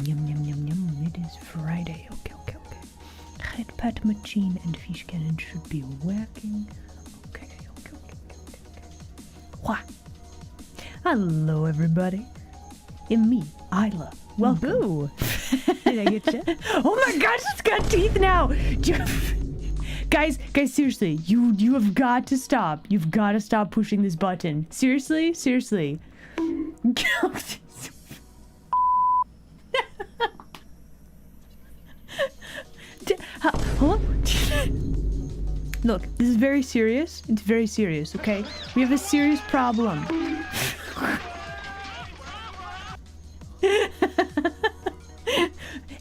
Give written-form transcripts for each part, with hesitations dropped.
Yum, yum, yum, yum. It is Friday. Okay. Headpat machine and fish cannon should be working. Okay. What? Hello, everybody. It's me, Isla. Welcome. Boo. Did I get you? Oh my gosh, it's got teeth now. Guys, seriously, you have got to stop. You've got to stop pushing this button. Seriously. Huh? Look, this is very serious. It's very serious, okay? We have a serious problem.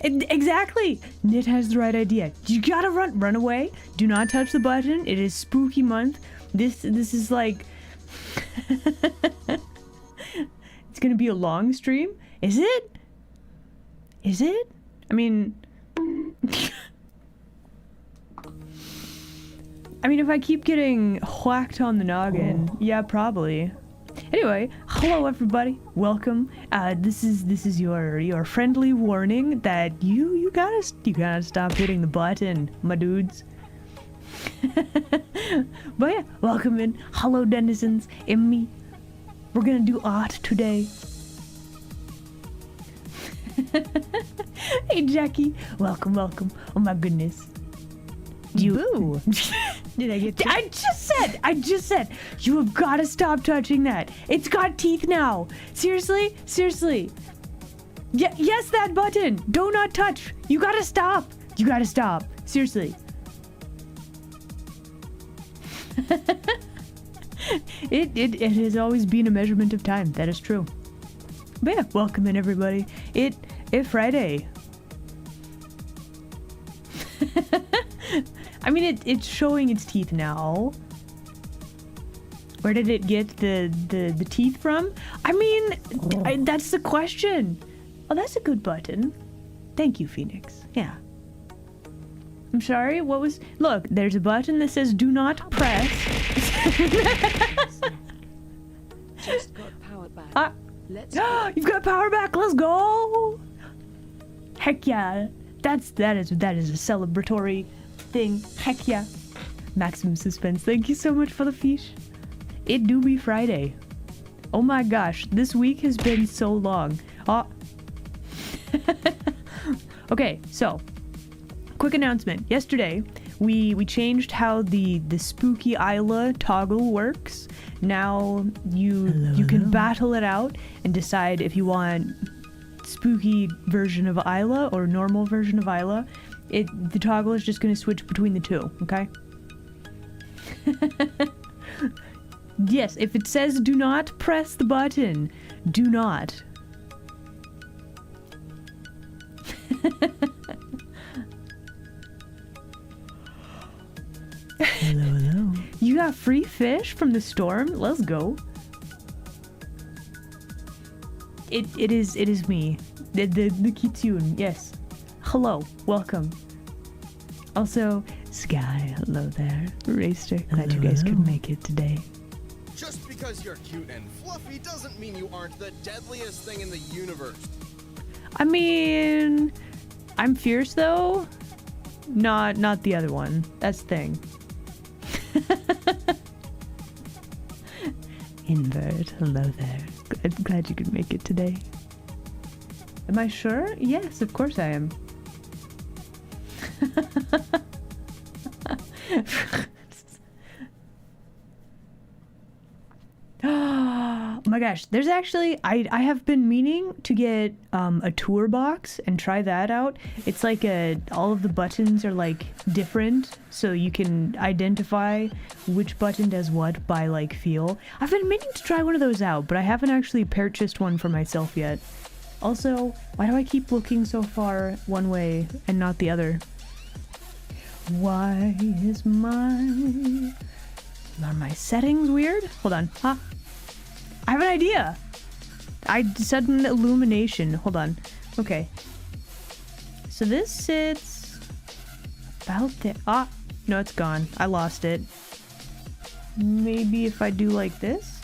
Exactly. Nit has the right idea. You gotta run away. Do not touch the button. It is spooky month. This is like it's gonna be a long stream. Is it? I mean if I keep getting whacked on the noggin, yeah, probably. Anyway, hello everybody. Welcome. This is your friendly warning that you gotta stop hitting the button, my dudes. But yeah, welcome in. Hello denizens, and me. We're gonna do art today. Hey Jackie, welcome. Oh my goodness. Boo. Did I get you? I just said, you have got to stop touching that. It's got teeth now. Seriously? Yes, that button. Do not touch. You gotta stop. Seriously. It has always been a measurement of time. That is true. But yeah, welcome in everybody. It's Friday. I mean, it's showing its teeth now. Where did it get the teeth from? I mean, that's the question. Oh, that's a good button. Thank you, Phoenix. Yeah. I'm sorry, what was... Look, there's a button that says do not press. Just got power back. Let's go. You've got power back. Let's go. Heck yeah. That is a celebratory thing. Heck yeah. Maximum suspense. Thank you so much for the fish. It do be Friday. Oh my gosh, this week has been so long. Okay, so quick announcement. Yesterday we changed how the spooky Isla toggle works. Now you can battle it out and decide if you want spooky version of Isla or normal version of Isla. The toggle is just going to switch between the two, okay? Yes, if it says do not press the button, do not. Hello. You got free fish from the storm? Let's go. It is me. The kitsune, yes. Hello, welcome. Also, Sky, hello there. Racer, glad you guys could make it today. Just because you're cute and fluffy doesn't mean you aren't the deadliest thing in the universe. I mean, I'm fierce though. Not the other one. That's the thing. Invert, hello there. Glad you could make it today. Am I sure? Yes, of course I am. Oh my gosh, there's actually I have been meaning to get a tour box and try that out. It's like all of the buttons are like different, so you can identify which button does what by like feel. I've been meaning to try one of those out, but I haven't actually purchased one for myself yet. Also, why do I keep looking so far one way and not the other? Why is are my settings weird? Hold on. Huh? I have an idea. Sudden illumination. Hold on. Okay. So this sits about there. Ah, no, it's gone. I lost it. Maybe if I do like this?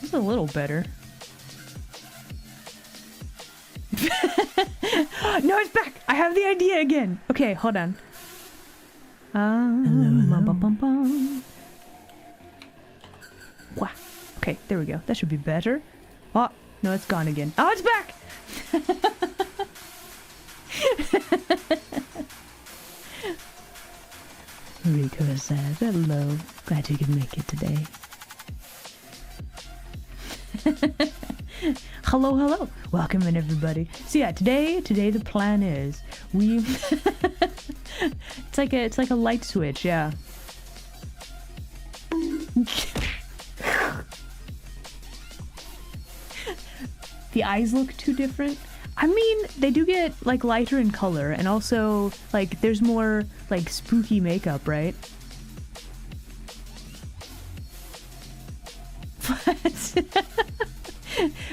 This is a little better. No, it's back! I have the idea again! Okay, hold on. Hello. Wow. Okay, there we go. That should be better. Oh, no, it's gone again. Oh, it's back! Rico says, hello. Glad you could make it today. Hello. Welcome in, everybody. So yeah, today the plan is we it's like a light switch, yeah. The eyes look too different. I mean, they do get like lighter in color, and also like there's more like spooky makeup, right?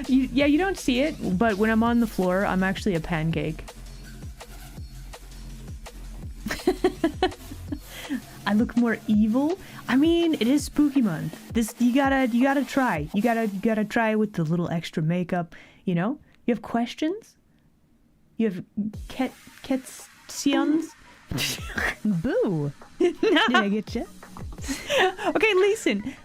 You don't see it, but when I'm on the floor, I'm actually a pancake. I look more evil. I mean, it is spooky month. This you gotta try. You gotta try with the little extra makeup. You know. You have questions. You have questions. Boo. Did I get you? Okay, listen.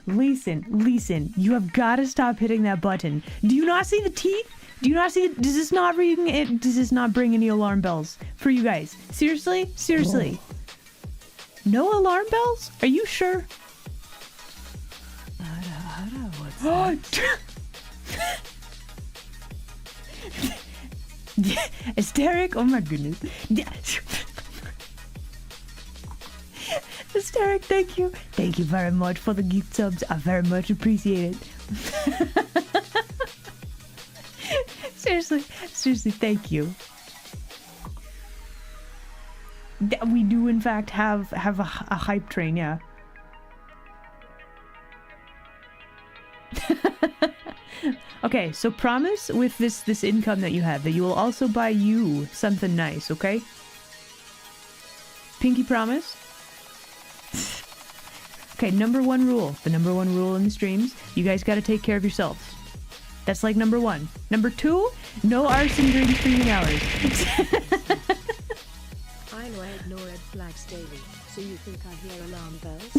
You have got to stop hitting that button. Do you not see the teeth? Do you not see it? Does this not ring it? Does this not bring any alarm bells for you guys? Seriously? Oh. No alarm bells? Are you sure? What's that? Hysteric? Oh my goodness. Hysteric, thank you. Thank you very much for the gift subs. I very much appreciate it. Seriously, thank you. We do in fact have a hype train, yeah. Okay, so promise with this income that you have that you will also buy you something nice, okay? Pinky promise? Okay, number one rule. The number one rule in the streams, you guys gotta take care of yourselves. That's like number one. Number two, no arson during streaming hours. I know I ignore red flags daily, so you think I hear alarm bells?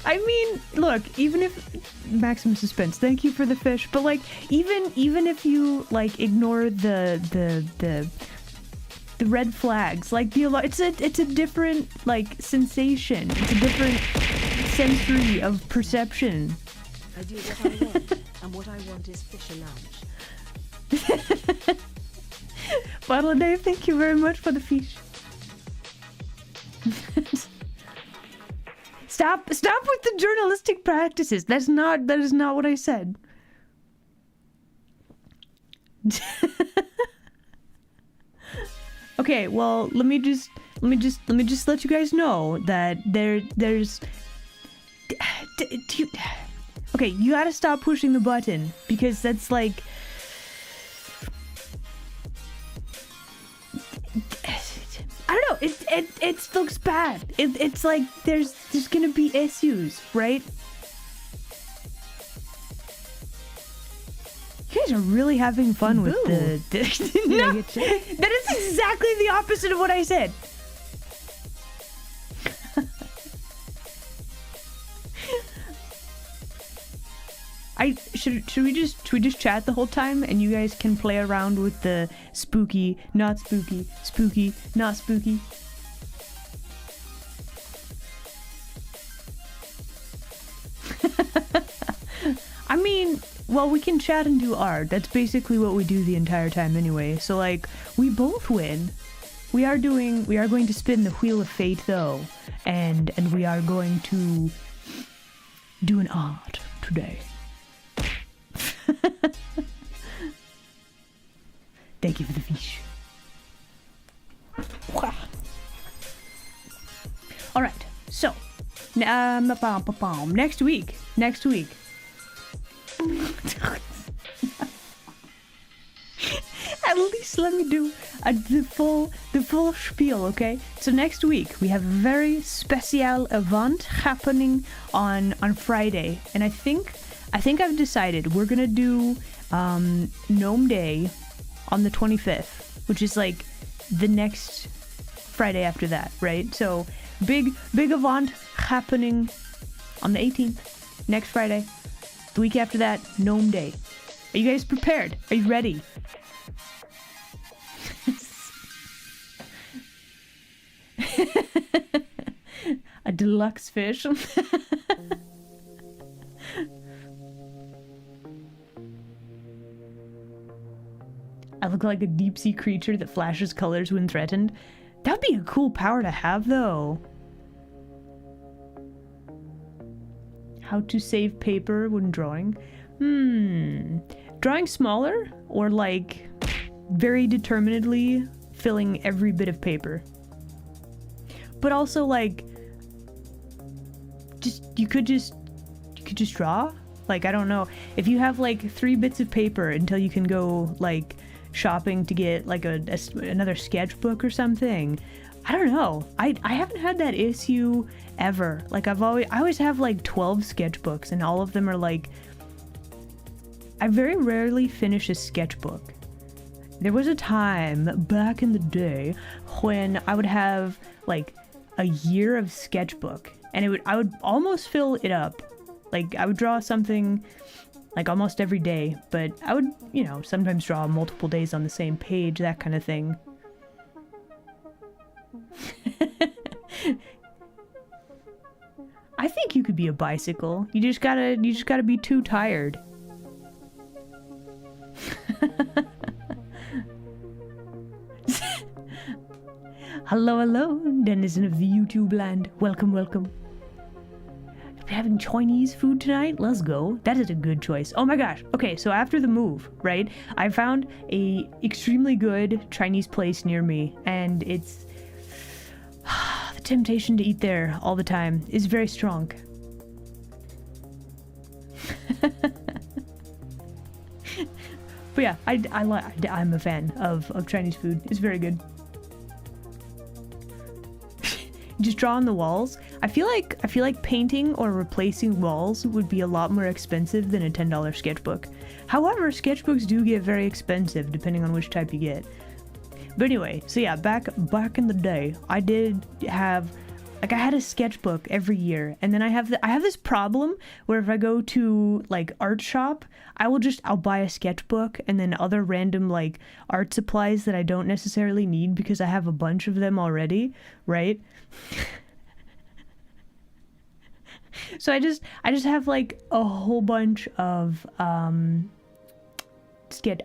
I mean, look, even if maximum suspense, thank you for the fish, but like even if you like ignore the red flags, like the alarm, it's a different like sensation. It's a different sensory of perception. I do what I want, and what I want is fish lunch. Bottle of Dave, thank you very much for the fish. Stop with the journalistic practices. That is not what I said. Okay, well, let me just let you guys know that there's okay, you gotta stop pushing the button because that's like I don't know, it looks bad. It's like there's gonna be issues, right? guys are really having fun with Boo. No, I get chased? that is exactly the opposite of what I said. Should we just chat the whole time and you guys can play around with the spooky, not spooky, spooky, not spooky. I mean, well, we can chat and do art. That's basically what we do the entire time anyway. So like, we both win. We are going to spin the wheel of fate though, and we are going to do an art today. Thank you for the fish. All right, so next week. At least let me do the full spiel, okay? So next week we have a very special event happening on Friday, and I think I've decided we're gonna do Gnome Day on the 25th, which is like the next Friday after that, right? So big event happening on the 18th, next Friday. The week after that, Gnome Day. Are you guys prepared? Are you ready? A deluxe fish. I look like a deep sea creature that flashes colors when threatened. That'd be a cool power to have, though. How to save paper when drawing? Drawing smaller or like very determinedly filling every bit of paper. But also like you could just draw? Like, I don't know. If you have like 3 bits of paper until you can go like shopping to get like another sketchbook or something. I don't know. I haven't had that issue ever. Like I always have like 12 sketchbooks and all of them are like, I very rarely finish a sketchbook. There was a time back in the day when I would have like a year of sketchbook and I would almost fill it up. Like I would draw something like almost every day, but I would, sometimes draw multiple days on the same page, that kind of thing. I think you could be a bicycle. You just gotta be too tired. Hello, denizen of the YouTube land. Welcome. Having Chinese food tonight? Let's go. That is a good choice. Oh my gosh. Okay, so after the move, right, I found a extremely good Chinese place near me, and it's the temptation to eat there all the time is very strong. But yeah, I'm a fan of Chinese food. It's very good. Just draw on the walls. I feel like painting or replacing walls would be a lot more expensive than a $10 sketchbook. However, sketchbooks do get very expensive depending on which type you get. But anyway, so yeah, back in the day, I did have I had a sketchbook every year, and then I have this problem where if I go to like art shop, I'll buy a sketchbook and then other random like art supplies that I don't necessarily need because I have a bunch of them already, right? So I just have like a whole bunch of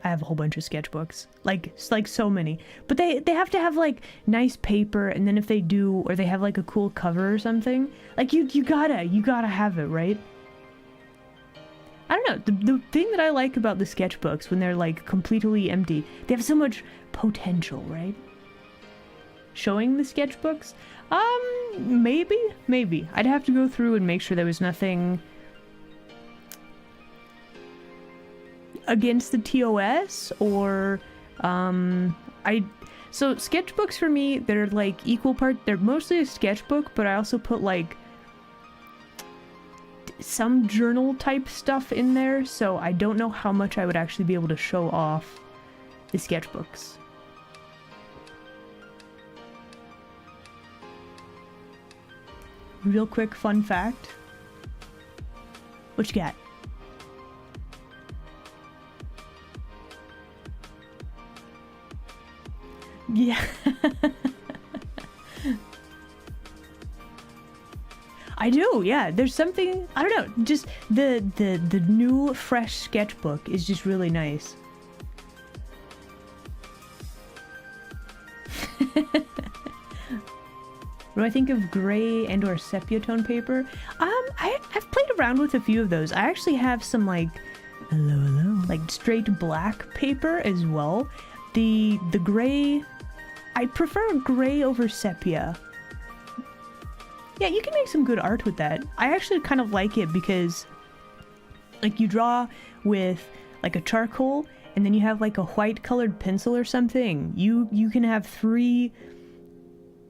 I have a whole bunch of sketchbooks, like so many, but they have to have like nice paper, and then if they do, or they have like a cool cover or something, like you gotta have it, right? I don't know, the thing that I like about the sketchbooks when they're like completely empty, they have so much potential, right? Showing the sketchbooks, maybe I'd have to go through and make sure there was nothing against the TOS, or so sketchbooks for me, they're like equal part, they're mostly a sketchbook, but I also put like some journal type stuff in there, so I don't know how much I would actually be able to show off the sketchbooks. Real quick fun fact. What you got? Yeah. I do, yeah. There's something, I don't know, just the new fresh sketchbook is just really nice. What do I think of gray and or sepia tone paper? I've played around with a few of those. I actually have some like like straight black paper as well. The gray, I prefer gray over sepia. Yeah, you can make some good art with that. I actually kind of like it because like you draw with like a charcoal and then you have like a white colored pencil or something. You can have 3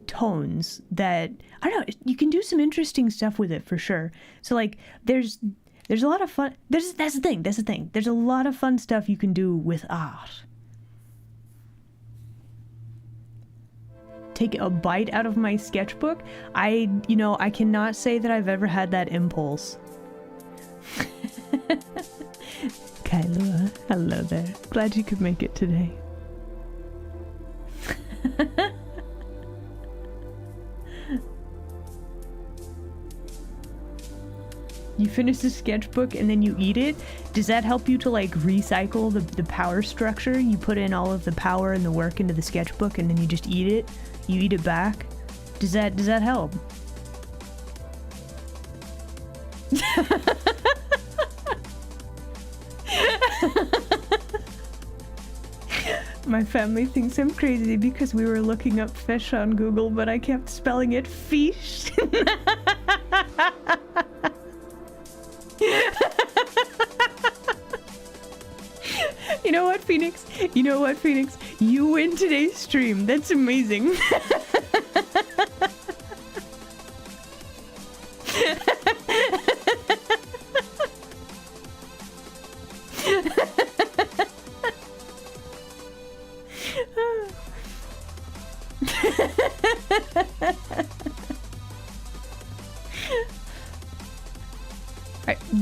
tones that, I don't know, you can do some interesting stuff with it for sure. So like there's a lot of fun, that's the thing. There's a lot of fun stuff you can do with art. Take a bite out of my sketchbook. I cannot say that I've ever had that impulse. Kailua, hello there. Glad you could make it today. You finish the sketchbook and then you eat it. Does that help you to like recycle the power structure? You put in all of the power and the work into the sketchbook and then you just eat it. You eat it back. Does that help? My family thinks I'm crazy because we were looking up fish on Google, but I kept spelling it fish. You know what, Phoenix? You win today's stream. That's amazing.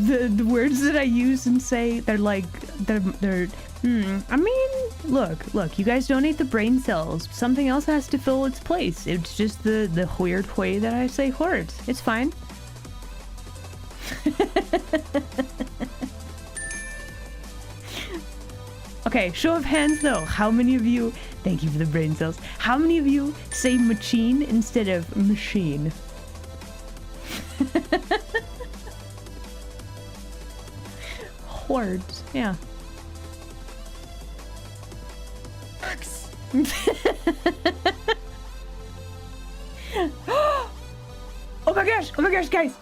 The words that I use and say, they're like, I mean, look, you guys donate the brain cells. Something else has to fill its place. It's just the weird way that I say words. It's fine. Okay, show of hands though. How many of you, thank you for the brain cells, how many of you say machine instead of machine? Hordes, yeah. X. Oh my gosh, guys.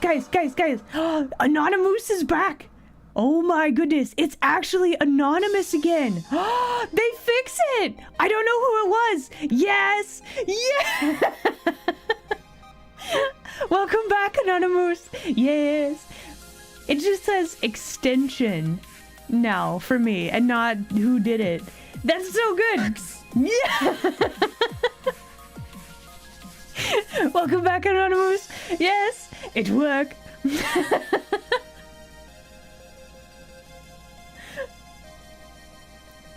Anonymous is back. Oh my goodness, it's actually Anonymous again. They fix it. I don't know who it was. Yes. Yeah. Welcome back, Anonymous. Yes. It just says extension now for me and not who did it. That's so good. X. Yeah. Welcome back, Anonymous. Yes, it worked.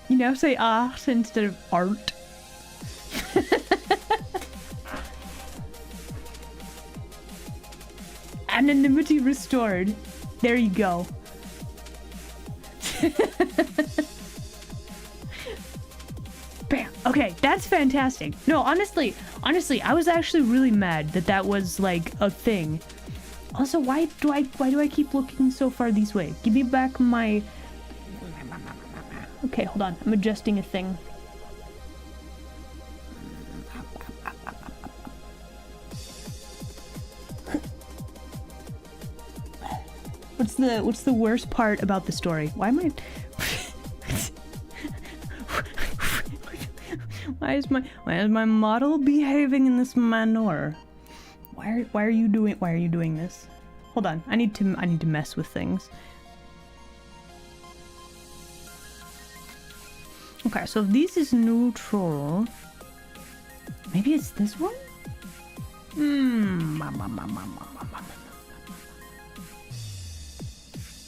You now say art instead of art. Anonymity restored. There you go. Bam. Okay, that's fantastic. No, honestly, I was actually really mad that was like a thing. Also, why do I keep looking so far this way? Give me back my... Okay, hold on. I'm adjusting a thing. What's the worst part about the story? Why am I... Why is my model behaving in this manner? Why are you doing this? hold on. I need to mess with things. Okay, so if this is neutral, maybe it's this one?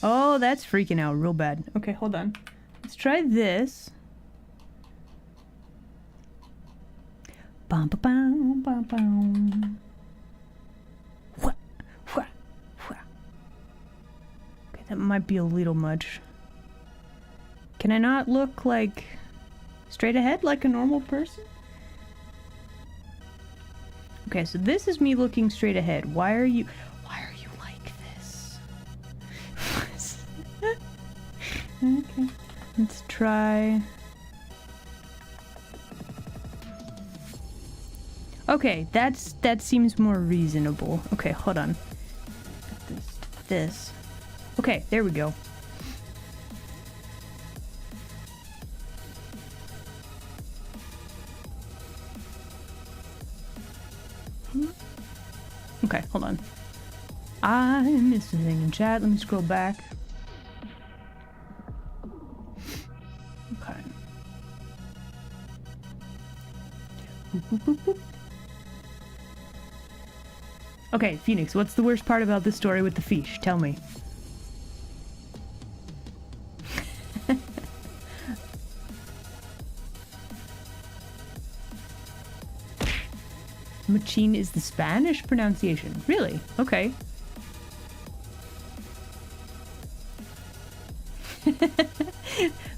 Oh, that's freaking out real bad. Okay, hold on. Let's try this. Bum, ba, bum, bum, bum. Wha, wha, wha. Okay, that might be a little much. Can I not look like straight ahead like a normal person? Okay, so this is me looking straight ahead. Why are you like this? Okay, let's try. Okay, that seems more reasonable. Okay, hold on. This. Okay, there we go. Okay, hold on. I missed a thing in chat. Let me scroll back. Okay. Boop, boop, boop, boop. Okay, Phoenix, what's the worst part about this story with the fish? Tell me. Machine is the Spanish pronunciation. Really? Okay.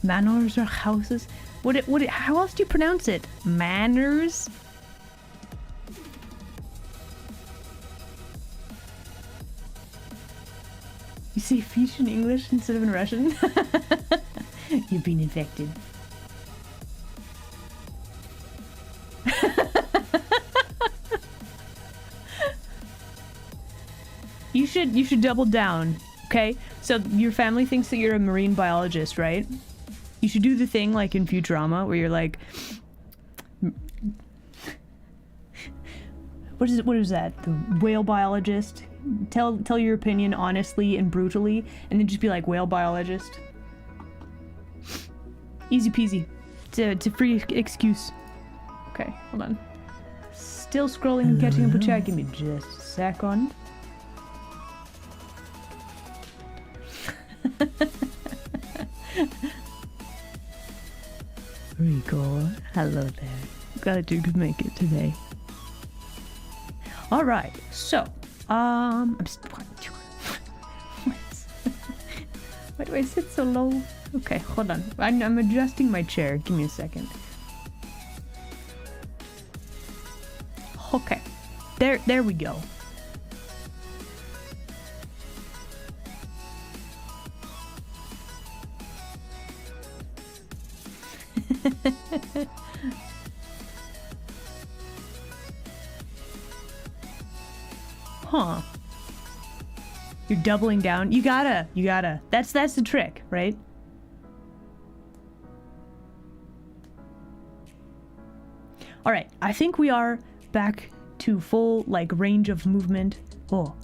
Manors or houses? How else do you pronounce it? Manners? You say fish in English instead of in Russian? You've been infected. You should double down, okay? So your family thinks that you're a marine biologist, right? You should do the thing like in Futurama where you're like, what is that? The whale biologist? Tell your opinion honestly and brutally, and then just be like, whale biologist. Easy peasy. It's a free excuse. Okay, hold on. Still scrolling and catching up with chat. Give me just a second. Rico, hello there. Glad you could make it today. All right, so why do I sit so low? Okay, hold on. I'm adjusting my chair. Give me a second. Okay, there we go. Huh. You're doubling down. You gotta. That's the trick, right? All right, I think we are back to full, like, range of movement. Oh.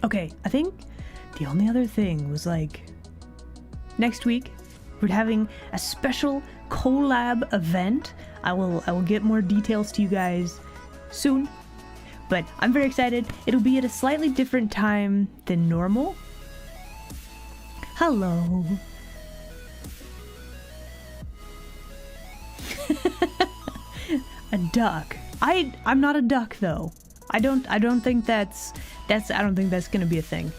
Okay, I think the only other thing was, like, next week we're having a special collab event. I will get more details to you guys soon, but I'm very excited. It'll be at a slightly different time than normal. Hello. A duck. I'm not a duck though. I don't think that's gonna be a thing.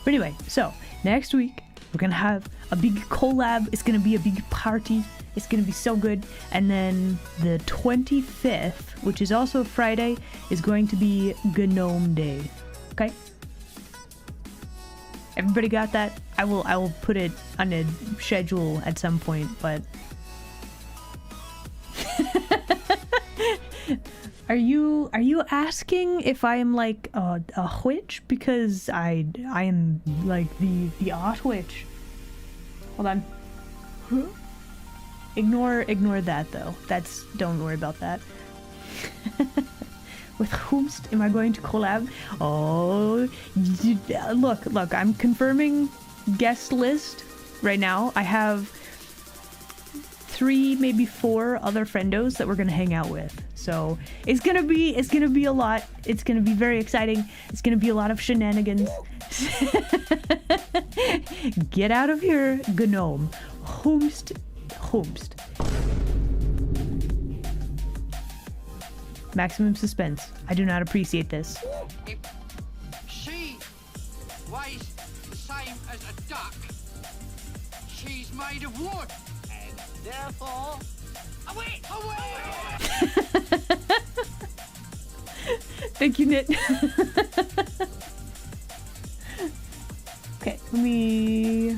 But anyway, so next week we're gonna have a big collab. It's gonna be a big party. It's gonna be so good. And then the 25th, which is also a Friday, is going to be Gnome Day. Okay? Everybody got that? I will put it on a schedule at some point, but Are you asking if I am like a witch? Because I am like the art witch. Hold on. Ignore that though. Don't worry about that. With whomst am I going to collab? Oh, look, I'm confirming guest list right now. I have 3, maybe 4 other friendos that we're gonna hang out with. So it's gonna be a lot. It's gonna be very exciting. It's gonna be a lot of shenanigans. Get out of here, gnome. Whomst. Maximum suspense. I do not appreciate this. If she weighs the same as a duck, she's made of wood, and therefore, away! Thank you, Knit. Okay, let me.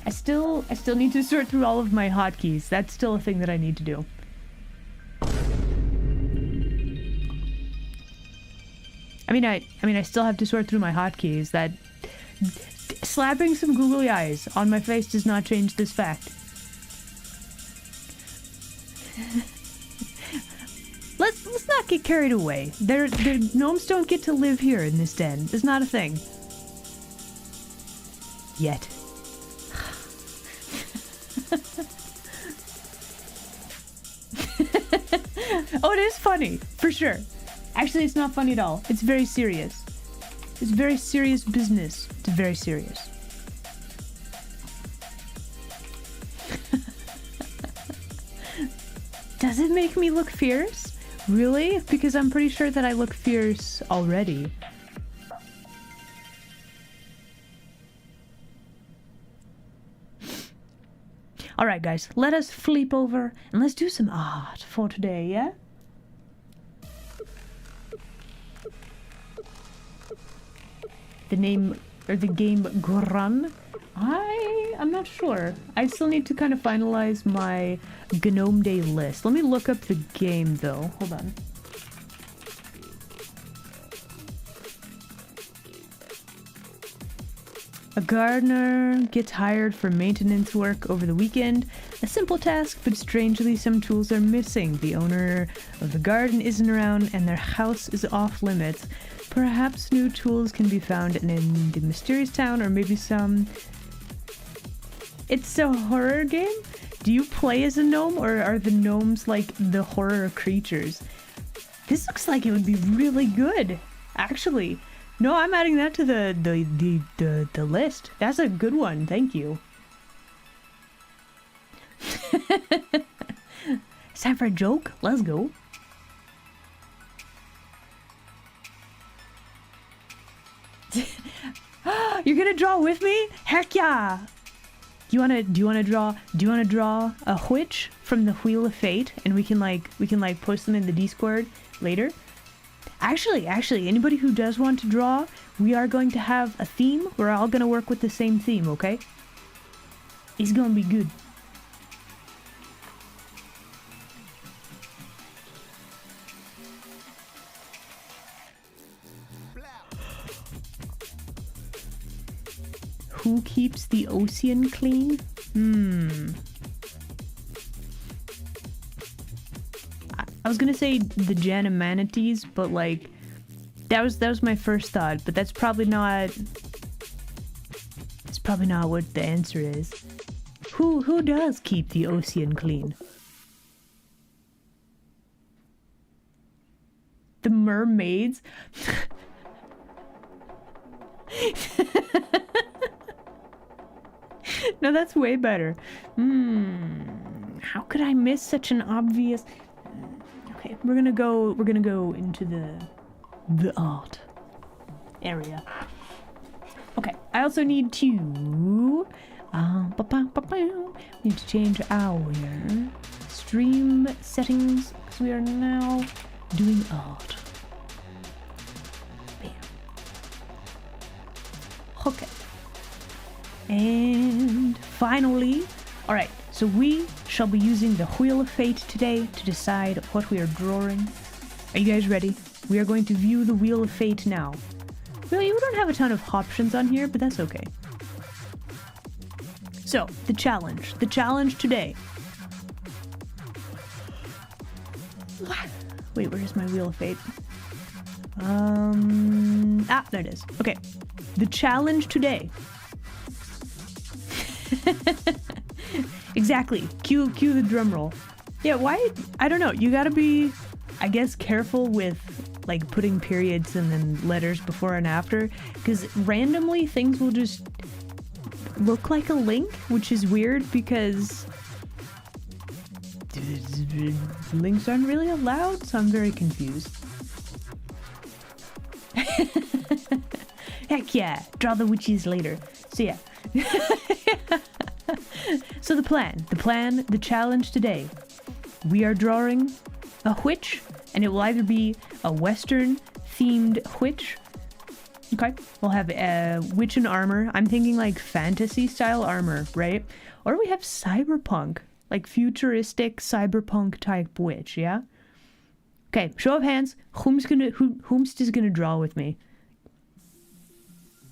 I still need to sort through all of my hotkeys. That's still a thing that I need to do. I mean, I still have to sort through my hotkeys. That slapping some googly eyes on my face does not change this fact. Let's not get carried away. Gnomes don't get to live here in this den. It's not a thing. Yet. Oh, it is funny, for sure. Actually, it's not funny at all. It's very serious. It's very serious business. It's very serious. Does it make me look fierce? Really? Because I'm pretty sure that I look fierce already. Alright guys, let us flip over and let's do some art for today, yeah? The name, or the game Grun? I'm not sure. I still need to kind of finalize my Gnome Day list. Let me look up the game though. Hold on. A gardener gets hired for maintenance work over the weekend. A simple task, but strangely some tools are missing. The owner of the garden isn't around and their house is off limits. Perhaps new tools can be found in the mysterious town, or maybe some... It's a horror game? Do you play as a gnome, or are the gnomes like the horror creatures? This looks like it would be really good, actually. No, I'm adding that to the list. That's a good one. Thank you. It's time for a joke. Let's go. You're gonna draw with me? Heck yeah! Do you wanna draw a witch from the Wheel of Fate, and we can post them in the Discord later? Actually, anybody who does want to draw, we are going to have a theme. We're all gonna work with the same theme, okay? It's gonna be good. Who keeps the ocean clean? I was gonna say the Janimanities, but like that was my first thought, but that's probably not what the answer is. Who does keep the ocean clean? The mermaids? No, that's way better. How could I miss such an obvious... Okay, we're gonna go into the art area. Okay, I also need to need to change our stream settings because we are now doing art. Bam. Okay. And finally, alright, so we shall be using the Wheel of Fate today to decide what we are drawing. Are you guys ready? We are going to view the Wheel of Fate now. Well, you don't have a ton of options on here, but that's okay. So, the challenge. The challenge today. Wait, where's my Wheel of Fate? There it is. Okay. The challenge today. Exactly. Cue the drum roll. Yeah, why? I don't know. You gotta be, I guess, careful with like putting periods and then letters before and after, because randomly things will just look like a link, which is weird because links aren't really allowed, so I'm very confused. Heck yeah, draw the witches later. So yeah. So the challenge today. We are drawing a witch, and it will either be a Western themed witch. Okay, we'll have a witch in armor. I'm thinking like fantasy style armor, right? Or we have cyberpunk, like futuristic cyberpunk type witch, yeah? Okay, show of hands. Whomst is gonna draw with me?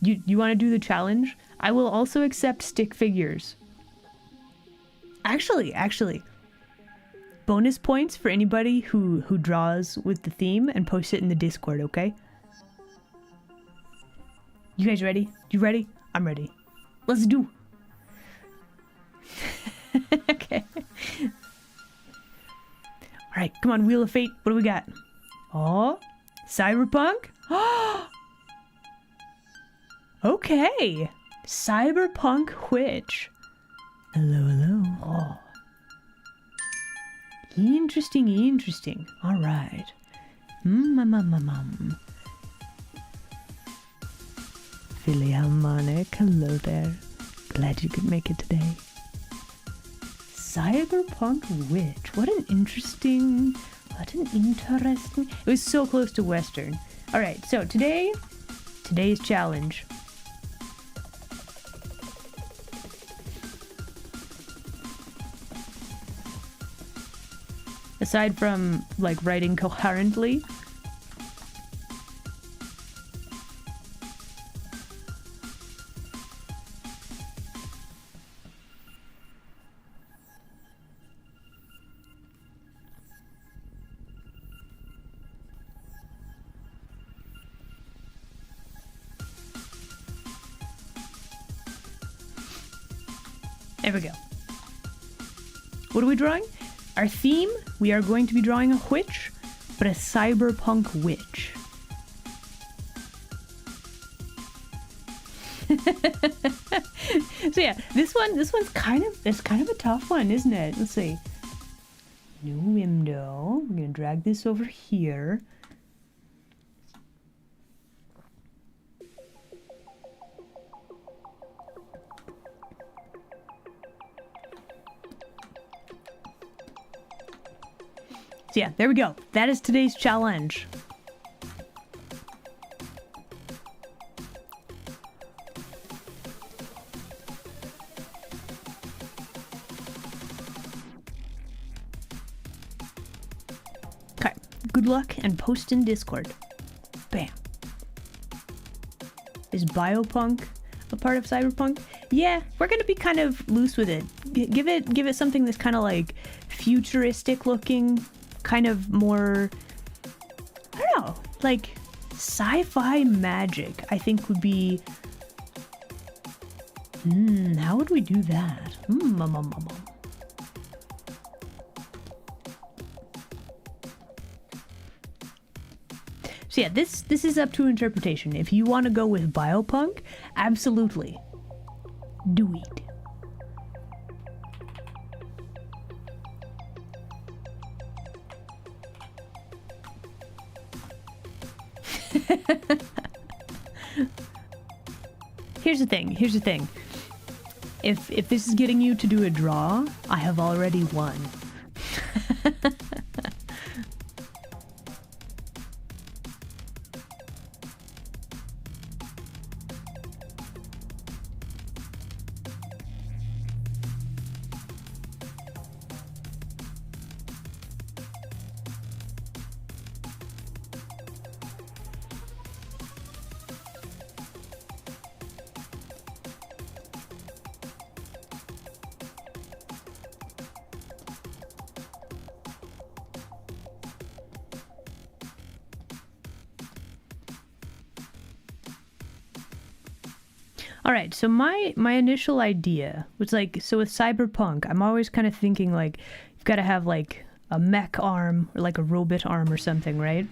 You want to do the challenge? I will also accept stick figures. Actually, bonus points for anybody who draws with the theme and post it in the Discord, okay? You guys ready? You ready? I'm ready. Let's do. Okay. All right, come on, Wheel of Fate. What do we got? Oh, cyberpunk. Okay, cyberpunk witch. Hello. Oh. Interesting. All right. Philharmonic, hello there. Glad you could make it today. Cyberpunk witch. What an interesting. It was so close to Western. All right, so today's challenge. Aside from like writing coherently, there we go. What are we drawing? Our theme, we are going to be drawing a witch, but a cyberpunk witch. So yeah, this one's kind of a tough one, isn't it? Let's see. New window. We're gonna drag this over here. So yeah, there we go. That is today's challenge. Okay, good luck and post in Discord. Bam. Is biopunk a part of cyberpunk? Yeah, we're gonna be kind of loose with it. Give it something that's kind of like futuristic looking. Kind of more, I don't know, like sci-fi magic, I think would be, how would we do that? So yeah, this is up to interpretation. If you want to go with biopunk, absolutely, do it. Here's the thing. If this is getting you to do a draw, I have already won. All right, so my initial idea was like, so with Cyberpunk, I'm always kind of thinking like you've got to have like a mech arm or like a robot arm or something, right?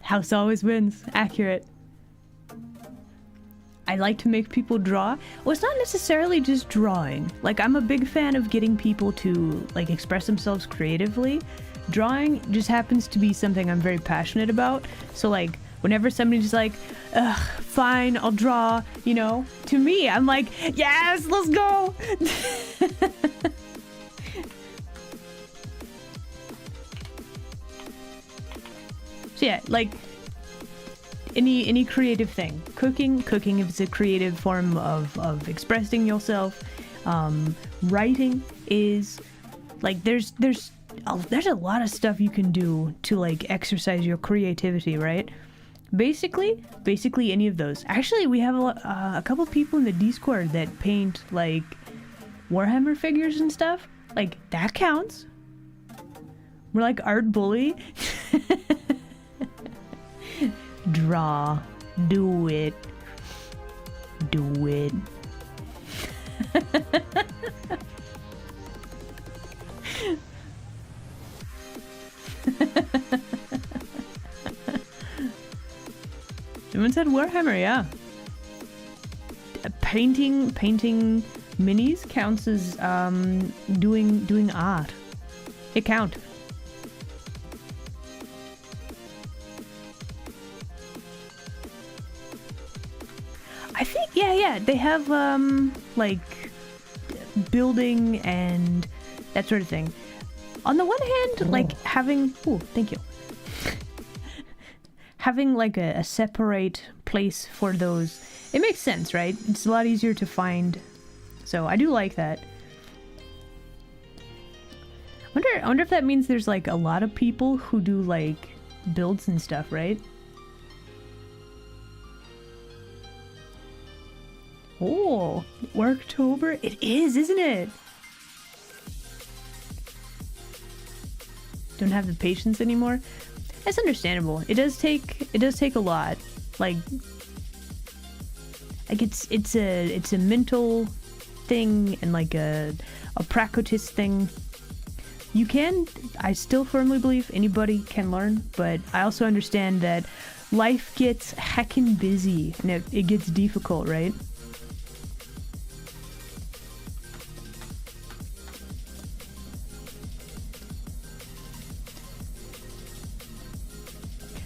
House always wins. Accurate. I like to make people draw. Well, it's not necessarily just drawing. Like, I'm a big fan of getting people to, like, express themselves creatively. Drawing just happens to be something I'm very passionate about. So, like, whenever somebody's like, ugh, fine, I'll draw, you know, to me, I'm like, yes, let's go! So yeah, like, any creative thing. Cooking is a creative form of expressing yourself. Writing is like there's a lot of stuff you can do to like exercise your creativity, right? Basically any of those. Actually, we have a couple people in the Discord that paint like Warhammer figures and stuff. Like, that counts. We're like art bully. Draw. Do it. Do it. Someone said Warhammer, yeah. Painting minis counts as doing art. It counts. I think, yeah, they have, like, building and that sort of thing. On the one hand, like, having... Ooh, thank you. Having, like, a separate place for those, it makes sense, right? It's a lot easier to find. So, I do like that. I wonder if that means there's, like, a lot of people who do, like, builds and stuff, right? Oh, Worktober? It is, isn't it? Don't have the patience anymore. That's understandable. It does take a lot. Like it's a mental thing and like a practice thing. I still firmly believe anybody can learn, but I also understand that life gets heckin' busy and it gets difficult, right?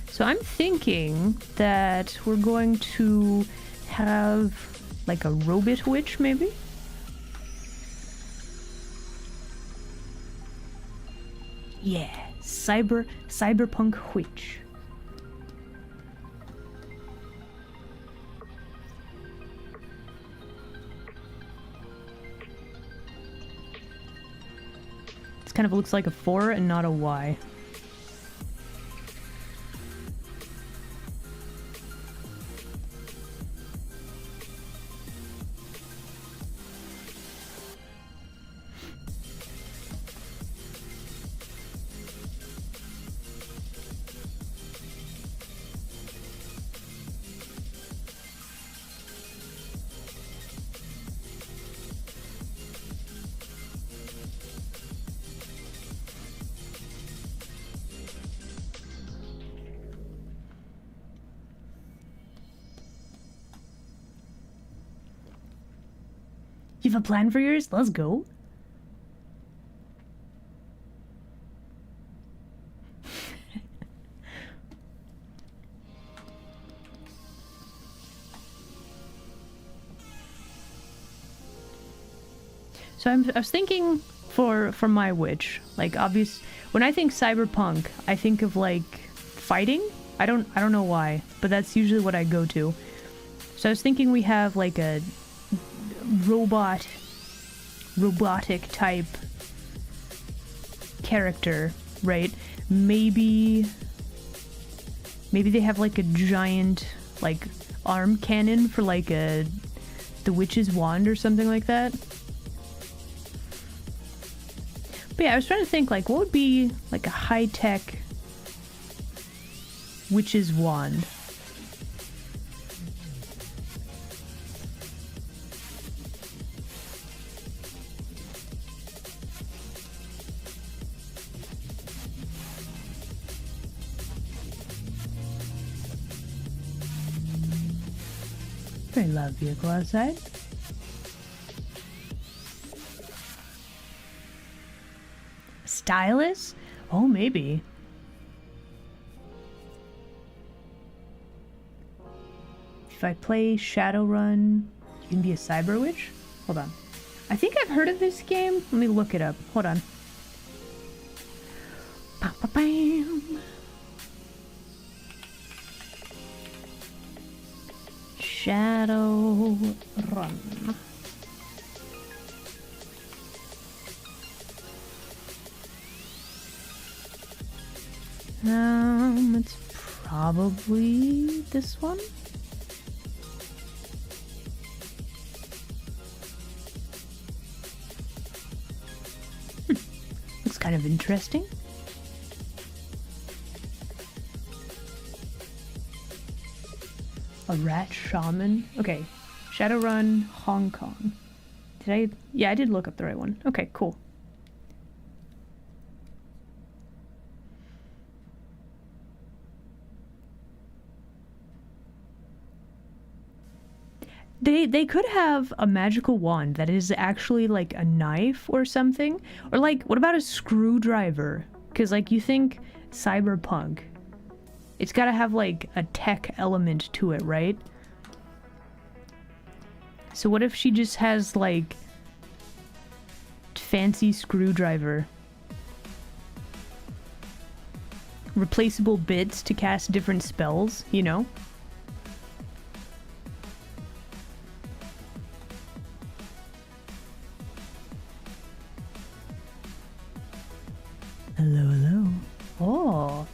So I'm thinking that we're going to have like a robot witch, maybe? Yeah, cyberpunk witch. This kind of looks like a 4 and not a Y. You have a plan for yours? Let's go. So I was thinking for my witch, like when I think cyberpunk, I think of like fighting. I don't know why, but that's usually what I go to. So I was thinking we have like a robotic type character, right? Maybe they have like a giant like arm cannon for like a the witch's wand or something like that. But yeah, I was trying to think, like, what would be like a high-tech witch's wand? I love you. Go outside. Stylus? Oh, maybe. If I play Shadowrun, you can be a cyber witch? Hold on. I think I've heard of this game. Let me look it up. Hold on. Ba-ba-bam. Shadowrun. It's probably this one. Looks kind of interesting. A rat shaman. Okay, Shadowrun, Hong Kong. Did I? Yeah, I did look up the right one. Okay, cool. They could have a magical wand that is actually like a knife or something. Or like, what about a screwdriver? Because like, you think cyberpunk, it's gotta have like a tech element to it, right? So what if she just has like fancy screwdriver? Replaceable bits to cast different spells, you know? Hello, hello. Oh,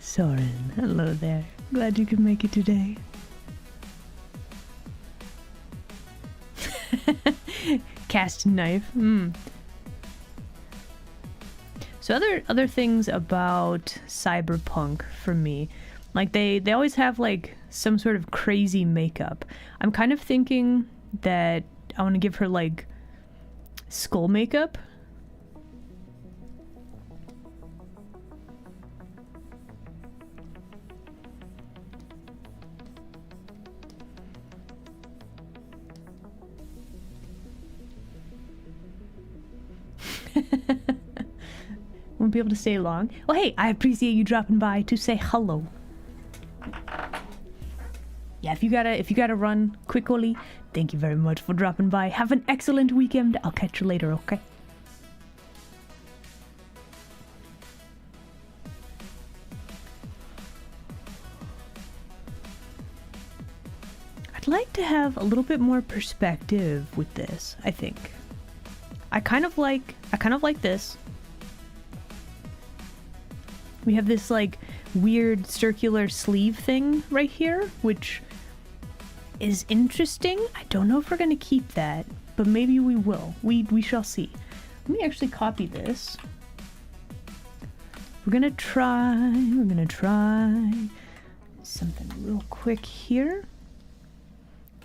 Soren. Hello there. Glad you could make it today. Cast knife. So other things about cyberpunk for me, like they always have like some sort of crazy makeup. I'm kind of thinking that I want to give her like skull makeup. Won't be able to stay long. Well, hey, I appreciate you dropping by to say hello. Yeah, if you gotta run quickly, thank you very much for dropping by. Have an excellent weekend. I'll catch you later, okay? I'd like to have a little bit more perspective with this, I think. I kind of like this. We have this like weird circular sleeve thing right here, which is interesting. I don't know if we're gonna keep that, but maybe we will. We shall see. Let me actually copy this. We're gonna try something real quick here.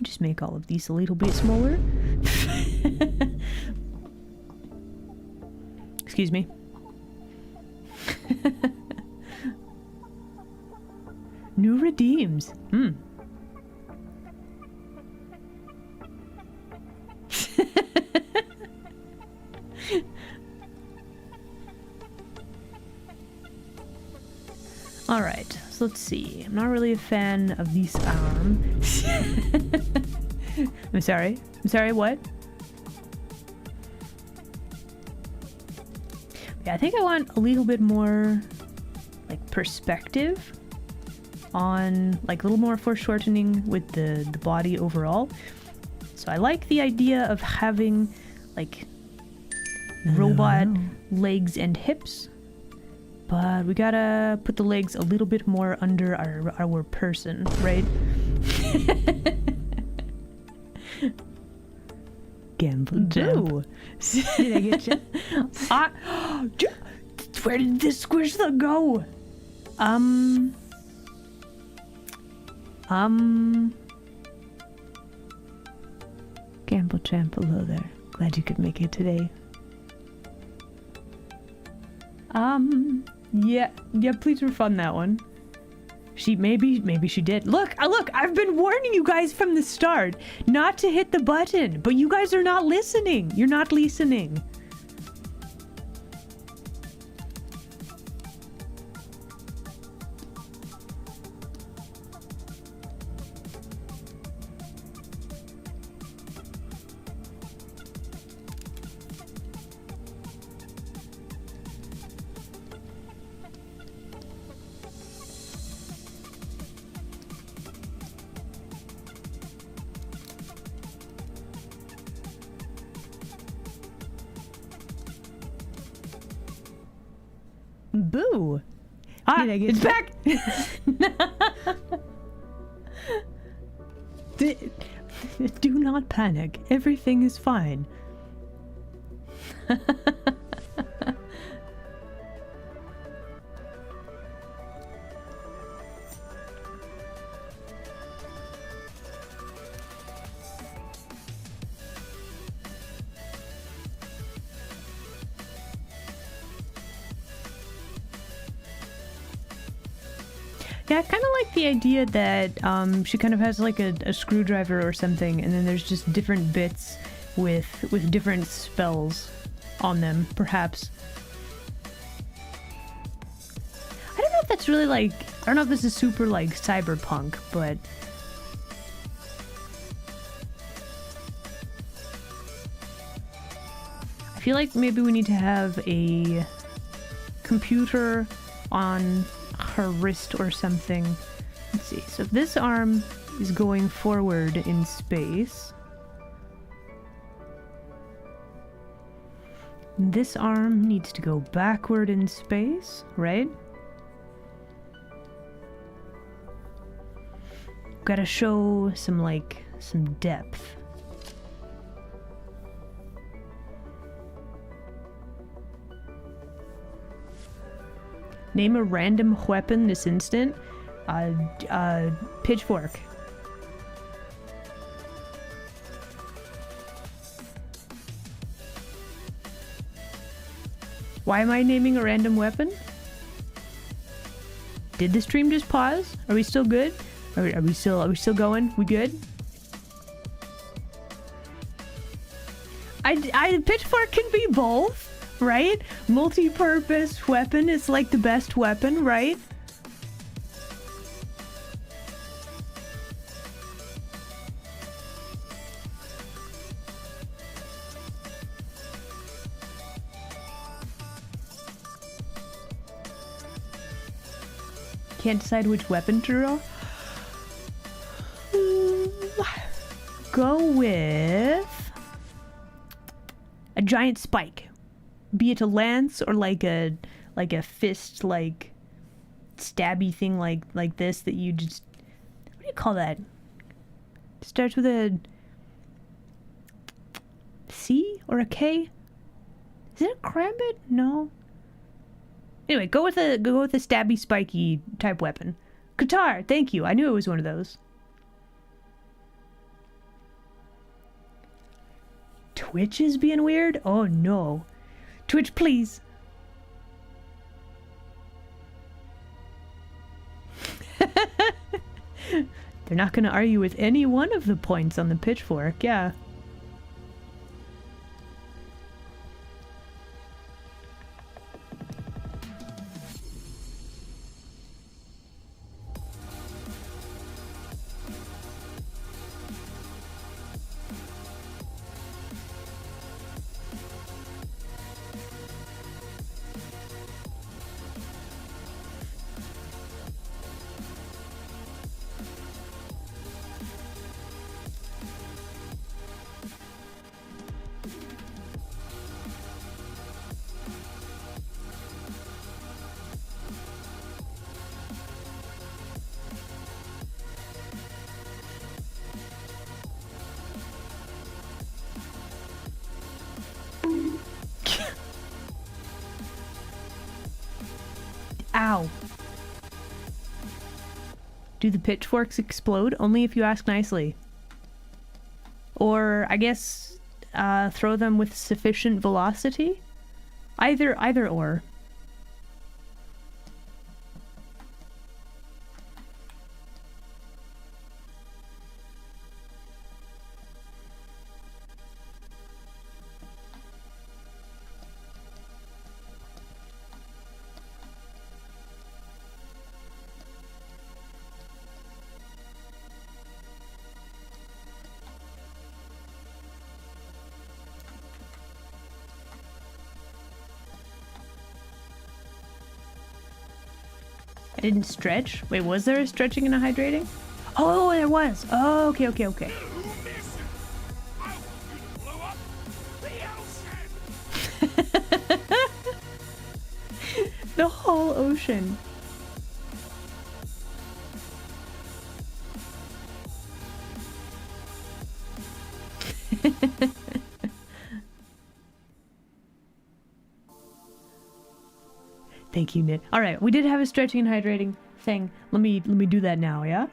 Just make all of these a little bit smaller. Excuse me. New redeems. All right, so let's see. I'm not really a fan of these arms. I'm sorry, what? Yeah, I think I want a little bit more like perspective on, like a little more foreshortening with the body overall. So I like the idea of having like robot legs and hips, but we gotta put the legs a little bit more under our person, right? Gamble jump. Boo. Did I get you? Where did this Squishla go? Gamble Champ, hello there. Glad you could make it today. Yeah, please refund that one. Maybe she did. Look, I've been warning you guys from the start not to hit the button, but you guys are not listening. You're not listening. Boo. Did I get it's back. Do not panic. Everything is fine. Yeah, I kind of like the idea that she kind of has like a screwdriver or something, and then there's just different bits with different spells on them, perhaps. I don't know if that's really like, I don't know if this is super like cyberpunk, but I feel like maybe we need to have a computer on her wrist or something. Let's see. So if this arm is going forward in space, this arm needs to go backward in space, right? Gotta show some depth. Name a random weapon this instant. Pitchfork. Why am I naming a random weapon? Did the stream just pause? Are we still good? Are we still going? We good? Pitchfork can be both. Right? Multi-purpose weapon is like the best weapon, right? Can't decide which weapon to draw. Go with a giant spike. Be it a lance or like a fist, like stabby thing like this that you just, what do you call that? Starts with a C or a K? Is it a crambit? No. Anyway, go with a stabby spiky type weapon. Qatar, thank you. I knew it was one of those. Twitch is being weird? Oh no. Twitch, please. They're not going to argue with any one of the points on the pitchfork, yeah. Do the pitchforks explode? Only if you ask nicely. Or, I guess, throw them with sufficient velocity? Either or. I didn't stretch. Wait, was there a stretching and a hydrating? Oh, there was. Oh, okay. The whole ocean. Thank you, Nit. All right, we did have a stretching and hydrating thing. Let me do that now, yeah?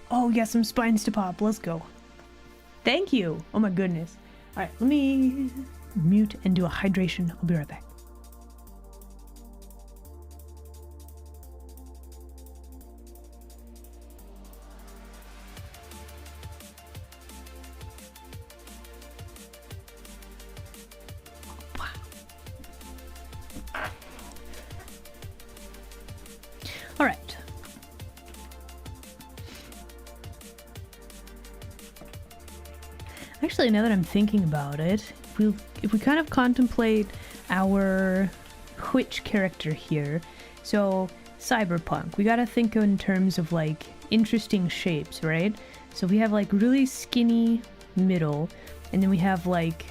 Oh, yeah, some spines to pop. Let's go. Thank you. Oh my goodness. All right, let me mute and do a hydration. I'll be right back. All right. Actually, now that I'm thinking about it, if we kind of contemplate our Twitch character here, so cyberpunk, we gotta think in terms of like interesting shapes, right? So we have like really skinny middle, and then we have like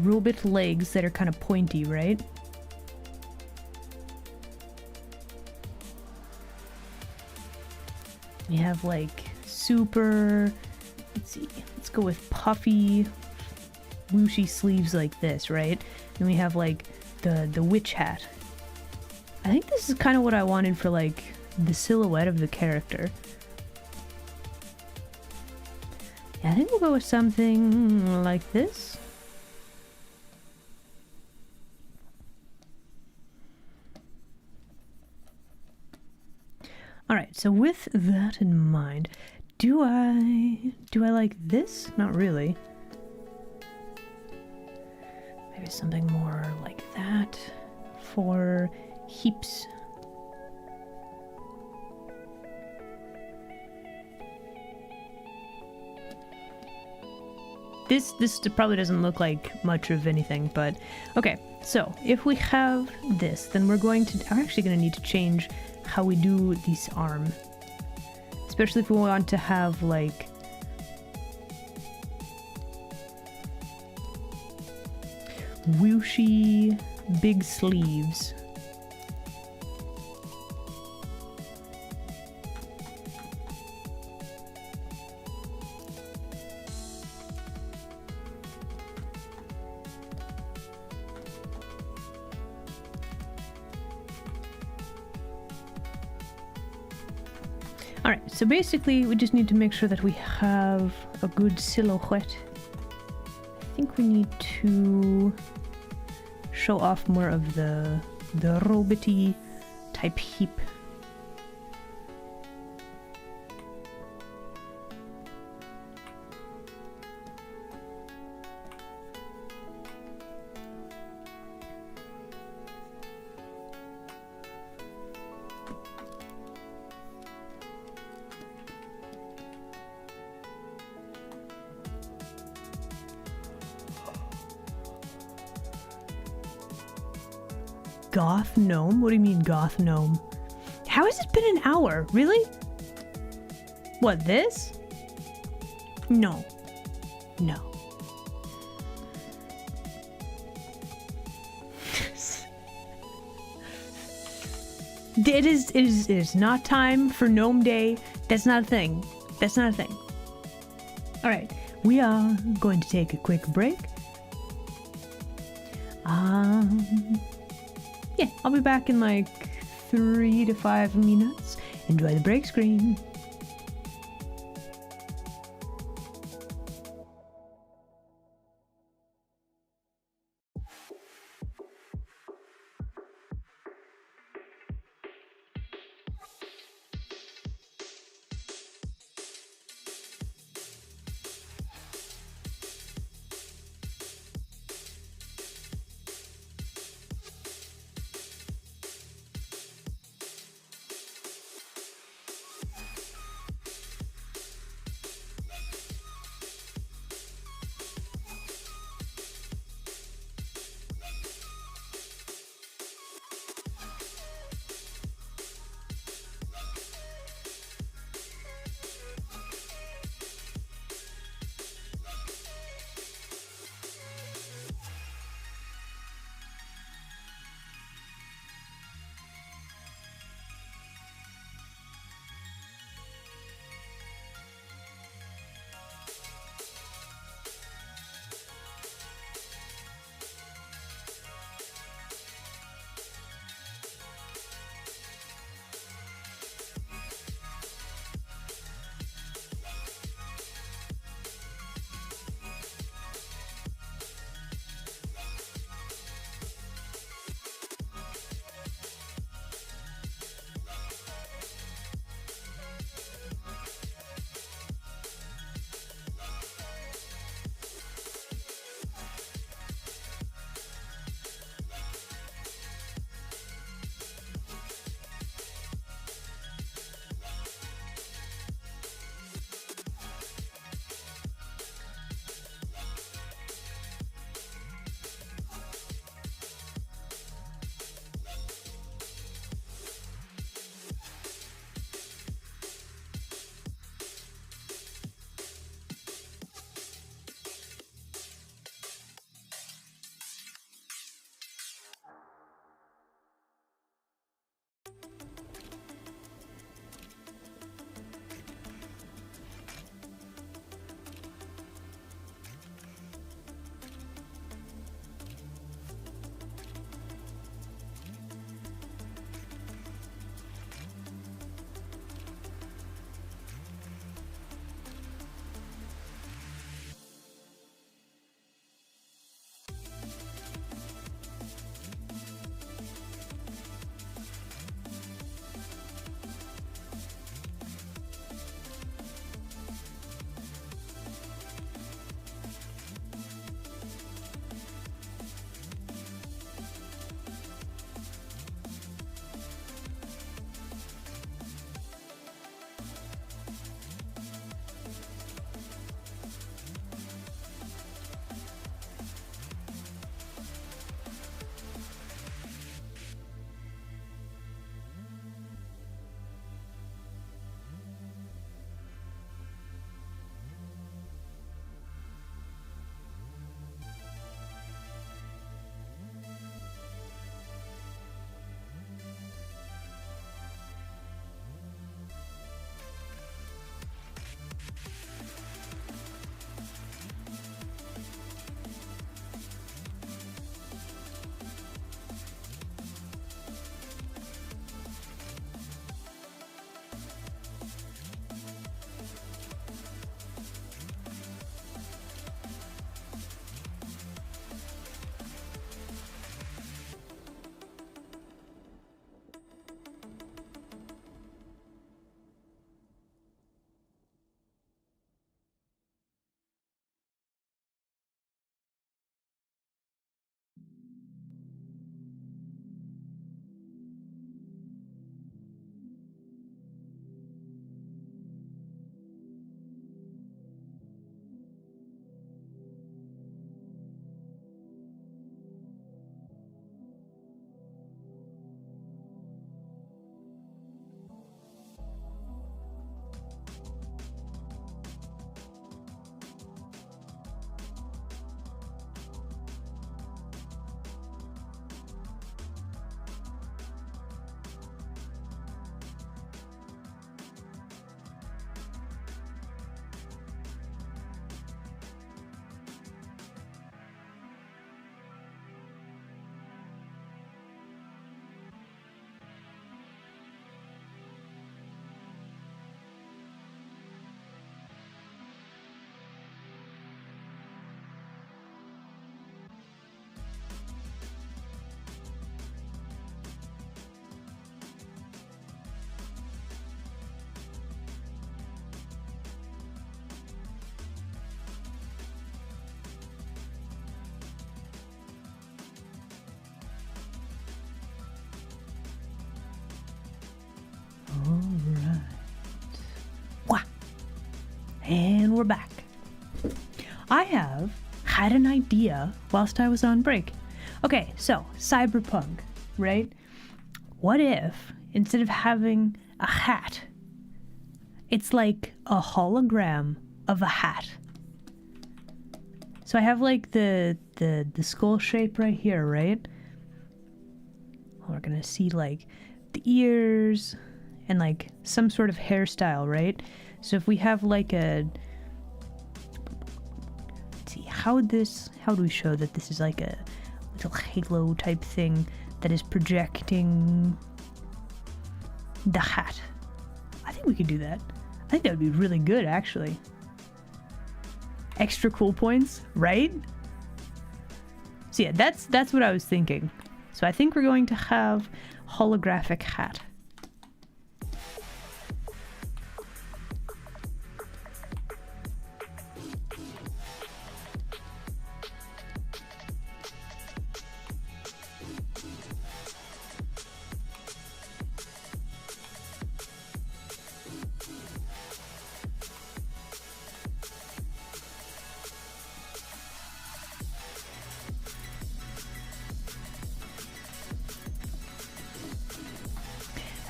robot legs that are kind of pointy, right? We have like super, let's see, let's go with puffy, whooshy sleeves like this, right? And we have like the witch hat. I think this is kind of what I wanted for like the silhouette of the character. Yeah, I think we'll go with something like this. Alright, so with that in mind, do I like this? Not really. Maybe something more like that for heaps. This probably doesn't look like much of anything, but okay. So if we have this, then I'm actually going to need to change how we do this arm, especially if we want to have like whooshy big sleeves. Alright, so basically we just need to make sure that we have a good silhouette. I think we need to show off more of the robot-y type heap. Goth gnome? What do you mean goth gnome? How has it been an hour? Really? What, this? No. No. It is not time for gnome day. That's not a thing. That's not a thing. All right, we are going to take a quick break. Yeah, I'll be back in like 3 to 5 minutes. Enjoy the break screen. we're back. I have had an idea whilst I was on break. Okay, so cyberpunk, right? What if instead of having a hat, it's like a hologram of a hat? So I have like the skull shape right here, right? We're gonna see like the ears and like some sort of hairstyle, right? So if we have like a, let's see, how do we show that this is like a little halo type thing that is projecting the hat? I think we could do that. I think that would be really good, actually. Extra cool points, right? So yeah, that's what I was thinking. So I think we're going to have holographic hat.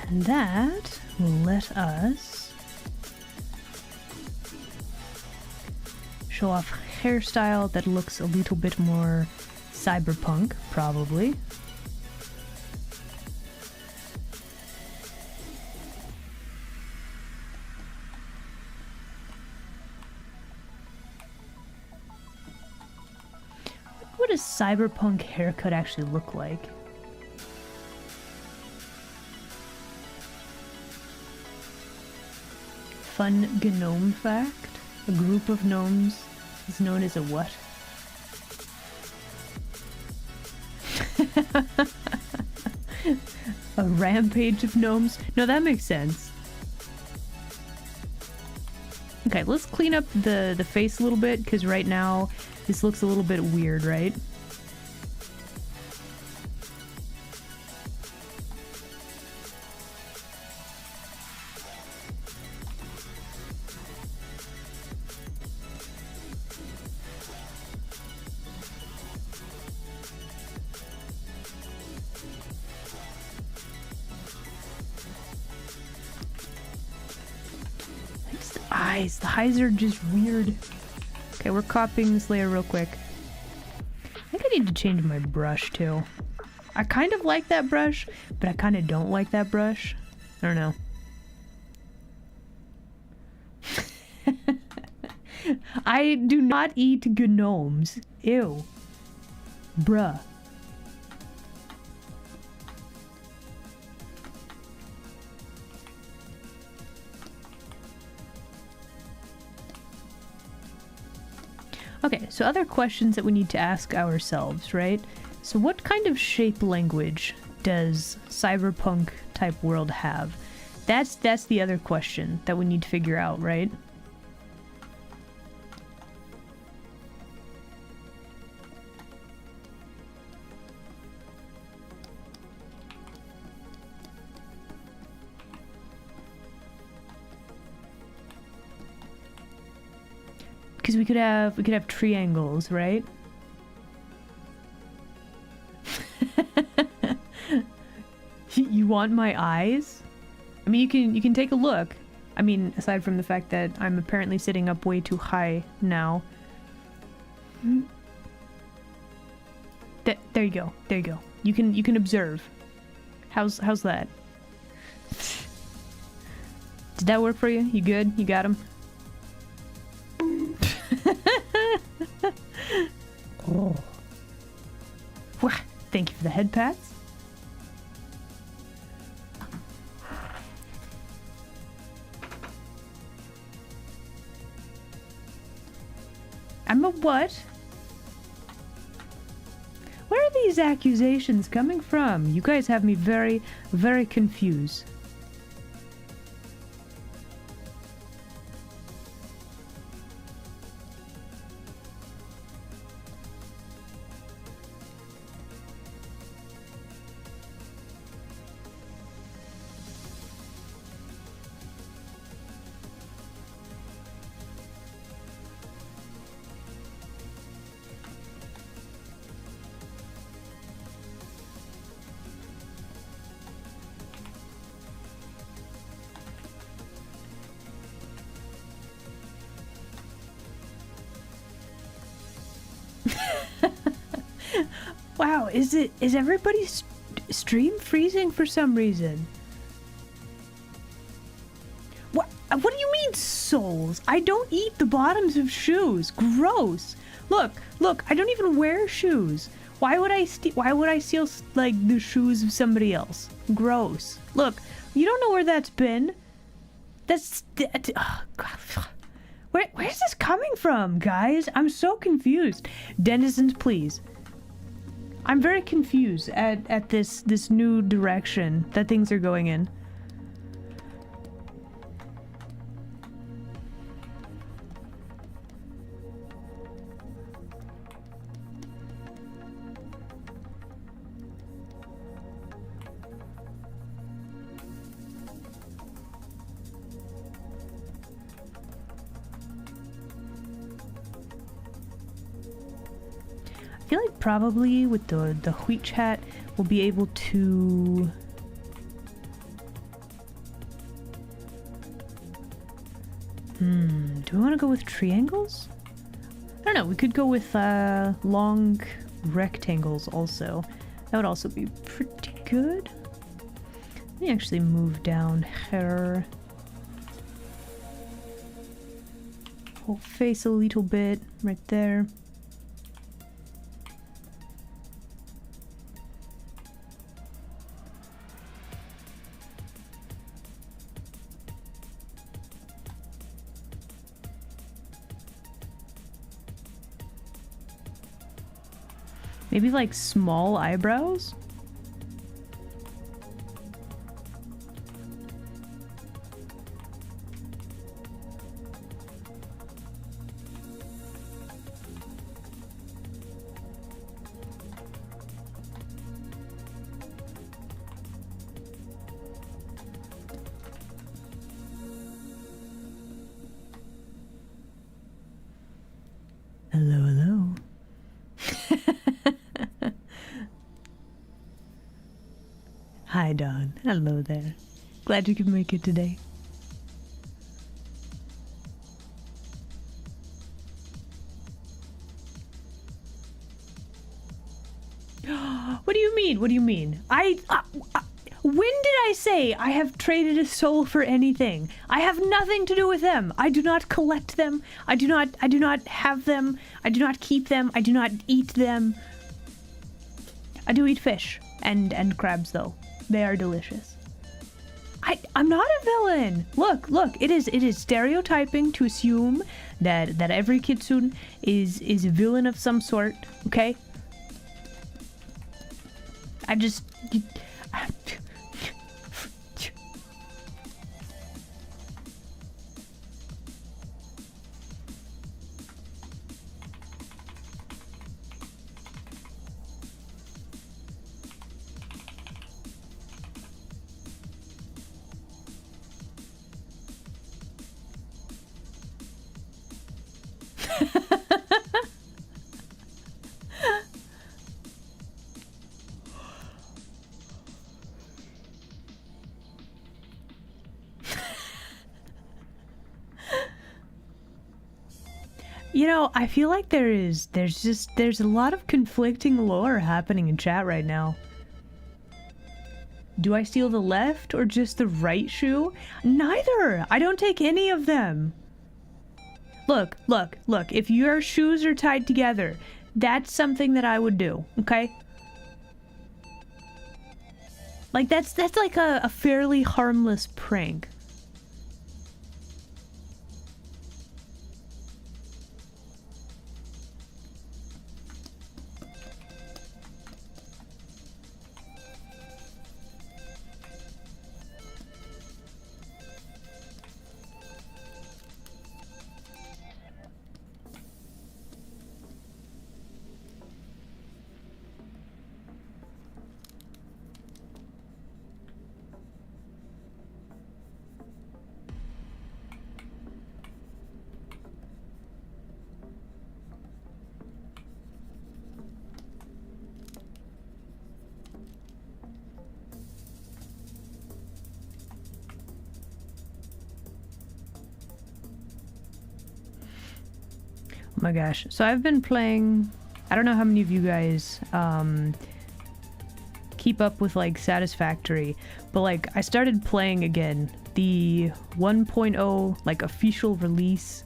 And that will let us show off hairstyle that looks a little bit more cyberpunk, probably. What does cyberpunk haircut actually look like? Fun gnome fact. A group of gnomes is known as a what? A rampage of gnomes? No, that makes sense. Okay, let's clean up the face a little bit, because right now this looks a little bit weird, right? Eyes. The eyes are just weird. Okay, we're copying this layer real quick. I think I need to change my brush too. I kind of like that brush, but I kind of don't like that brush. I don't know. I do not eat gnomes. Ew. Bruh. Okay, so other questions that we need to ask ourselves, right? So what kind of shape language does cyberpunk type world have? That's the other question that we need to figure out, right? Because we could have triangles, right? You want my eyes? I mean, you can take a look. I mean, aside from the fact that I'm apparently sitting up way too high now. There you go. There you go. You can observe. How's that? Did that work for you? You good? You got him? Oh. Thank you for the head pats. I'm a what? Where are these accusations coming from? You guys have me very, very confused. Wow, is everybody's stream freezing for some reason? What do you mean souls? I don't eat the bottoms of shoes. Gross. Look, I don't even wear shoes. Why would I steal like the shoes of somebody else? Gross. Look, you don't know where that's been. Oh God. Where's this coming from, guys? I'm so confused. Denizens, please. I'm very confused at this new direction that things are going in. I feel like probably with the wheat chat, we'll be able to... do we want to go with triangles? I don't know, we could go with long rectangles also. That would also be pretty good. Let me actually move down here. Whole face a little bit, right there. Maybe like small eyebrows? Hello, hello. Hi, Dawn. Hello there. Glad you could make it today. What do you mean? What do you mean? When did I say I have traded a soul for anything? I have nothing to do with them. I do not collect them. I do not have them. I do not keep them. I do not eat them. I do eat fish and crabs though. They are delicious. I'm not a villain. Look, it is stereotyping to assume that every kitsune is a villain of some sort, okay? You know, I feel like there's a lot of conflicting lore happening in chat right now. Do I steal the left or just the right shoe? Neither! I don't take any of them. Look, if your shoes are tied together, that's something that I would do, okay? Like, that's like a fairly harmless prank. Oh my gosh. So I've been playing I don't know how many of you guys keep up with like Satisfactory, but like I started playing again. The 1.0 like official release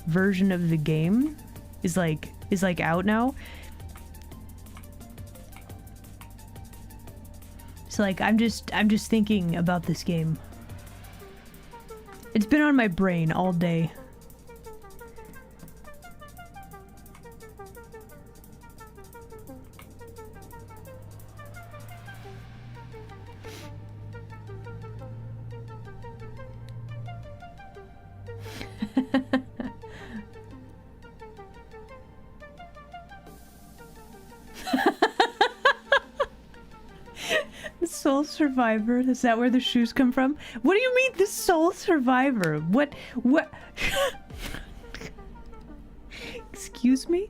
version of the game is like out now. So like I'm just thinking about this game. It's been on my brain all day. The Soul Survivor? Is that where the shoes come from? What do you mean, the Soul Survivor? What? Excuse me?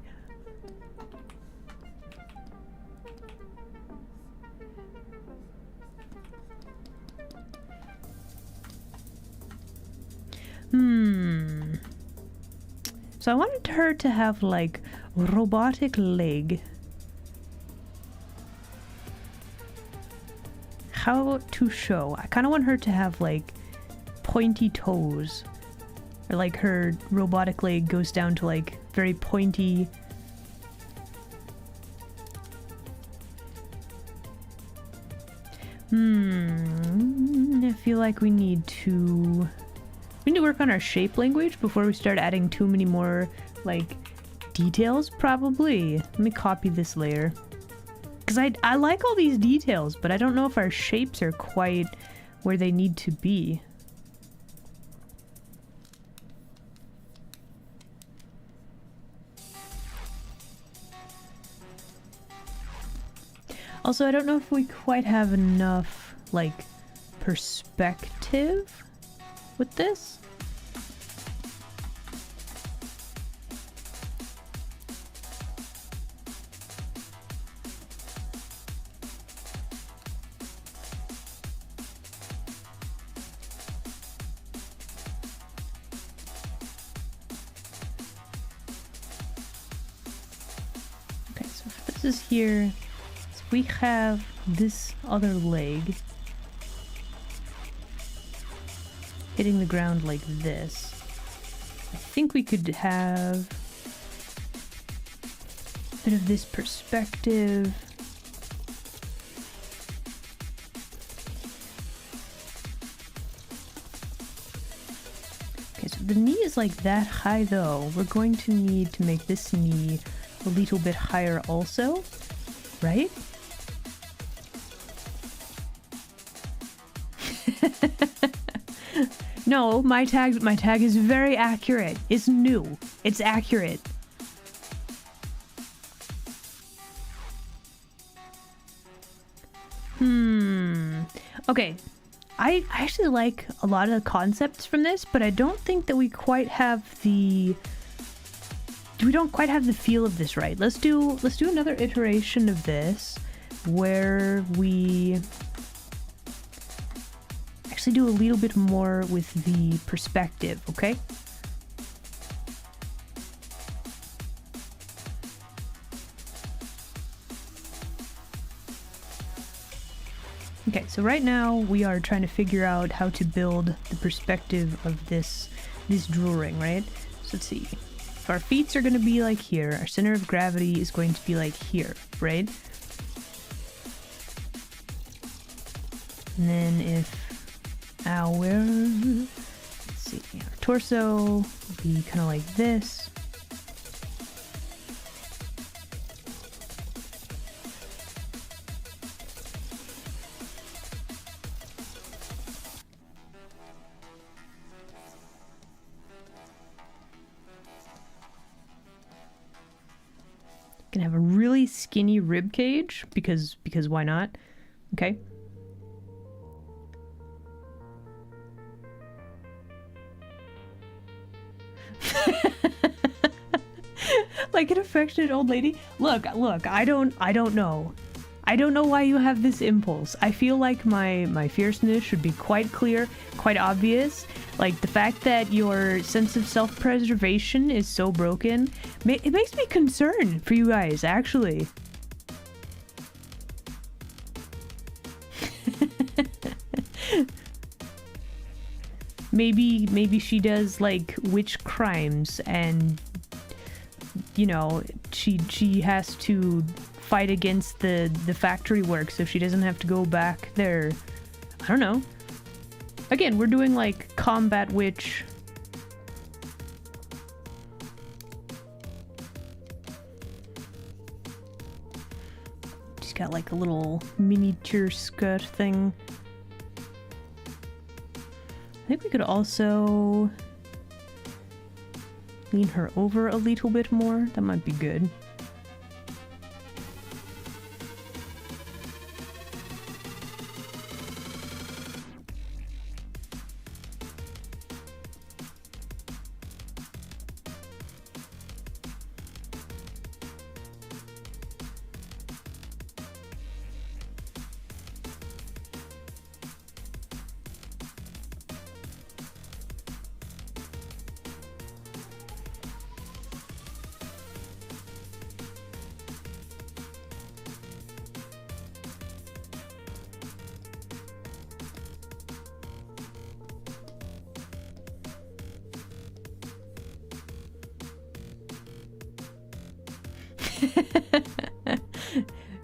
So I wanted her to have like robotic leg. How to show? I kind of want her to have like pointy toes, or like her robotic leg goes down to like very pointy. I feel like we need to work on our shape language before we start adding too many more like details, probably. Let me copy this layer. Because I like all these details, but I don't know if our shapes are quite where they need to be. Also, I don't know if we quite have enough, like, perspective with this. Okay, so if this is here, so we have this other leg hitting the ground like this. I think we could have a bit of this perspective. Okay, so the knee is like that high though. We're going to need to make this knee a little bit higher also, right? No, my tag is very accurate. It's new. It's accurate. Okay. I actually like a lot of the concepts from this, but I don't think that we quite have the feel of this right. Let's do another iteration of this where we actually do a little bit more with the perspective, okay? Okay, so right now we are trying to figure out how to build the perspective of this drawing, right? So let's see. If our feet are going to be like here, our center of gravity is going to be like here, right? And then if let's see, our torso will be kind of like this. Gonna have a really skinny rib cage because why not? Okay. Like an affectionate old lady. Look, I don't know. I don't know why you have this impulse. I feel like my fierceness should be quite clear, quite obvious. Like, the fact that your sense of self-preservation is so broken, it makes me concerned for you guys, actually. Maybe she does, like, witch crimes and, you know, she has to fight against the factory work so she doesn't have to go back there. I don't know. Again, we're doing like combat witch. She's got like a little miniature skirt thing. I think we could also lean her over a little bit more. That might be good.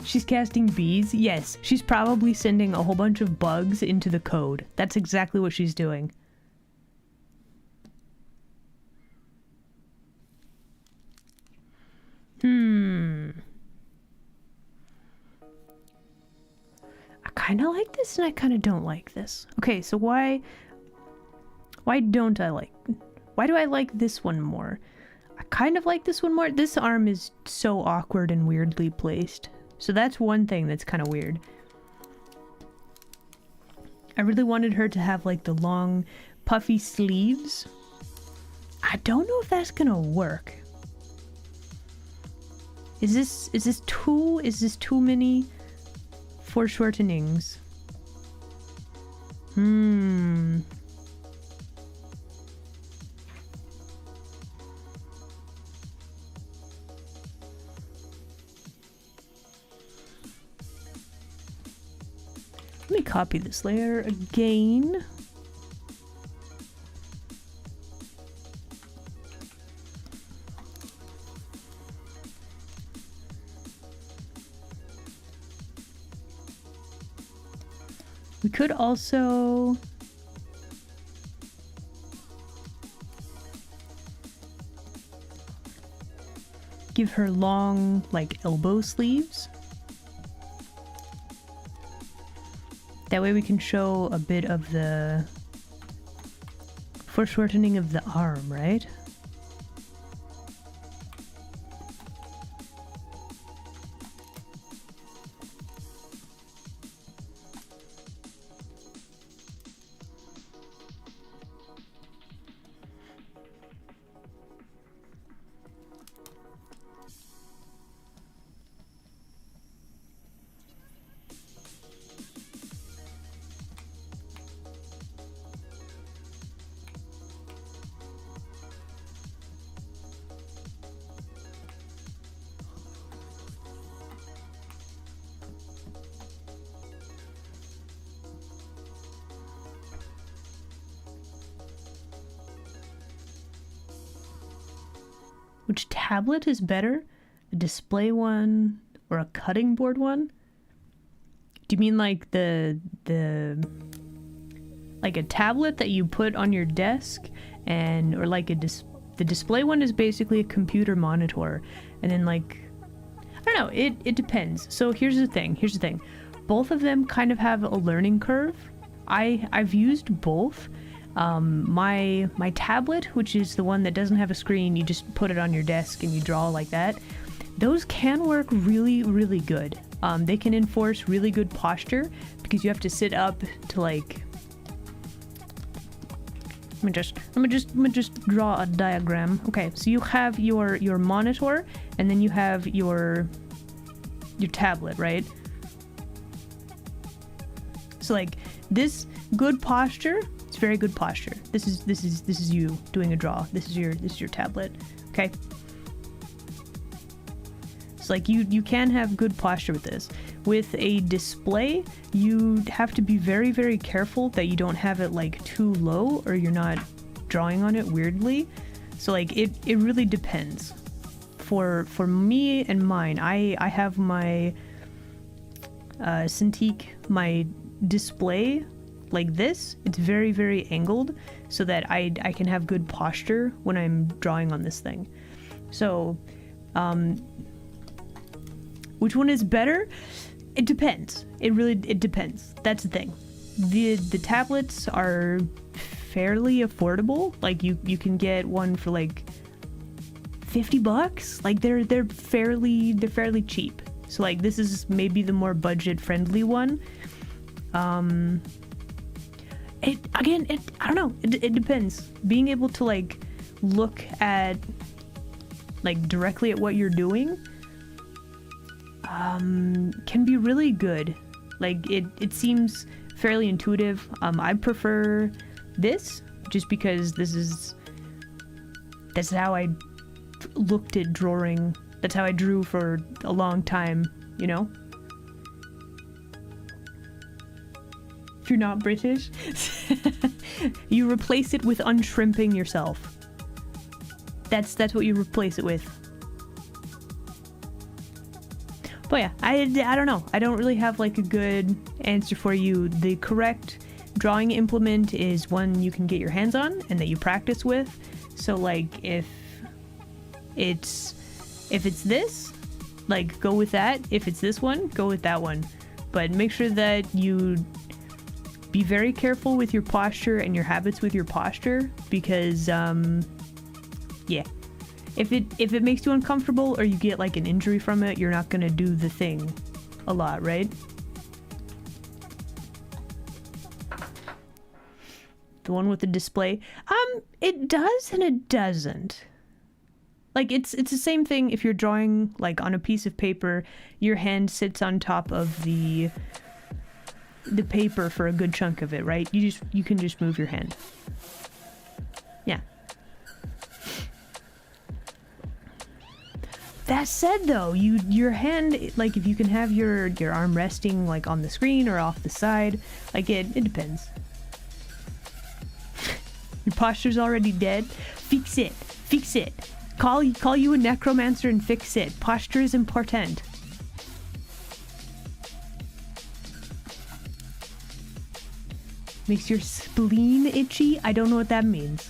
She's casting bees? Yes, she's probably sending a whole bunch of bugs into the code. That's exactly what she's doing. I kind of like this and I kind of don't like this. Okay, so why don't I like... Why do I like this one more? I kind of like this one more. This arm is so awkward and weirdly placed. So that's one thing that's kind of weird. I really wanted her to have like the long puffy sleeves. I don't know if that's gonna work. Is this too many foreshortenings? Let me copy this layer again. We could also give her long, like, elbow sleeves. That way we can show a bit of the foreshortening of the arm, right? Which tablet is better? A display one or a cutting board one? Do you mean like like a tablet that you put on your desk and or like the display one is basically a computer monitor, and then like I don't know, it depends. So here's the thing. Both of them kind of have a learning curve. I've used both. My tablet, which is the one that doesn't have a screen, you just put it on your desk and you draw like that. Those can work really, really good. They can enforce really good posture because you have to sit up to like. Let me just draw a diagram. Okay, so you have your monitor and then you have your tablet, right? So like this good posture, it's very good posture. This is you doing a draw. This is your tablet. Okay. So like you can have good posture with this. With a display, you have to be very, very careful that you don't have it like too low or you're not drawing on it weirdly. So like it really depends. For me and mine, I have my Cintiq, my display like this. It's very, very angled so that I can have good posture when I'm drawing on this thing. So which one is better? It depends. It depends. That's the thing. The tablets are fairly affordable. Like you can get one for like $50. Like they're fairly cheap. So like this is maybe the more budget friendly one. I don't know. It depends. Being able to like look at like directly at what you're doing can be really good. Like it seems fairly intuitive. I prefer this just because that's how I looked at drawing. That's how I drew for a long time, you know? If you're not British, you replace it with unshrimping yourself. That's what you replace it with. But yeah, I don't know. I don't really have like a good answer for you. The correct drawing implement is one you can get your hands on and that you practice with. So like if it's this, like go with that. If it's this one, go with that one. But make sure that you be very careful with your posture and your habits with your posture because yeah. If it makes you uncomfortable or you get like an injury from it, you're not gonna do the thing a lot, right? The one with the display, it does and it doesn't. Like it's the same thing if you're drawing like on a piece of paper, your hand sits on top of the paper for a good chunk of it, right? You can just move your hand. Yeah. That said though, your hand, like if you can have your arm resting like on the screen or off the side, like it depends. Your posture's already dead. Fix it. Call you a necromancer and fix it. Posture is important. Makes your spleen itchy? I don't know what that means.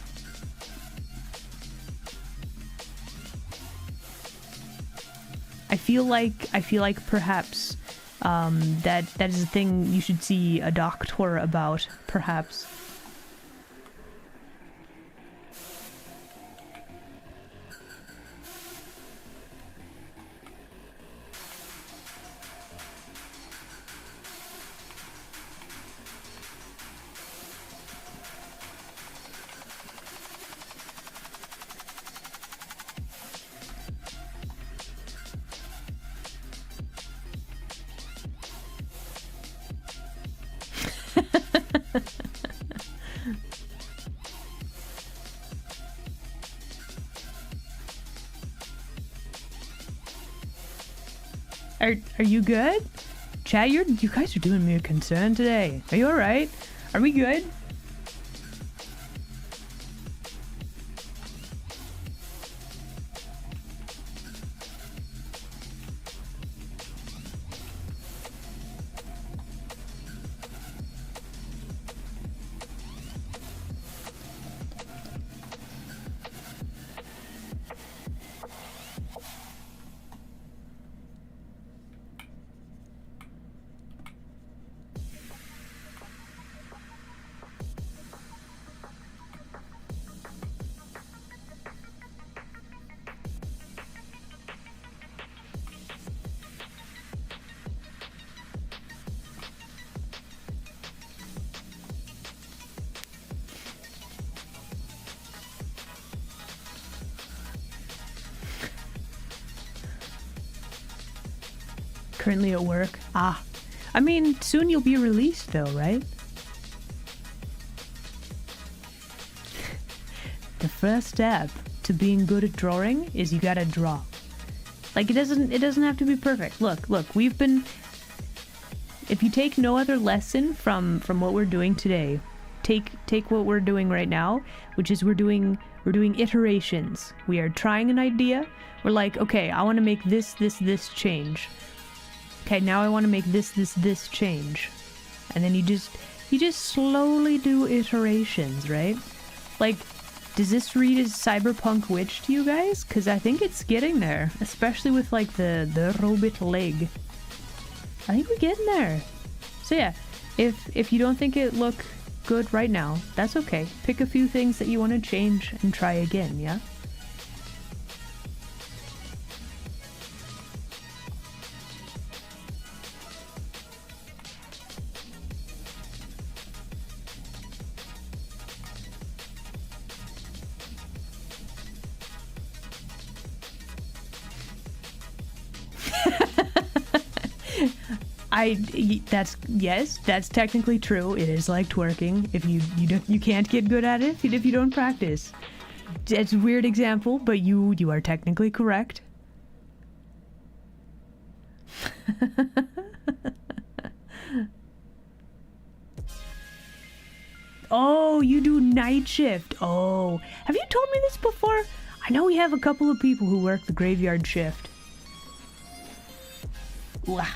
I feel like perhaps that is a thing you should see a doctor about, perhaps. Are you good? Chat, you guys are doing me a concern today. Are you alright? Are we good? Currently at work. I mean, soon you'll be released though, right? The first step to being good at drawing is you gotta draw. Like, it doesn't have to be perfect. Look, we've been... If you take no other lesson from what we're doing today, take what we're doing right now, which is we're doing iterations. We are trying an idea. We're like, okay, I want to make this change. Okay, now I want to make this change. And then you just slowly do iterations, right? Like, does this read as cyberpunk witch to you guys? Because I think it's getting there, especially with like the robot leg. I think we're getting there. So yeah, if you don't think it look good right now, that's okay. Pick a few things that you want to change and try again, yeah? That's technically true. It is like twerking. If you can't get good at it if you don't practice. It's a weird example, but you are technically correct. Oh, you do night shift. Oh, have you told me this before? I know we have a couple of people who work the graveyard shift. Wah.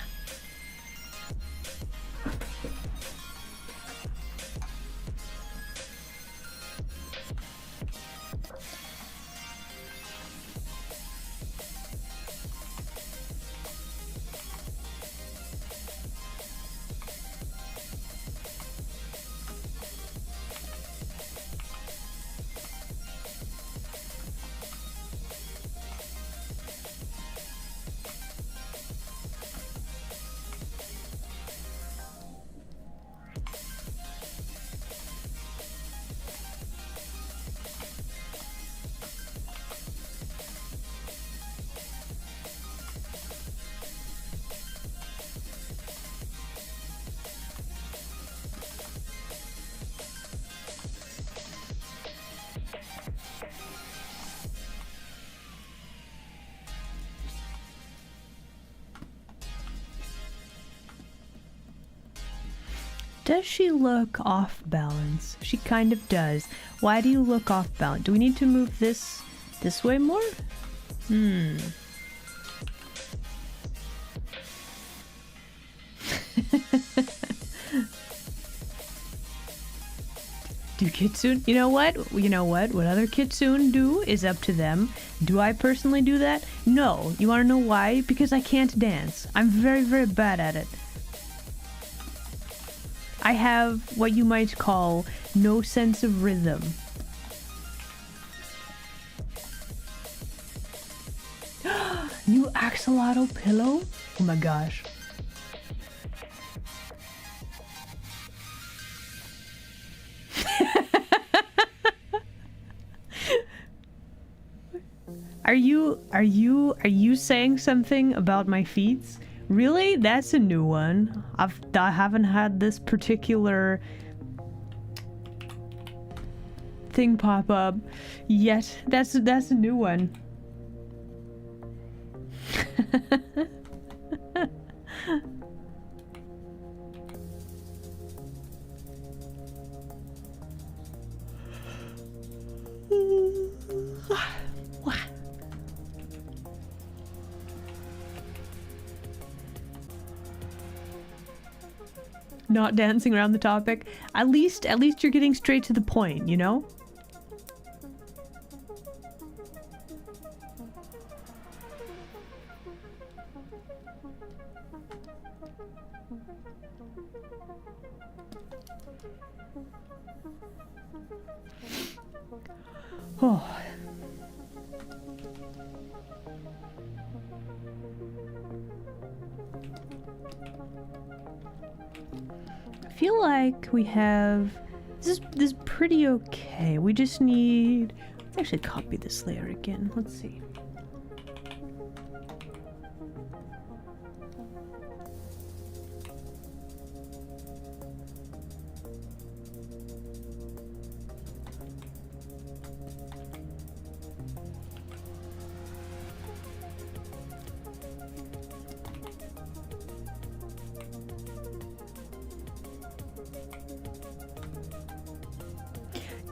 Does she look off balance? She kind of does. Why do you look off balance? Do we need to move this way more? Do kitsune? You know what? What other kitsune do is up to them. Do I personally do that? No. You want to know why? Because I can't dance. I'm very, very bad at it. I have what you might call no sense of rhythm. New axolotl pillow? Oh my gosh. Are you saying something about my feet? Really? That's a new one. I haven't had this particular thing pop up yet. That's a new one. Not dancing around the topic. At least you're getting straight to the point, you know? Oh. I feel like we have this is pretty okay. We just need, let's actually copy this layer again. Let's see.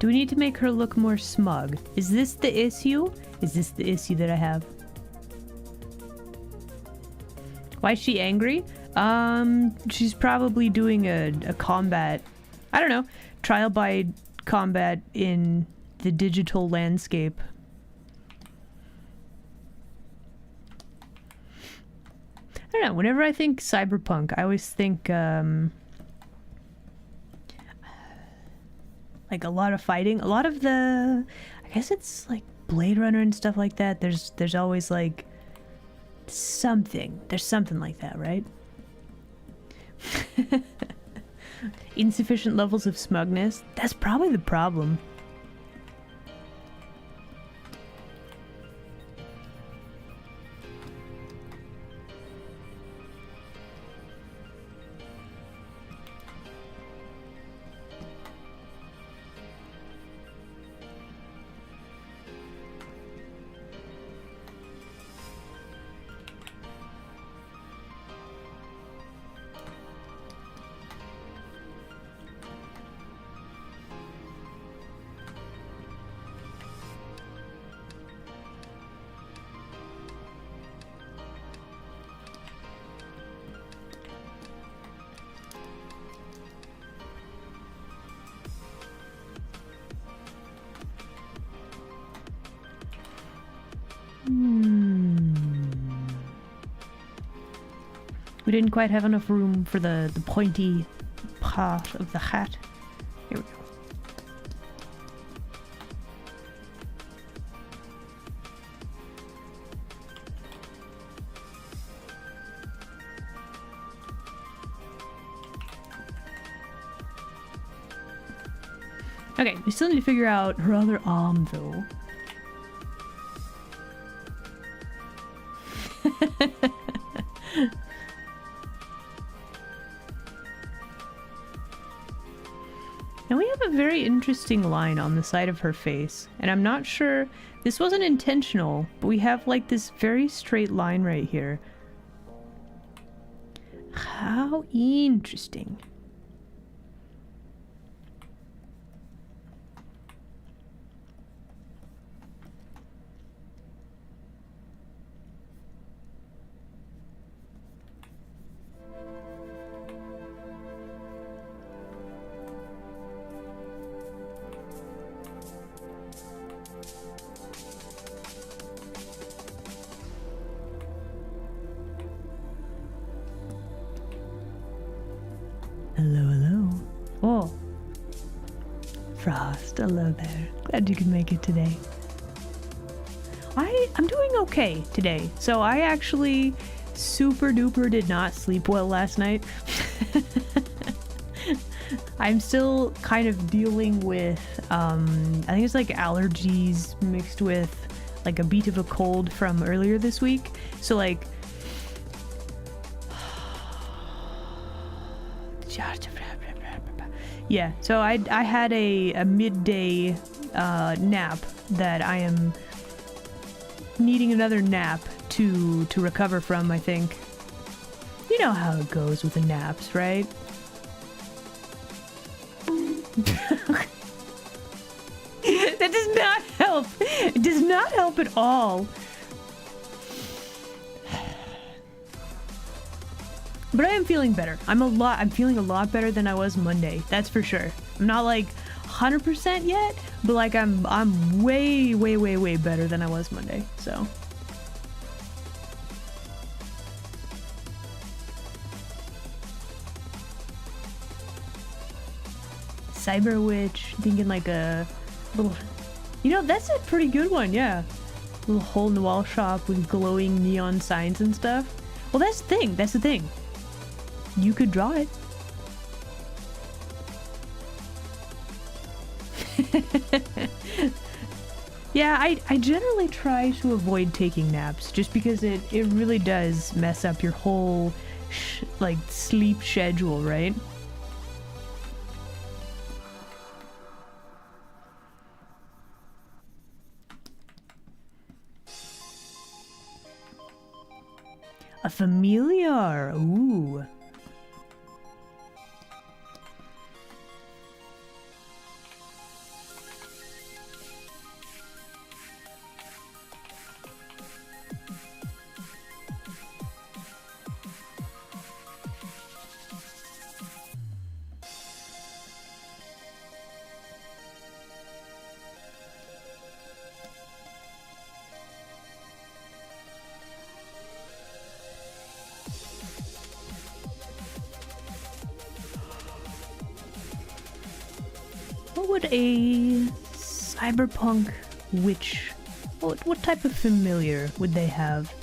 Do we need to make her look more smug? Is this the issue? Is this the issue that I have? Why is she angry? She's probably doing a combat, I don't know, trial by combat in the digital landscape. I don't know, whenever I think cyberpunk, I always think, like a lot of fighting, a lot of the, I guess it's like Blade Runner and stuff like that. There's always like something. There's something like that, right? Insufficient levels of smugness. That's probably the problem. We didn't quite have enough room for the pointy part of the hat. Here we go. Okay, we still need to figure out her other arm, though. And we have a very interesting line on the side of her face, and I'm not sure, this wasn't intentional, but we have like this very straight line right here. How interesting. Hello, hello. Oh. Frost, hello there. Glad you could make it today. I'm doing okay today. So I actually super duper did not sleep well last night. I'm still kind of dealing with, I think it's like allergies mixed with like a bit of a cold from earlier this week. So like, yeah, so I had a midday nap that I am needing another nap to recover from, I think. You know how it goes with the naps, right? That does not help. It does not help at all. But I am feeling better. I'm feeling a lot better than I was Monday. That's for sure. I'm not like 100% yet, but like I'm way better than I was Monday. So Cyber Witch, thinking like a little, you know, that's a pretty good one, yeah. Little hole in the wall shop with glowing neon signs and stuff. Well, that's the thing. You could draw it. Yeah, I generally try to avoid taking naps just because it really does mess up your whole like sleep schedule, right? A familiar. Ooh. would a cyberpunk witch... What type of familiar would they have?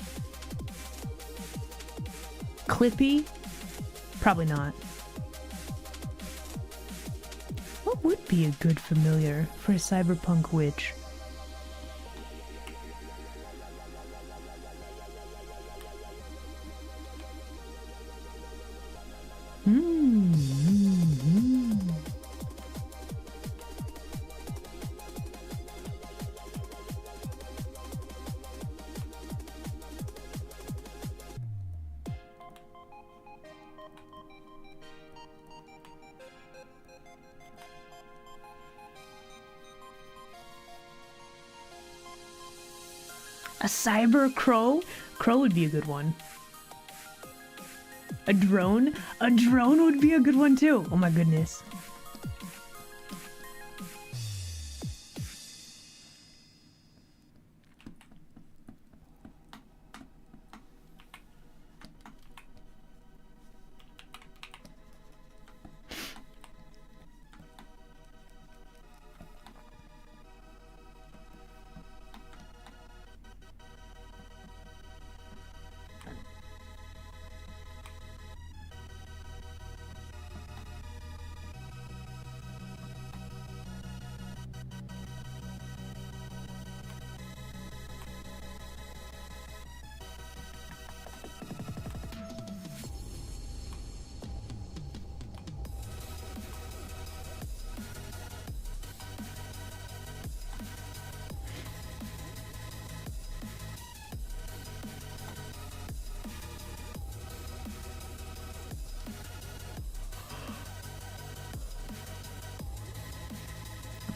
Clippy? Probably not. What would be a good familiar for a cyberpunk witch? A cyber crow? Crow would be a good one. A drone? A drone would be a good one too. Oh my goodness.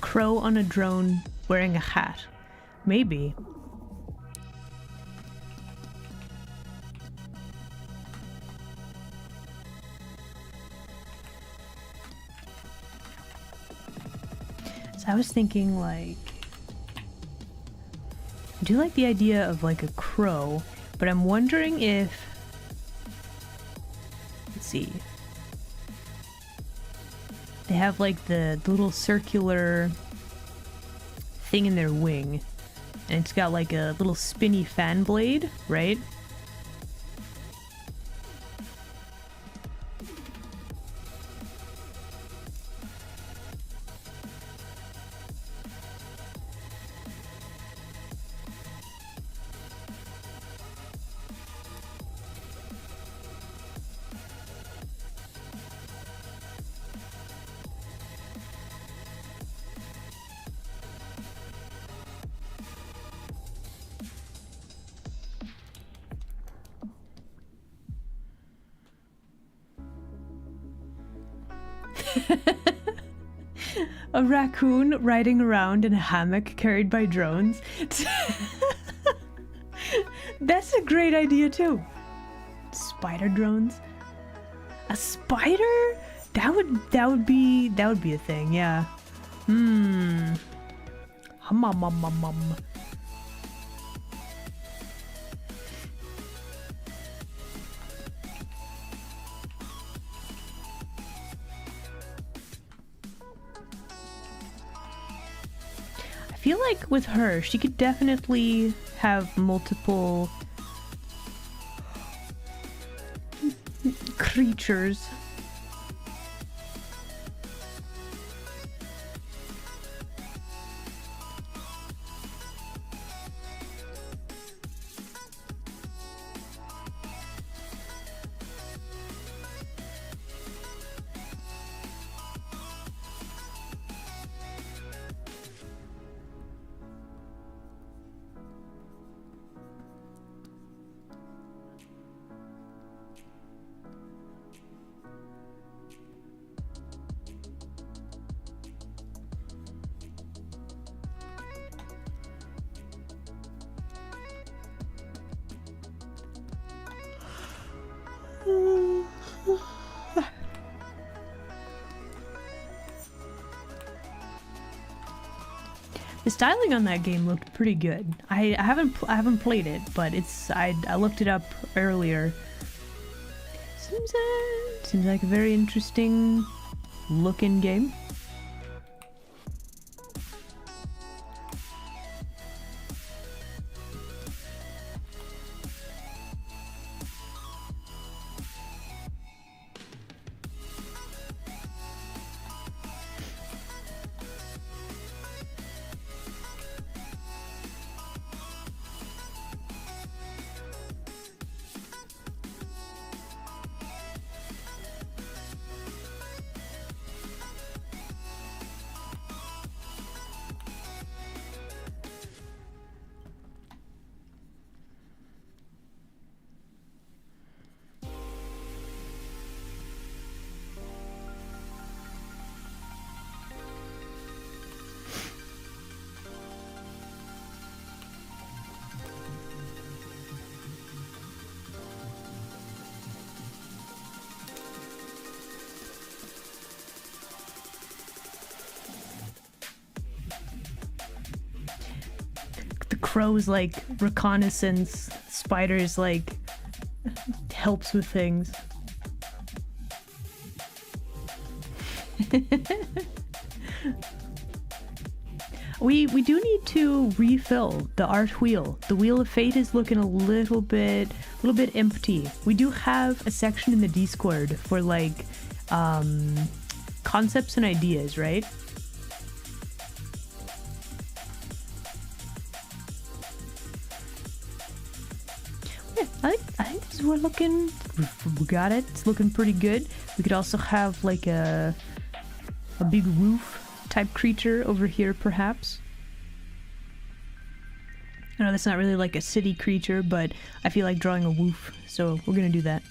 Crow on a drone wearing a hat. Maybe. So I was thinking like... I do like the idea of like a crow, but I'm wondering if... Let's see. They have like the little circular thing in their wing, and it's got like a little spinny fan blade, right? A raccoon riding around in a hammock carried by drones. That's a great idea too. Spider drones. A spider? That would be a thing, yeah. Hum. Hum. I feel like with her, she could definitely have multiple creatures. The styling on that game looked pretty good. I haven't played it, but I looked it up earlier. Seems like a very interesting looking game. Crow's like reconnaissance. Spider's like helps with things. We do need to refill the art wheel. The Wheel of Fate is looking a little bit empty. We do have a section in the Discord for like concepts and ideas, right? Yeah, I think this is we're looking. We got it. It's looking pretty good. We could also have like a big roof type creature over here, perhaps. I know that's not really like a city creature, but I feel like drawing a woof, so we're gonna do that.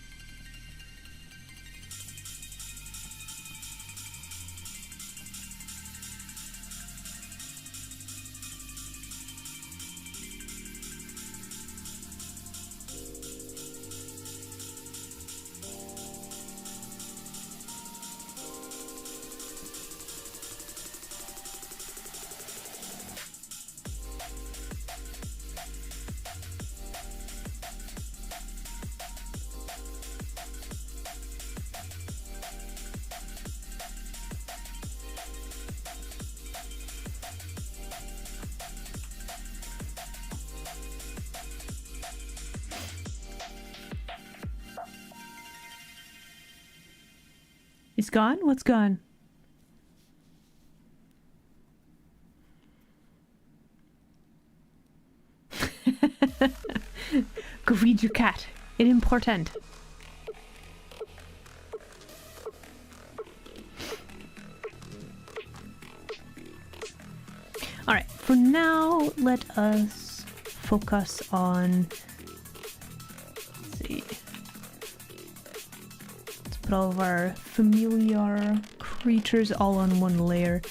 It's gone? What's gone? Go feed your cat. It's important. Alright, for now, let us focus on... Let's see. All of our familiar creatures all on one layer.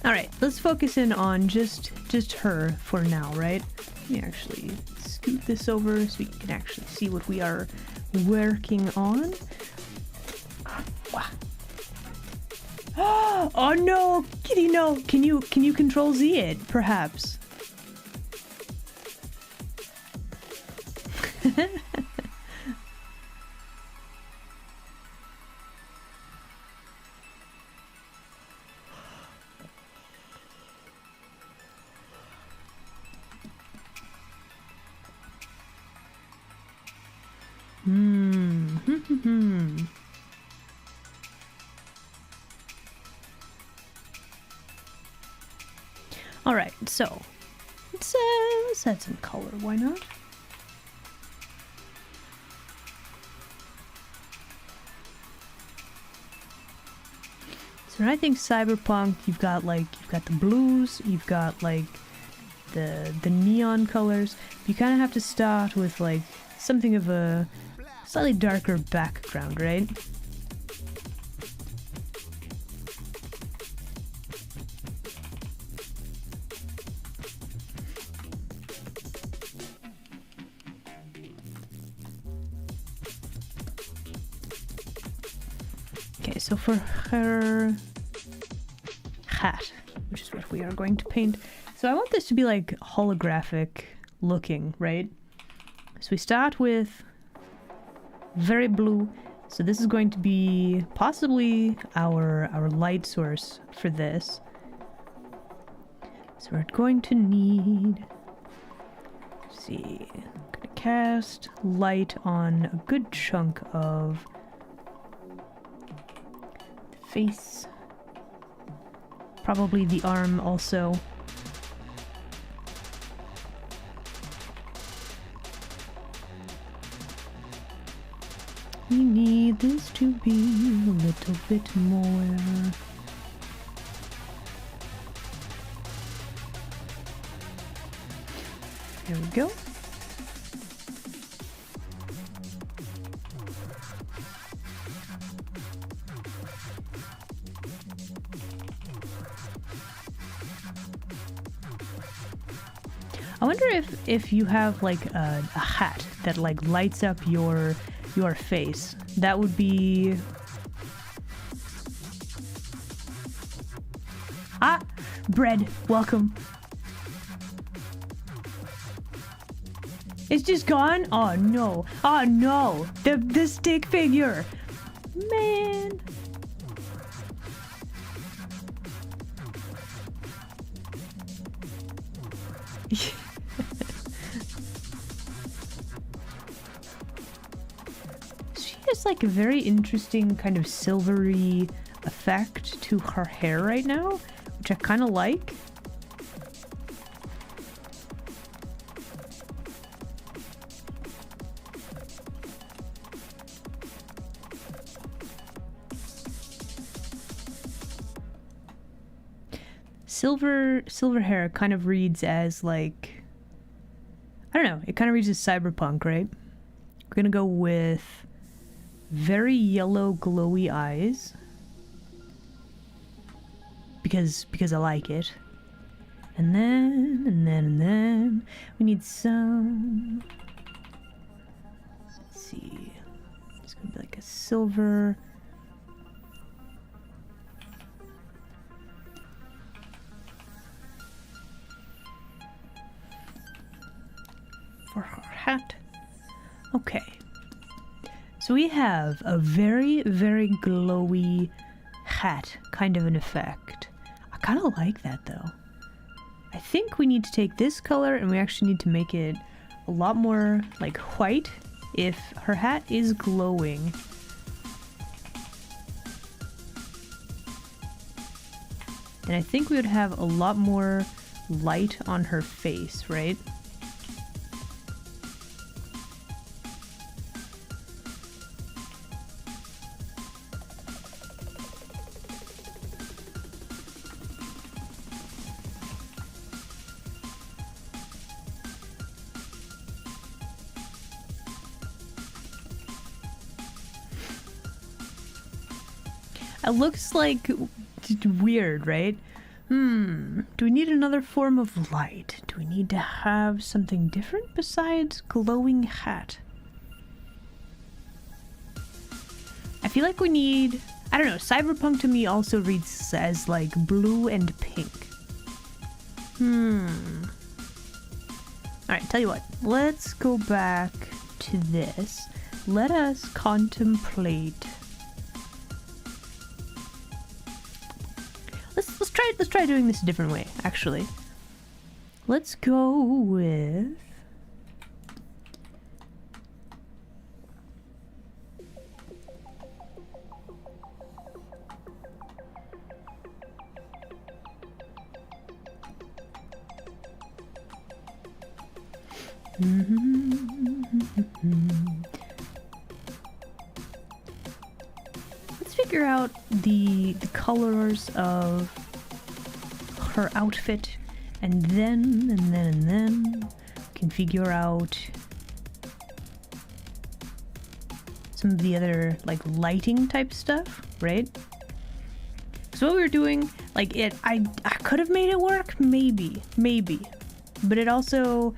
All right, let's focus in on just her for now, right? Let me actually scoot this over so we can actually see what we are working on. Wow. Oh no, Kitty, no! Can you Control Z it, perhaps? All right, so let's add some color. Why not? So when I think cyberpunk, you've got the blues, you've got like the neon colors. You kind of have to start with like something of a slightly darker background, right? Okay, so for her hat, which is what we are going to paint. So I want this to be like holographic looking, right? So we start with very blue. So this is going to be possibly our light source for this. So we're going to need, let's see, I'm gonna cast light on a good chunk of the face. Probably the arm also. We need this to be a little bit more. There we go. I wonder if you have like a hat that like lights up your face. That would be... Ah! Bread, welcome. It's just gone? Oh no. Oh no. The stick figure. Man. She has like a very interesting kind of silvery effect to her hair right now, which I kind of like. Silver hair kind of reads as like, I don't know, it kind of reads as cyberpunk, right? We're gonna go with very yellow glowy eyes because I like it. And then we need some, let's see, it's gonna be like a silver. For her hat. Okay. So we have a very, very glowy hat, kind of an effect. I kind of like that though. I think we need to take this color and we actually need to make it a lot more like white if her hat is glowing. And I think we would have a lot more light on her face, right? It looks like weird, right? Do we need another form of light? Do we need to have something different besides glowing hat? I feel like we need, I don't know, cyberpunk to me also reads as like blue and pink. Alright, tell you what, let's go back to this. Let us contemplate. Let's try doing this a different way, actually. Let's go with let's figure out the colors of her outfit, and then can figure out some of the other like lighting type stuff, right? So what we were doing, like I could have made it work, maybe, but it also,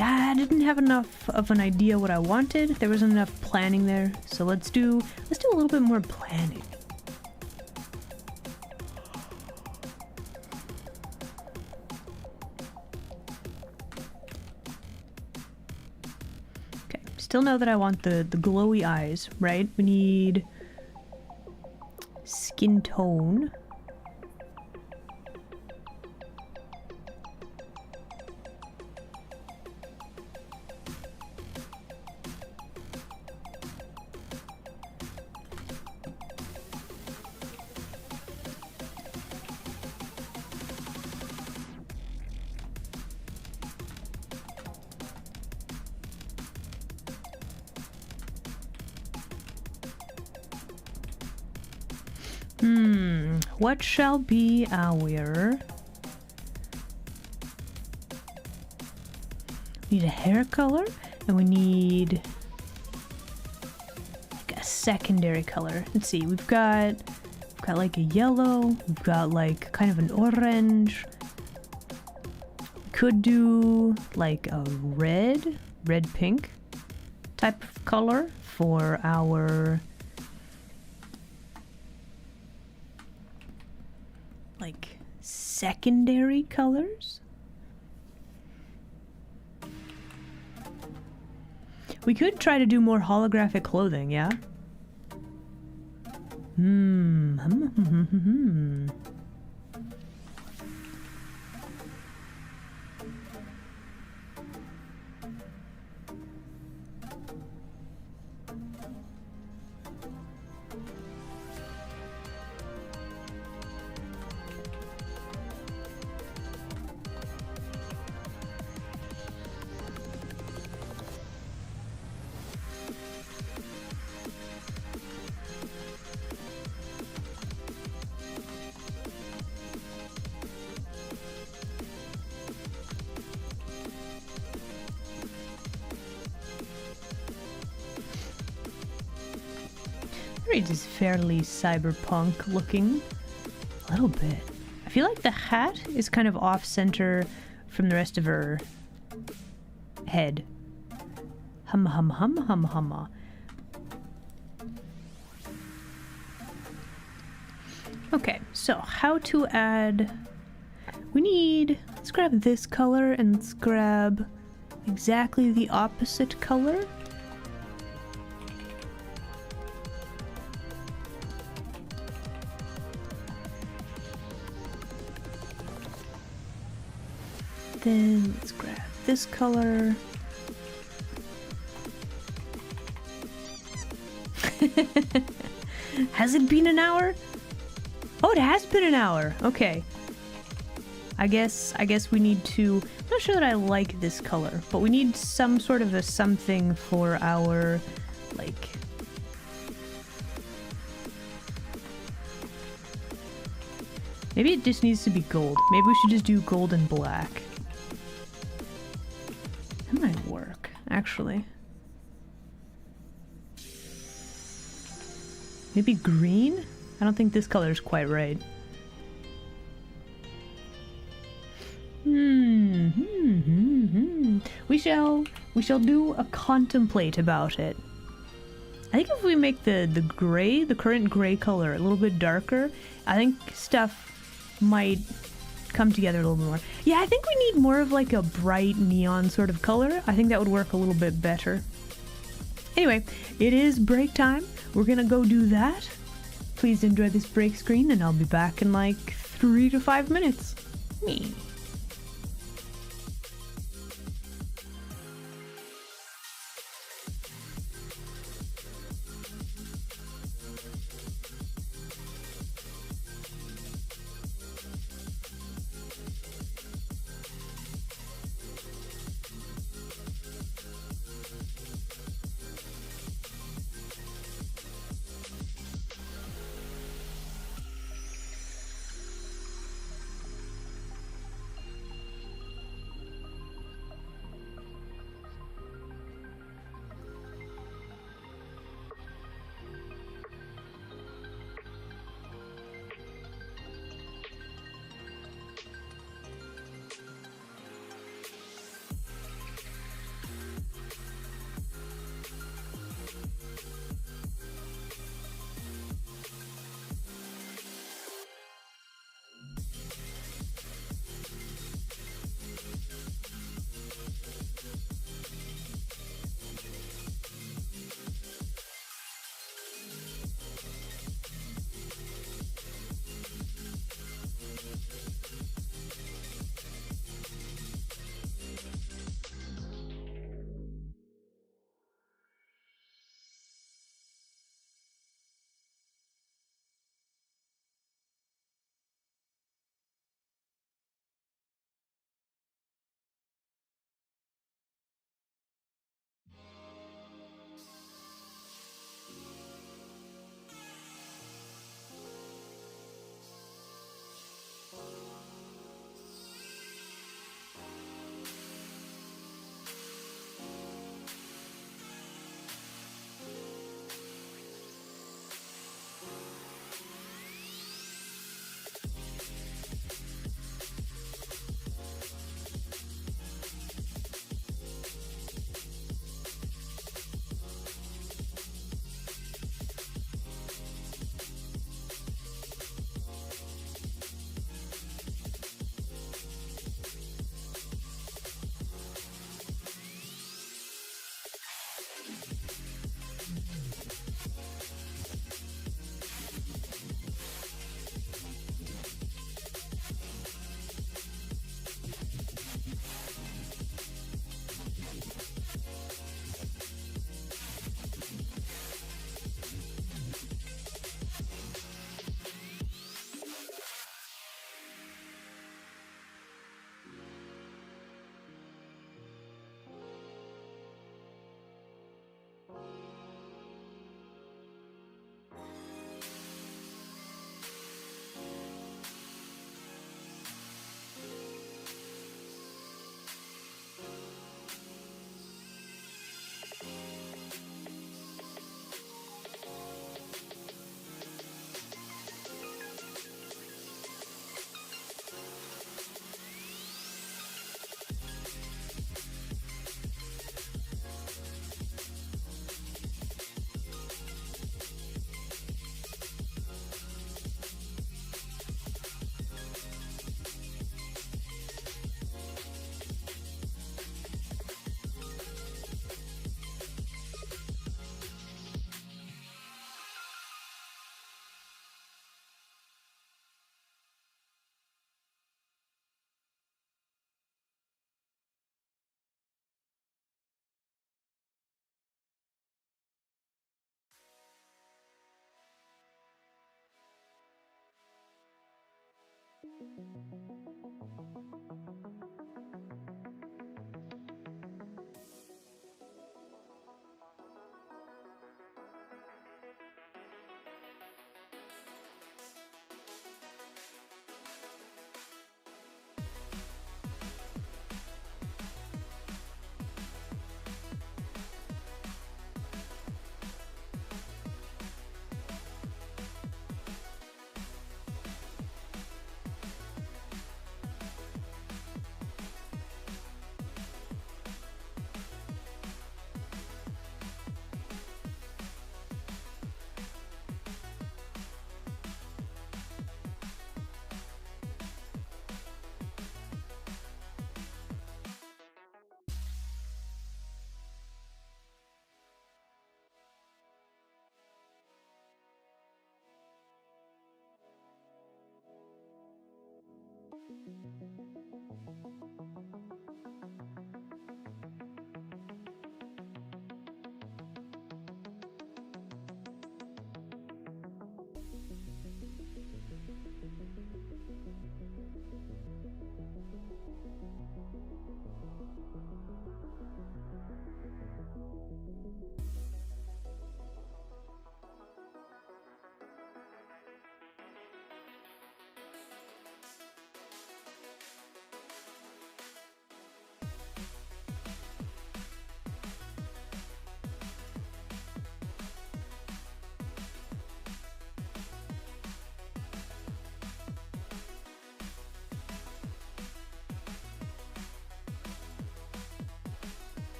I didn't have enough of an idea what I wanted. There wasn't enough planning there, so let's do a little bit more planning. Still know that I want the glowy eyes, right? We need skin tone. What shall be our... We need a hair color, and we need like a secondary color. Let's see, we've got like a yellow, we've got like kind of an orange. Could do like a red pink type of color for our like secondary colors. We could try to do more holographic clothing, yeah? It is fairly cyberpunk looking. A little bit. I feel like the hat is kind of off-center from the rest of her head. Hum hum hum hum hum. Okay, so how to add... We need... Let's grab this color and let's grab exactly the opposite color. Then let's grab this color. Has it been an hour? Oh, it has been an hour. Okay. I guess we need to... I'm not sure that I like this color, but we need some sort of a something for our, like... Maybe it just needs to be gold. Maybe we should just do gold and black. That might work, actually. Maybe green? I don't think this color is quite right. We shall do a contemplate about it. I think if we make the current gray color a little bit darker, I think stuff might come together a little bit more. Yeah, I think we need more of like a bright neon sort of color. I think that would work a little bit better. Anyway, it is break time. We're gonna go do that. Please enjoy this break screen and I'll be back in like 3 to 5 minutes. Me.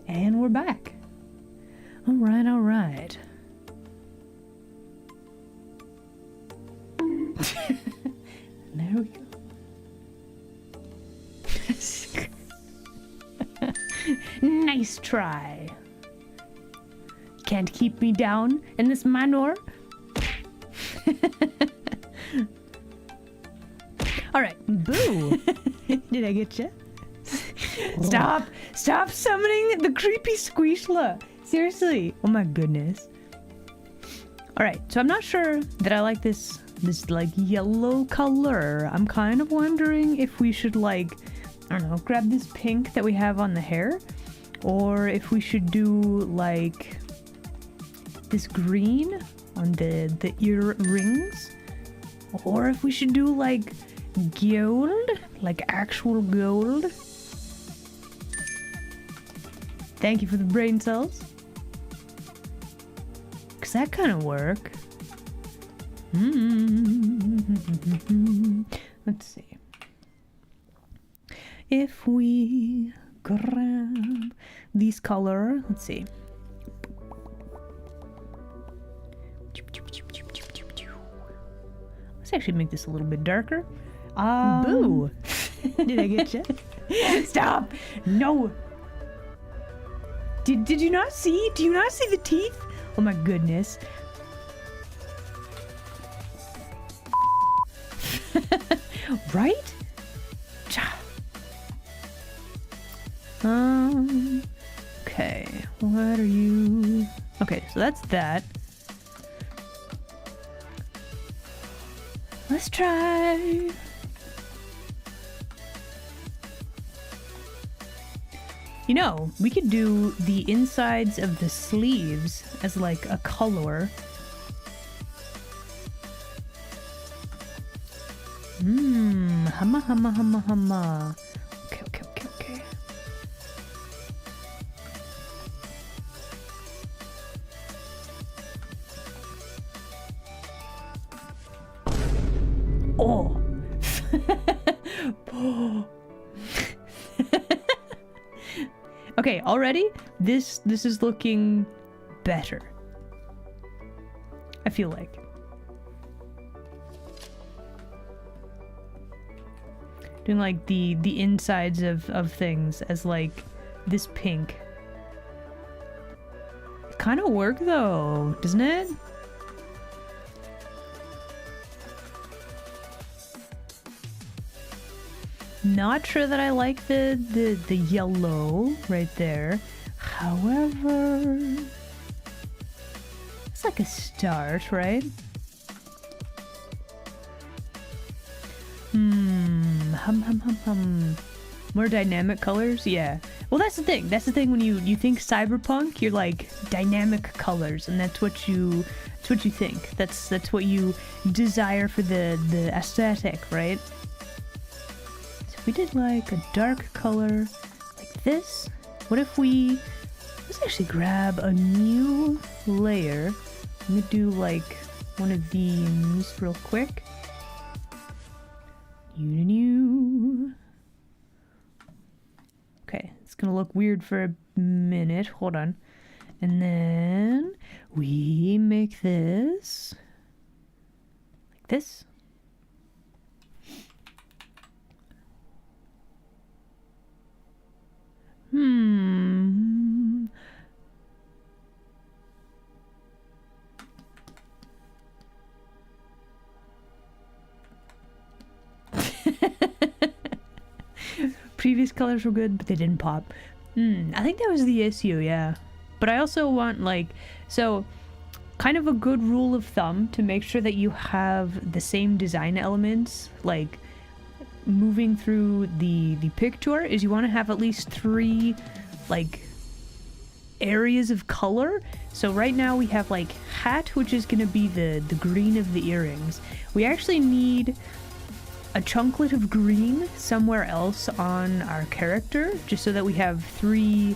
And we're back. All right, all right. There we go. Nice try. Can't keep me down in this manner. All right, boo. Did I get you? Stop summoning the creepy squishla. Seriously. Oh my goodness. All right, so I'm not sure that I like this like yellow color. I'm kind of wondering if we should like, I don't know, grab this pink that we have on the hair, or if we should do like this green on the earrings, or if we should do like gold, like actual gold. Thank you for the brain cells. Cause that kind of work. Let's see. If we grab this color, let's see. Let's actually make this a little bit darker. Boo! Did I get you? Stop! No! Did you not see? Do you not see the teeth? Oh my goodness. Right? Okay. What are you? Okay, so that's that. Let's try. You know, we could do the insides of the sleeves as like a color. Humma, humma, humma, humma. Okay, okay, okay, okay. Oh. Okay, already this is looking better. I feel like. Doing like the insides of things as like this pink. Kind of work though, doesn't it? Not sure that I like the yellow right there. However, it's like a start, right? More dynamic colors? Yeah. Well, that's the thing. That's the thing when you think cyberpunk, you're like dynamic colors, and that's what you think. That's what you desire for the aesthetic, right? So if we did like a dark color like this, what if let's actually grab a new layer. I'm gonna do like one of these real quick. New. Okay, it's gonna look weird for a minute. Hold on. And then we make this like this. Previous colors were good, but they didn't pop. I think that was the issue, yeah. But I also want so kind of a good rule of thumb to make sure that you have the same design elements, like moving through the picture, is you want to have at least 3 like areas of color. So right now we have like hat, which is going to be the green of the earrings. We actually need a chunklet of green somewhere else on our character, just so that we have 3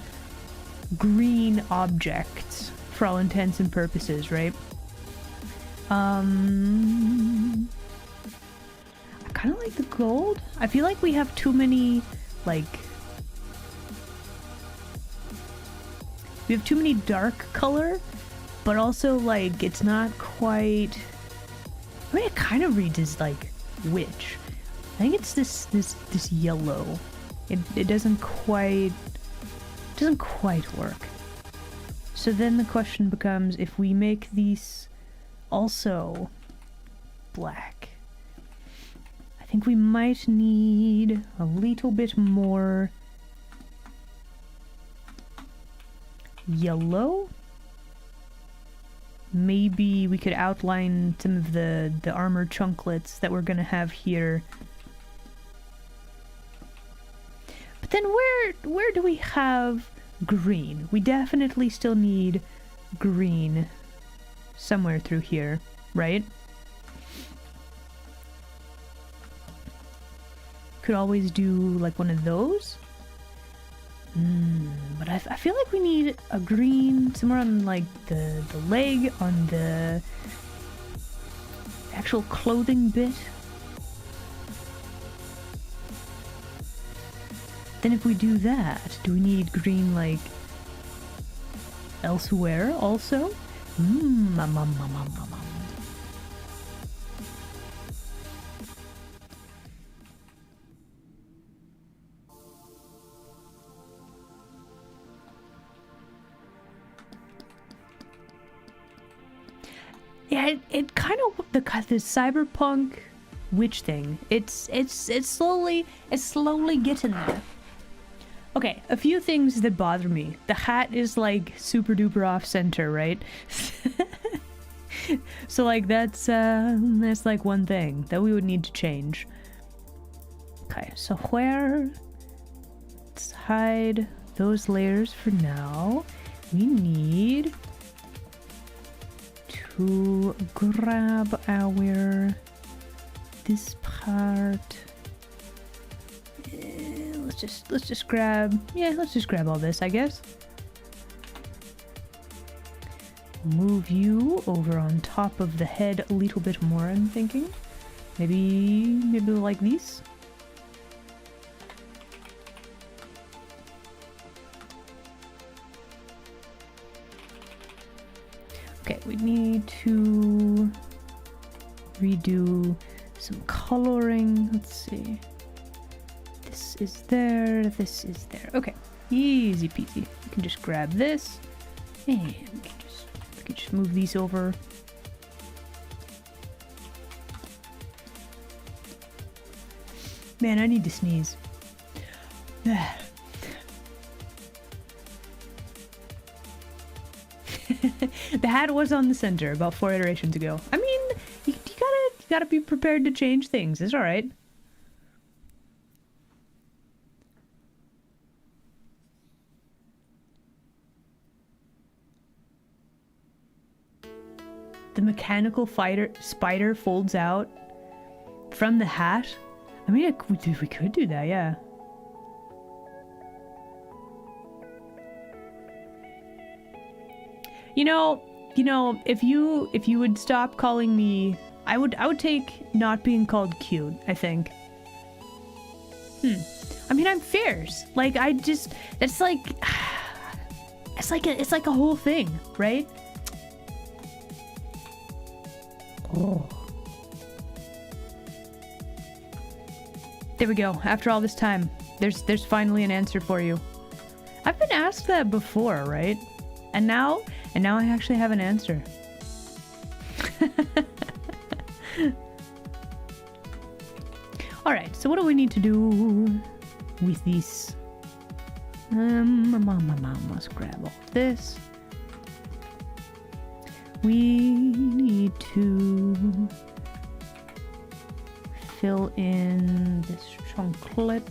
green objects for all intents and purposes, right? I kind of like the gold. I feel like we have too many, we have too many dark color, but also like it's not quite. I mean, it kind of reads as like witch. I think it's this yellow. It doesn't quite work. So then the question becomes, if we make these also black, I think we might need a little bit more yellow. Maybe we could outline some of the armor chunklets that we're gonna have here. But then where do we have green? We definitely still need green somewhere through here, right? Could always do like one of those. But I feel like we need a green somewhere on like the leg, on the actual clothing bit. Then if we do that, do we need green like elsewhere also? Yeah, it kind of the cyberpunk witch thing. It's slowly getting there. Okay, a few things that bother me. The hat is like super duper off center, right? So like that's like one thing that we would need to change. Okay, so where? Let's hide those layers for now. We need to grab our this part. Let's just grab all this, I guess. Move you over on top of the head a little bit more, I'm thinking. Maybe like these. Okay, we need to redo some coloring. Let's see. This is there, this is there. Okay, easy peasy. You can just grab this and we can just move these over. Man, I need to sneeze. The hat was on the center about 4 iterations ago. I mean, you gotta be prepared to change things. It's all right. The mechanical spider folds out from the hat. I mean, we could do that, yeah. You know, if you would stop calling me, I would take not being called cute, I think. I mean, I'm fierce. Like, it's like a whole thing, right? Oh. There we go. After all this time, there's finally an answer for you. I've been asked that before, right? And now I actually have an answer. Alright, so what do we need to do with these? Let's grab all this. We need to fill in this chunklet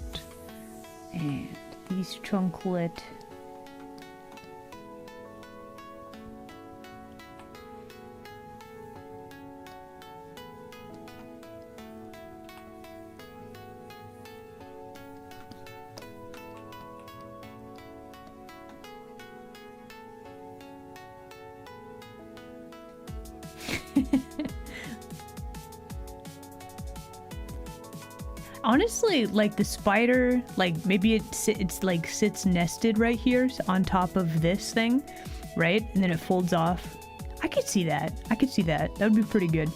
and these chunklet. Honestly, like the spider, like maybe it's like sits nested right here on top of this thing, right? And then it folds off. I could see that. That would be pretty good.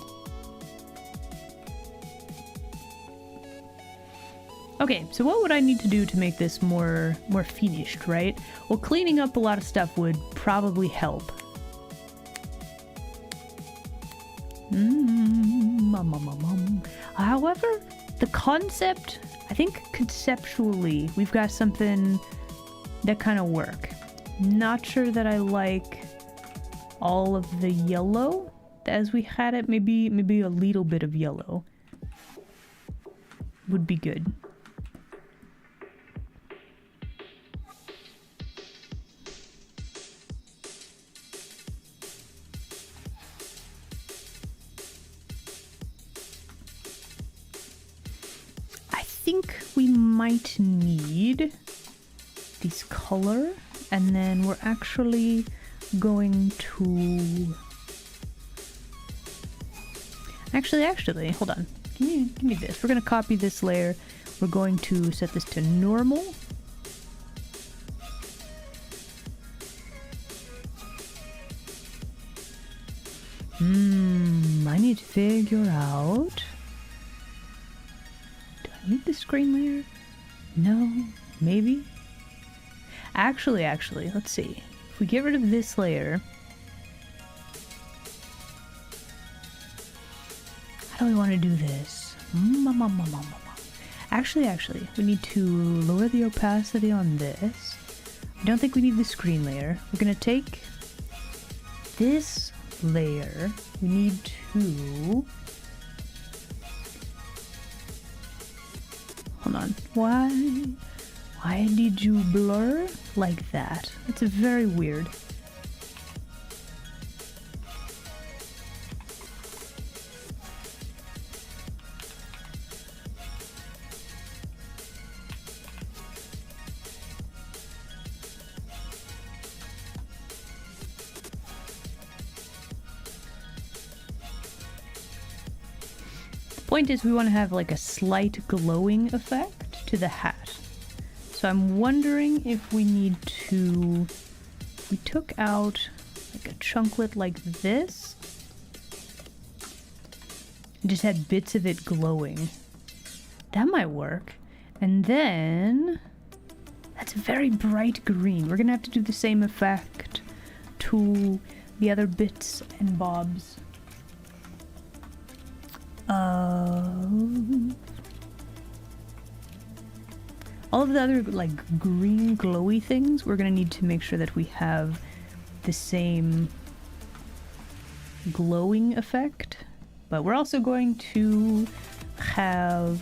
Okay, so what would I need to do to make this more finished, right? Well, cleaning up a lot of stuff would probably help. However, the concept, I think conceptually, we've got something that kind of work. Not sure that I like all of the yellow as we had it. Maybe a little bit of yellow would be good. I think we might need this color, and then we're actually going to actually hold on, give me this. We're gonna copy this layer. We're going to set this to normal. I need to figure out, need the screen layer? No, maybe. Actually, let's see. If we get rid of this layer, how do we want to do this? Actually, we need to lower the opacity on this. I don't think we need the screen layer. We're gonna take this layer, we need to... Hold on. Why did you blur like that? It's very weird. Point is, we want to have like a slight glowing effect to the hat. So I'm wondering if we need to... We took out like a chunklet like this. And just had bits of it glowing. That might work. And then... That's very bright green. We're gonna have to do the same effect to the other bits and bobs. All of the other like green glowy things, we're gonna need to make sure that we have the same glowing effect, but we're also going to have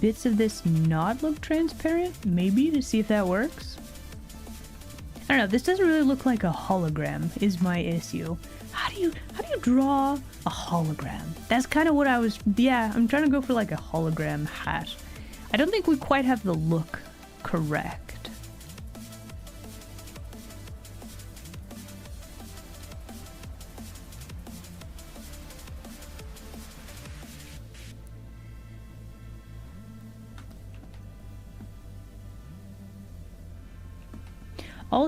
bits of this not look transparent, maybe, to see if that works. I don't know, this doesn't really look like a hologram is my issue. How do you draw a hologram? That's kind of what I was... Yeah, I'm trying to go for like a hologram hat. I don't think we quite have the look correct.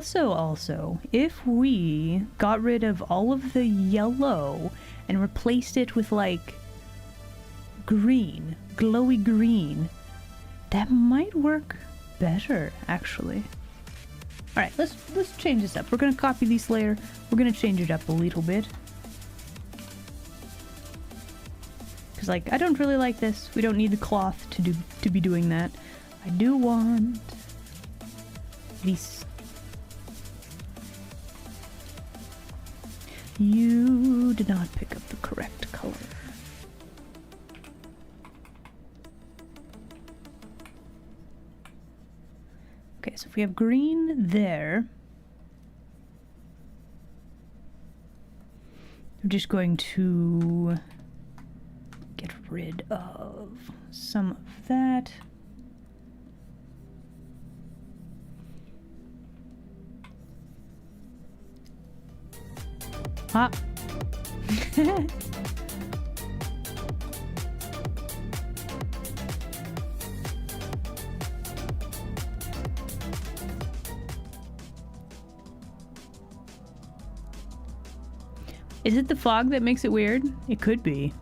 Also, if we got rid of all of the yellow and replaced it with like green, glowy green, that might work better, actually. All right, let's change this up. We're gonna copy this layer. We're gonna change it up a little bit. Cause like, I don't really like this. We don't need the cloth to be doing that. I do want these. You did not pick up the correct color. Okay, so if we have green there, I'm just going to get rid of some of that. Ah. Is it the fog that makes it weird? It could be.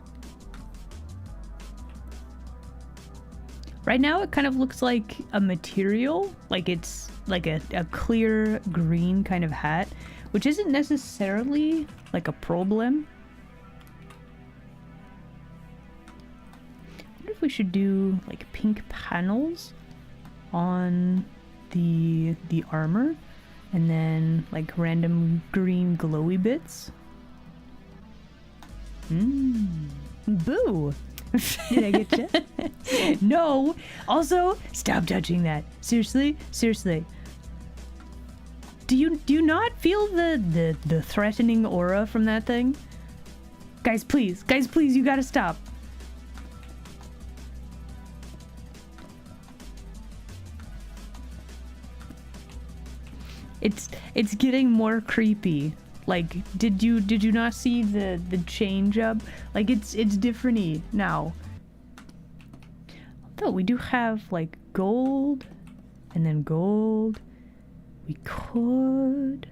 Right now it kind of looks like a material, like it's like a clear green kind of hat, which isn't necessarily like a problem. I wonder if we should do like pink panels on the armor and then like random green glowy bits. Boo! Did I get you? No! Also, stop touching that. Seriously? Seriously. Do you not feel the threatening aura from that thing? Guys, please, you gotta stop. It's getting more creepy. Like, did you not see the change up? Like, it's different-y now. Although we do have like gold and then gold. We could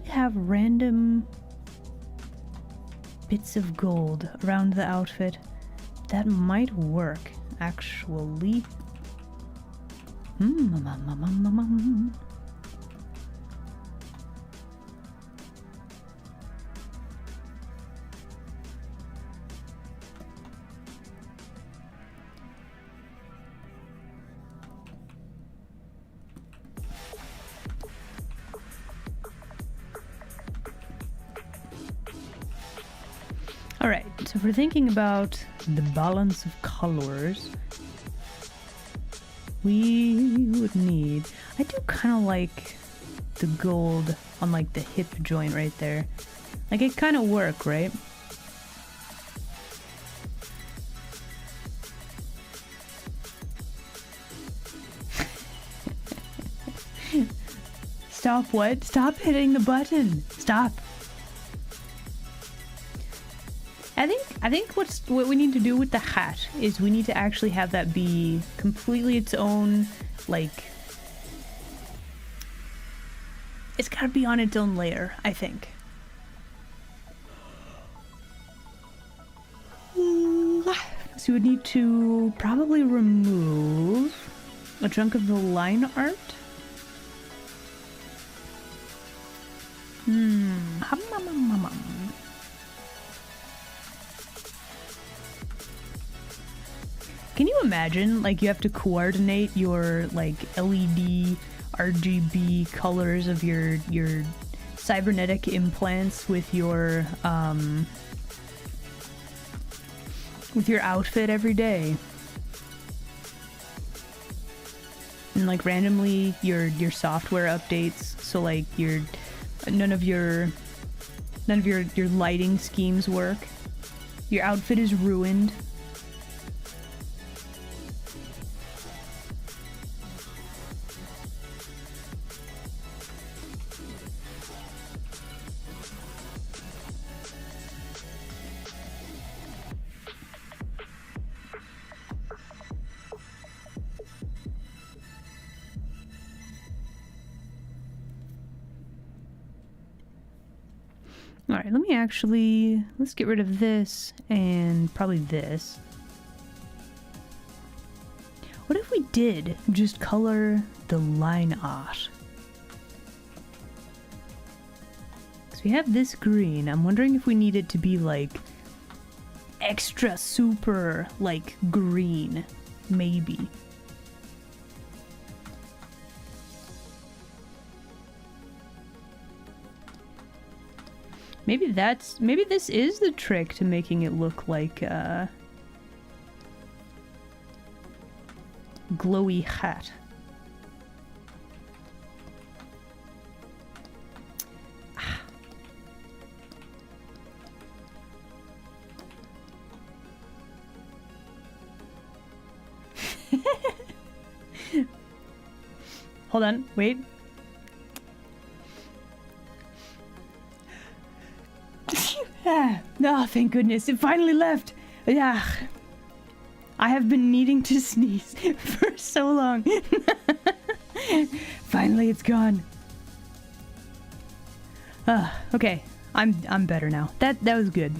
have random bits of gold around the outfit. That might work, actually. All right, so if we're thinking about the balance of colors, we would need, I do kind of like the gold on like the hip joint right there. Like it kind of work, right? Stop what? Stop hitting the button. Stop. I think what we need to do with the hat is we need to actually have that be completely its own, like, it's gotta be on its own layer, I think. So we would need to probably remove a chunk of the line art. Can you imagine, like, you have to coordinate your, like, LED, RGB colors of your cybernetic implants with your outfit every day? And, like, randomly your software updates, so, like, none of your lighting schemes work. Your outfit is ruined. Alright, let's get rid of this and probably this. What if we did just color the line art? So we have this green. I'm wondering if we need it to be like extra super like green, maybe. Maybe this is the trick to making it look like a glowy hat. Hold on, wait. Oh, thank goodness, it finally left. Yeah. I have been needing to sneeze for so long. Finally, it's gone. Okay, I'm better now. That was good.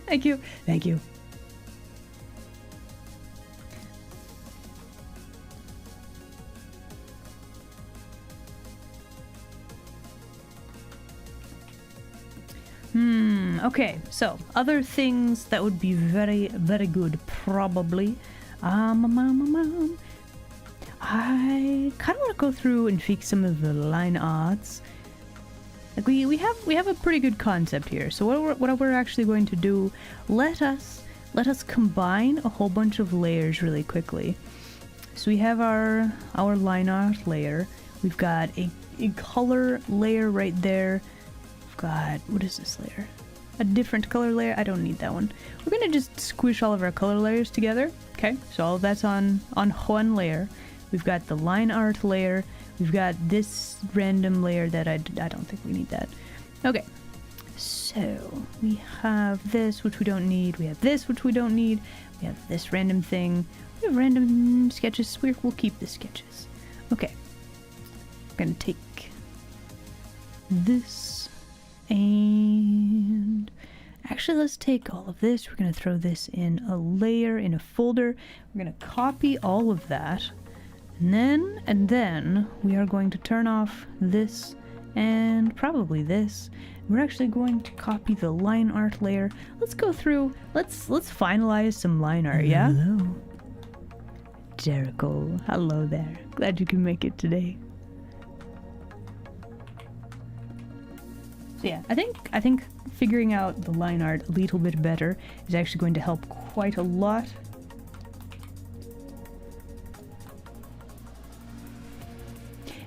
Thank you. Thank you. Okay, so other things that would be very, very good, probably. I kind of want to go through and fix some of the line arts. Like we have a pretty good concept here. So what we're actually going to do? Let us combine a whole bunch of layers really quickly. So we have our line art layer. We've got a color layer right there. We've got, what is this layer? A different color layer. I don't need that one. We're gonna just squish all of our color layers together. Okay, so all of that's on one layer. We've got the line art layer. We've got this random layer that I don't think we need that. Okay, so we have this, which we don't need. We have this, which we don't need. We have this random thing. We have random sketches. We'll keep the sketches. Okay, I'm gonna take this and actually let's take all of this. We're gonna throw this in a layer, in a folder. We're gonna copy all of that. And then we are going to turn off this and probably this. We're actually going to copy the line art layer. Let's go through, let's finalize some line art, yeah? Hello. hysterical. Hello there. Glad you can make it today. So yeah, I think figuring out the line art a little bit better is actually going to help quite a lot.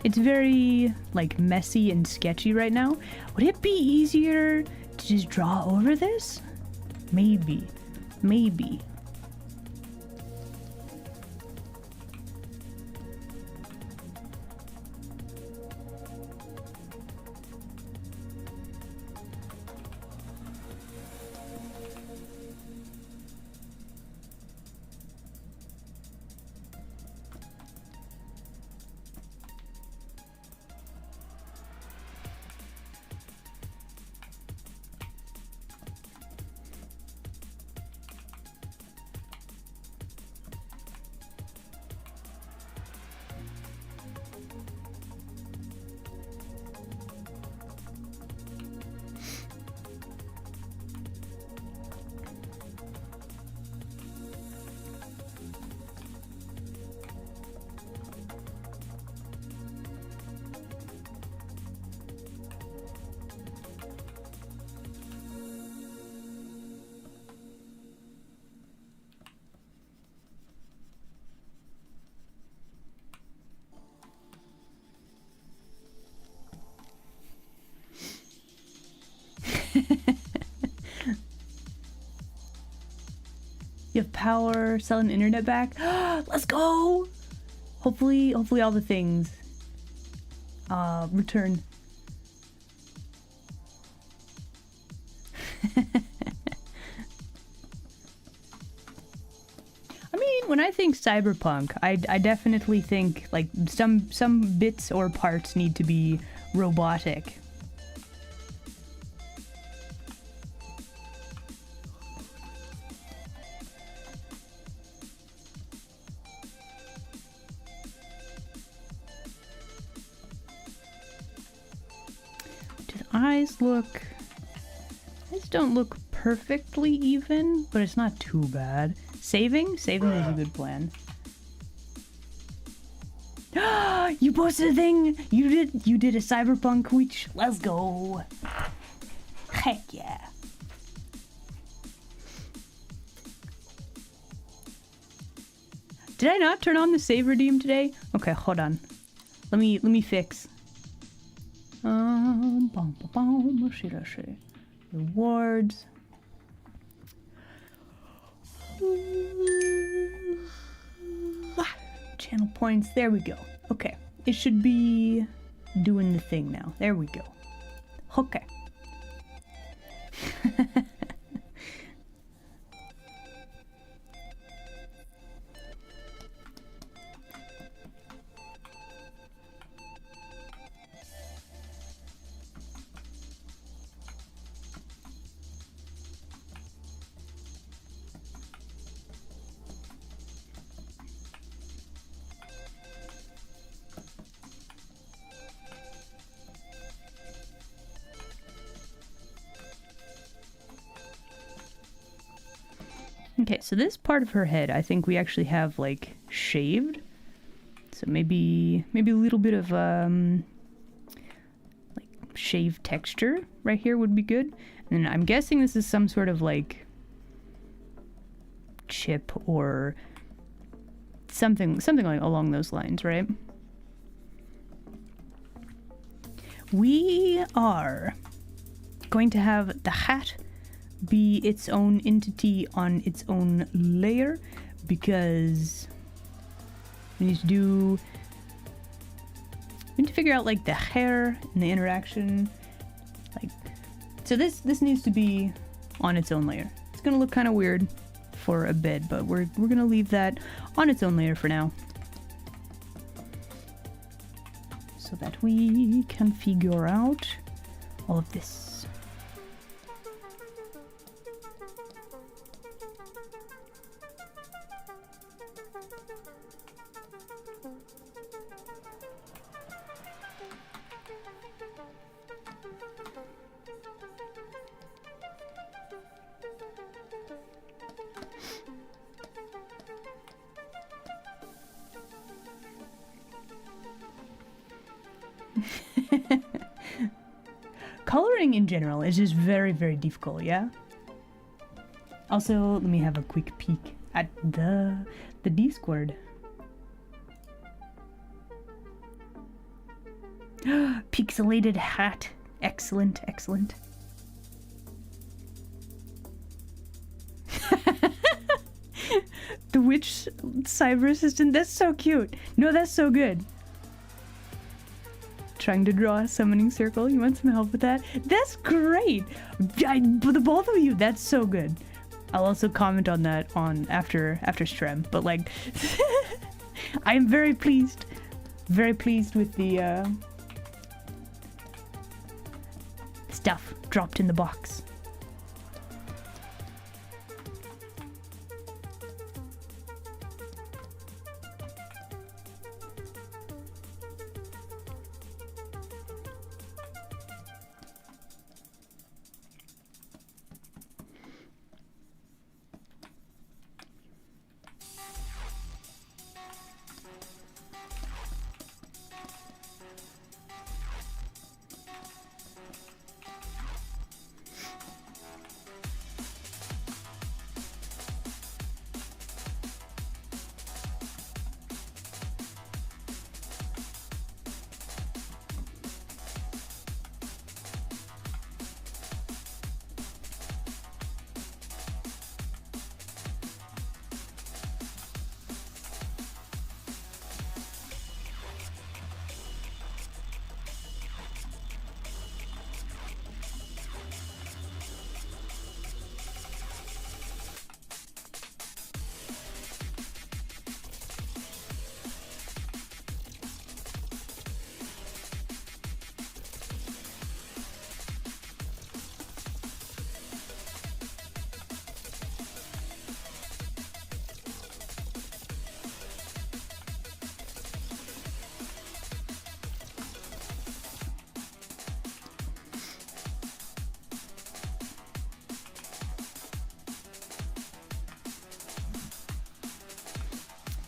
It's very, like, messy and sketchy right now. Would it be easier to just draw over this? Maybe. Maybe. You have power, sell an internet back. Let's go! Hopefully all the things return. I mean, when I think cyberpunk, I definitely think like some bits or parts need to be robotic. Eyes don't look perfectly even, but it's not too bad. Saving is a good plan. You posted a thing. You did a cyberpunk witch. Let's go. Heck yeah. Did I not turn on the save redeem today? Okay, hold on. Let me fix. What should I say? Rewards. Channel points. There we go. Okay. It should be doing the thing now. There we go. Okay. Okay, so this part of her head, I think we actually have, like, shaved. So maybe a little bit of, like, shaved texture right here would be good. And I'm guessing this is some sort of, like, chip or something like along those lines, right? We are going to have the hat be its own entity on its own layer because we need to figure out like the hair and the interaction, like, so this needs to be on its own layer. It's gonna look kind of weird for a bit, but we're gonna leave that on its own layer for now so that we can figure out all of this. coloring in general is just very, very difficult, yeah? Also, let me have a quick peek at the Discord. Pixelated hat. Excellent, excellent. The witch cyber assistant, that's so cute. No, that's so good. Trying to draw a summoning circle. You want some help with that? That's great. The both of you, that's so good. I'll also comment on that after stream. But like, I am very pleased with the stuff dropped in the box.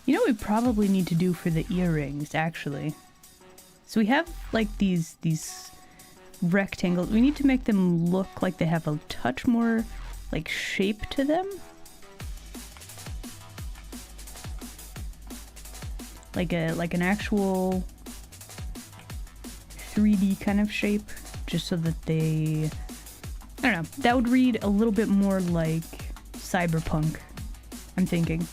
You know what we probably need to do for the earrings, actually? So we have, like, these rectangles. We need to make them look like they have a touch more, like, shape to them. Like an actual 3D kind of shape, just so that they... I don't know. That would read a little bit more like cyberpunk, I'm thinking.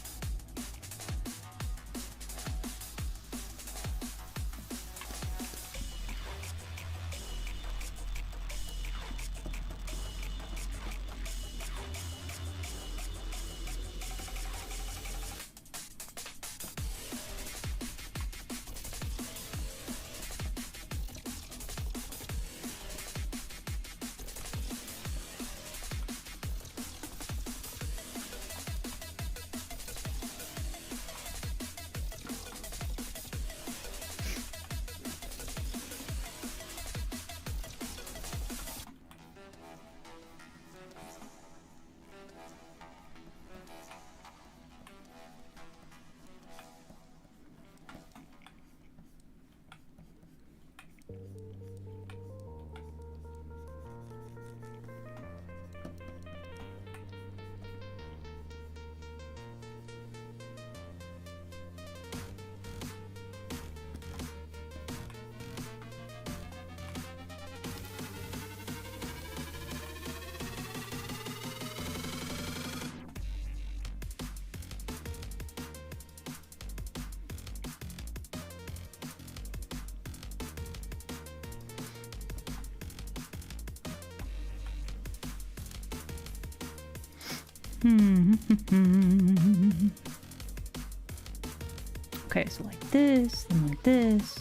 Okay, so like this, and like this.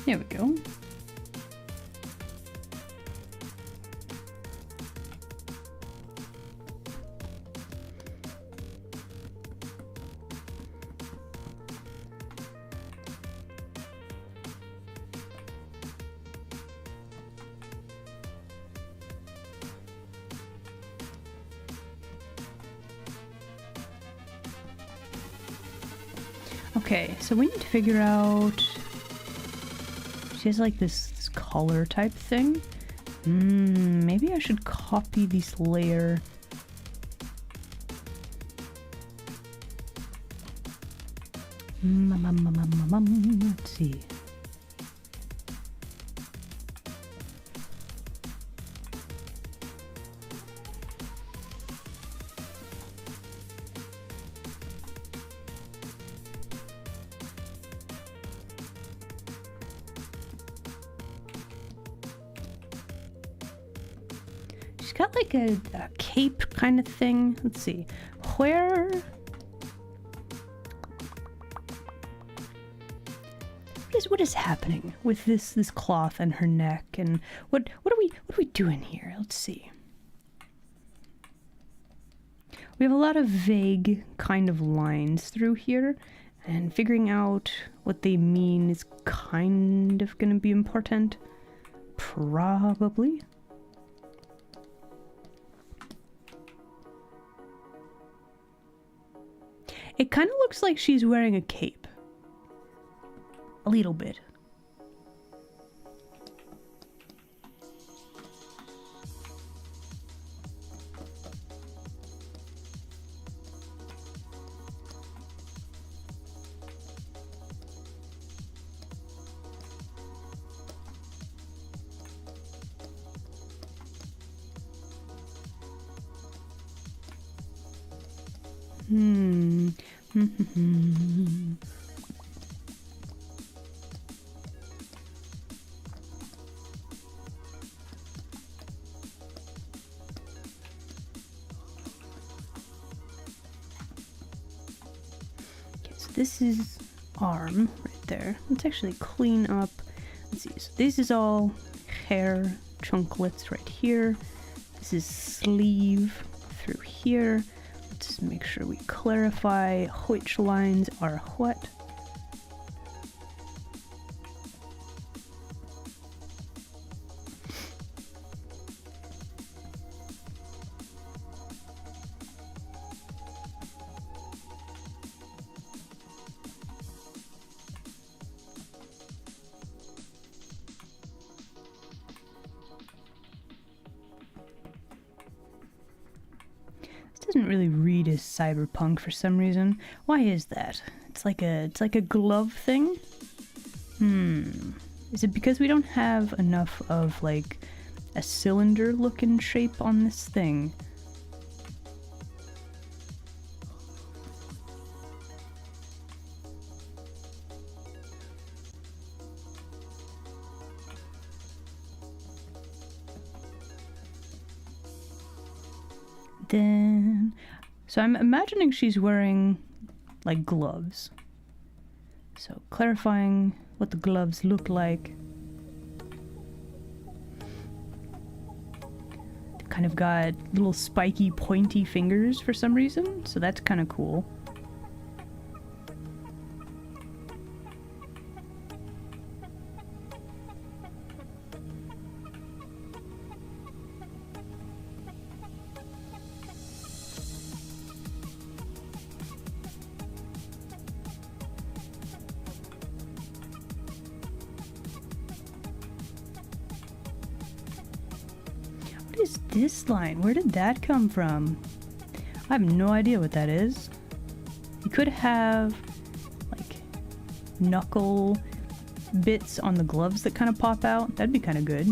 There we go. Okay, so we need to figure out... See, she has like this collar type thing. Maybe I should copy this layer. Let's see. She's got like a cape kind of thing. Let's see. Where... What is happening with this cloth and her neck, and what are we doing here? Let's see. We have a lot of vague kind of lines through here, and figuring out what they mean is kind of going to be important. Probably. It kind of looks like she's wearing a cape. A little bit. This is arm right there. Let's actually clean up. Let's see. So this is all hair chunklets right here. This is sleeve through here. Let's just make sure we clarify which lines are what. Doesn't really read as cyberpunk for some reason. Why is that? It's like a glove thing? Is it because we don't have enough of like a cylinder looking shape on this thing? Then, so I'm imagining she's wearing like gloves. So clarifying what the gloves look like. They kind of got little spiky pointy fingers for some reason, so that's kind of cool. What is this line? Where did that come from? I have no idea what that is. You could have like knuckle bits on the gloves that kind of pop out. That'd be kind of good.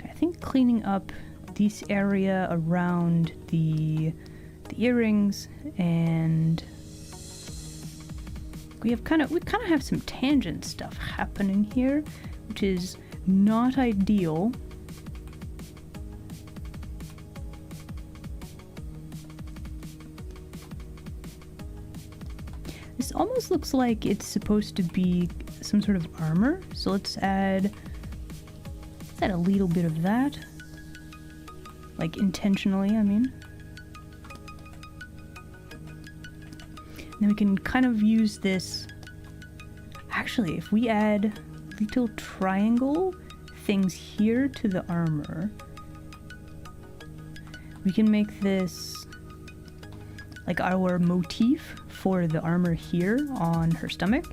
I think cleaning up this area around the earrings, and we kind of have some tangent stuff happening here, which is not ideal. almost looks like it's supposed to be some sort of armor. So let's add a little bit of that. Like intentionally, I mean. Then we can kind of use this. Actually, if we add little triangle things here to the armor, we can make this like our motif for the armor here on her stomach.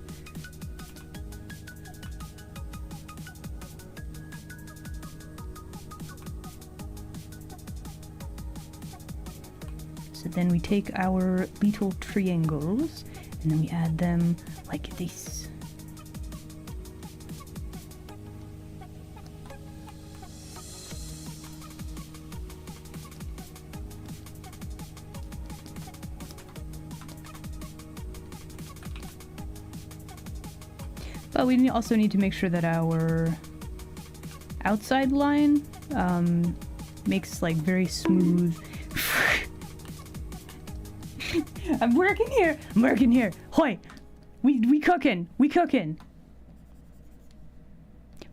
So then we take our little triangles and then we add them like this. But we also need to make sure that our outside line makes like very smooth. I'm working here. I'm working here. Hoy, we cooking. We cooking.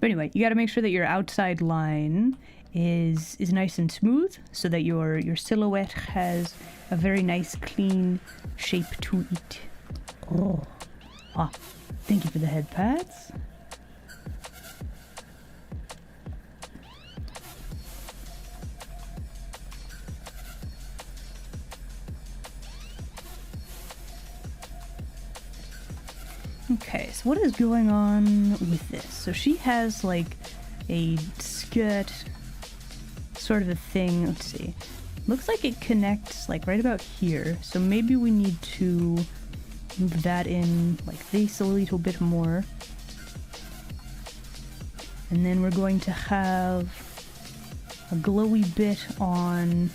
But anyway, you got to make sure that your outside line is nice and smooth, so that your silhouette has a very nice, clean shape to it. Oh, ah, thank you for the head pats. Okay, so what is going on with this? So she has like a skirt sort of a thing. Let's see. Looks like it connects like right about here. So maybe we need to move that in like this a little bit more. And then we're going to have a glowy bit on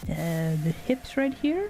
the hips right here.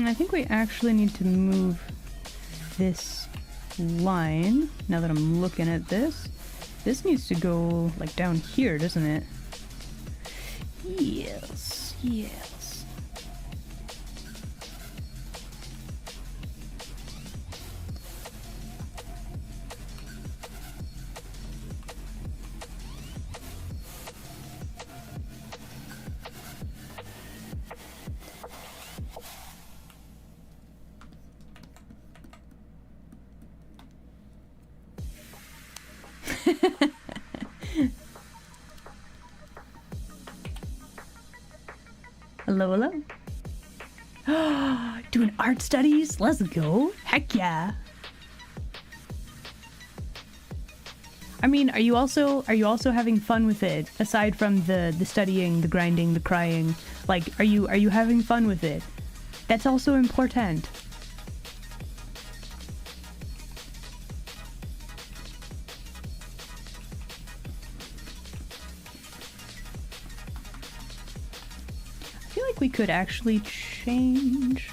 I think we actually need to move this line, now that I'm looking at this. This needs to go like down here, doesn't it? Yes, yes. Hello, hello. Doing art studies? Let's go. Heck yeah. I mean, are you also having fun with it aside from the studying, the grinding, the crying? Like, are you having fun with it? That's also important. I feel like we could actually change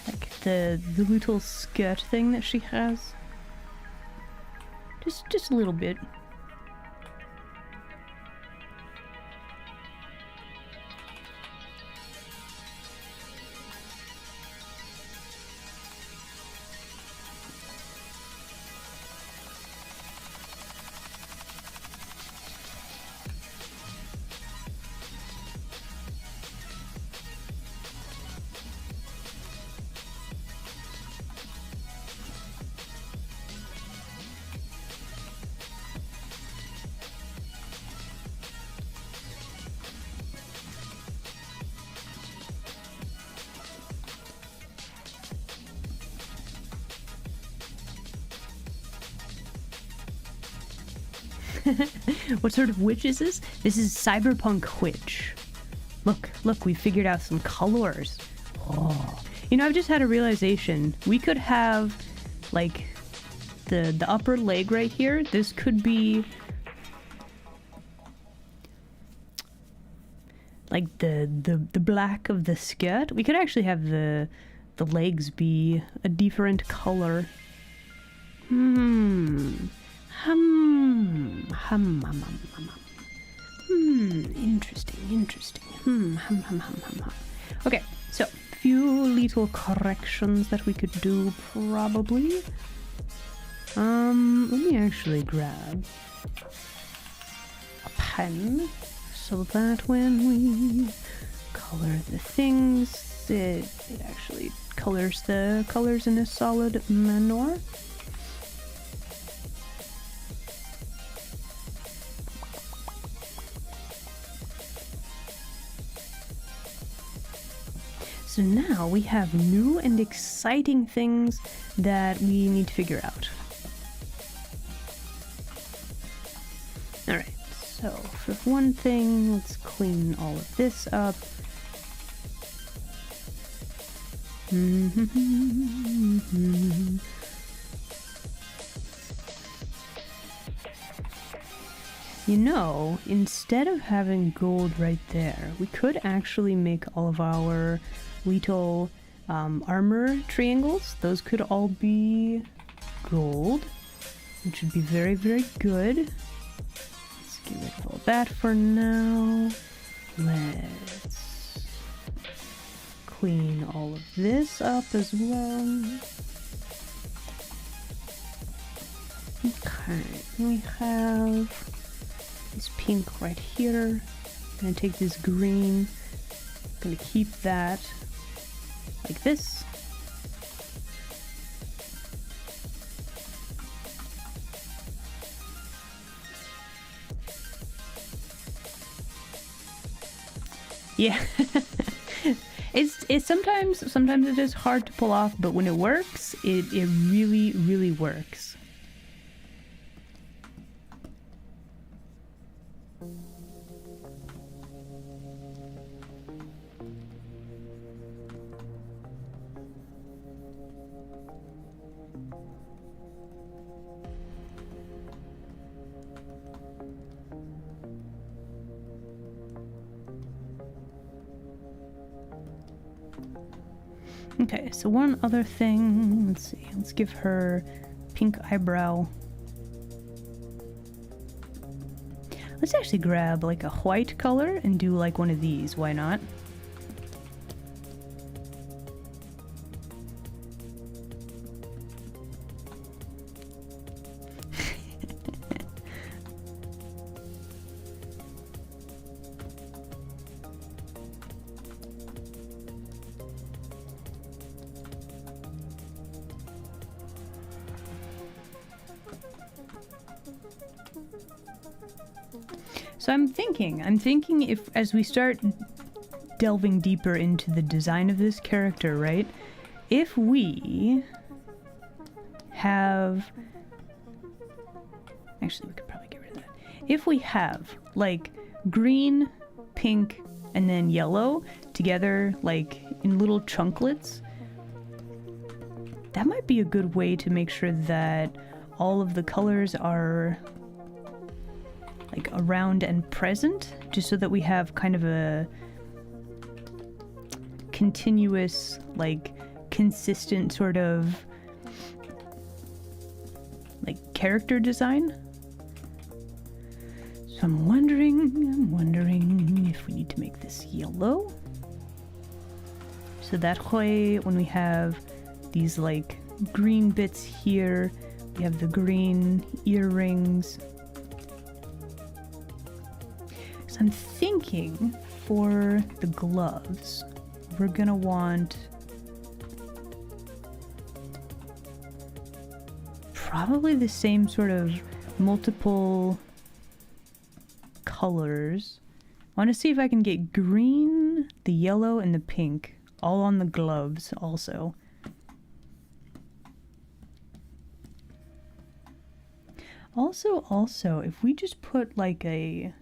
like the little skirt thing that she has. Just a little bit. What sort of witch is this? This is cyberpunk witch. Look, we figured out some colors. Oh. You know, I've just had a realization. We could have, like, the upper leg right here. This could be, like, the black of the skirt. We could actually have the legs be a different color. Interesting. Okay, so few little corrections that we could do probably. Let me actually grab a pen so that when we color the things, it actually colors the colors in a solid manner. So now we have new and exciting things that we need to figure out. Alright, so for one thing, let's clean all of this up. You know, instead of having gold right there, we could actually make all of our little armor triangles. Those could all be gold, which would be very, very good. Let's get rid of all that for now. Let's clean all of this up as well. Okay, we have this pink right here. I'm gonna take this green, I'm gonna keep that like this. Yeah. It's sometimes it is hard to pull off, but when it works, it really, really works. Okay, so one other thing, let's see, let's give her pink eyebrow. Let's actually grab like a white color and do like one of these, why not? So I'm thinking if as we start delving deeper into the design of this character, right? If we have, actually we could probably get rid of that. If we have like green, pink, and then yellow together like in little chunklets, that might be a good way to make sure that all of the colors are like around and present, just so that we have kind of a continuous, like consistent sort of like character design. So I'm wondering if we need to make this yellow. So that way when we have these like green bits here, we have the green earrings. So I'm thinking for the gloves, we're gonna want probably the same sort of multiple colors. I want to see if I can get green, the yellow, and the pink all on the gloves also. Also, if we just put like a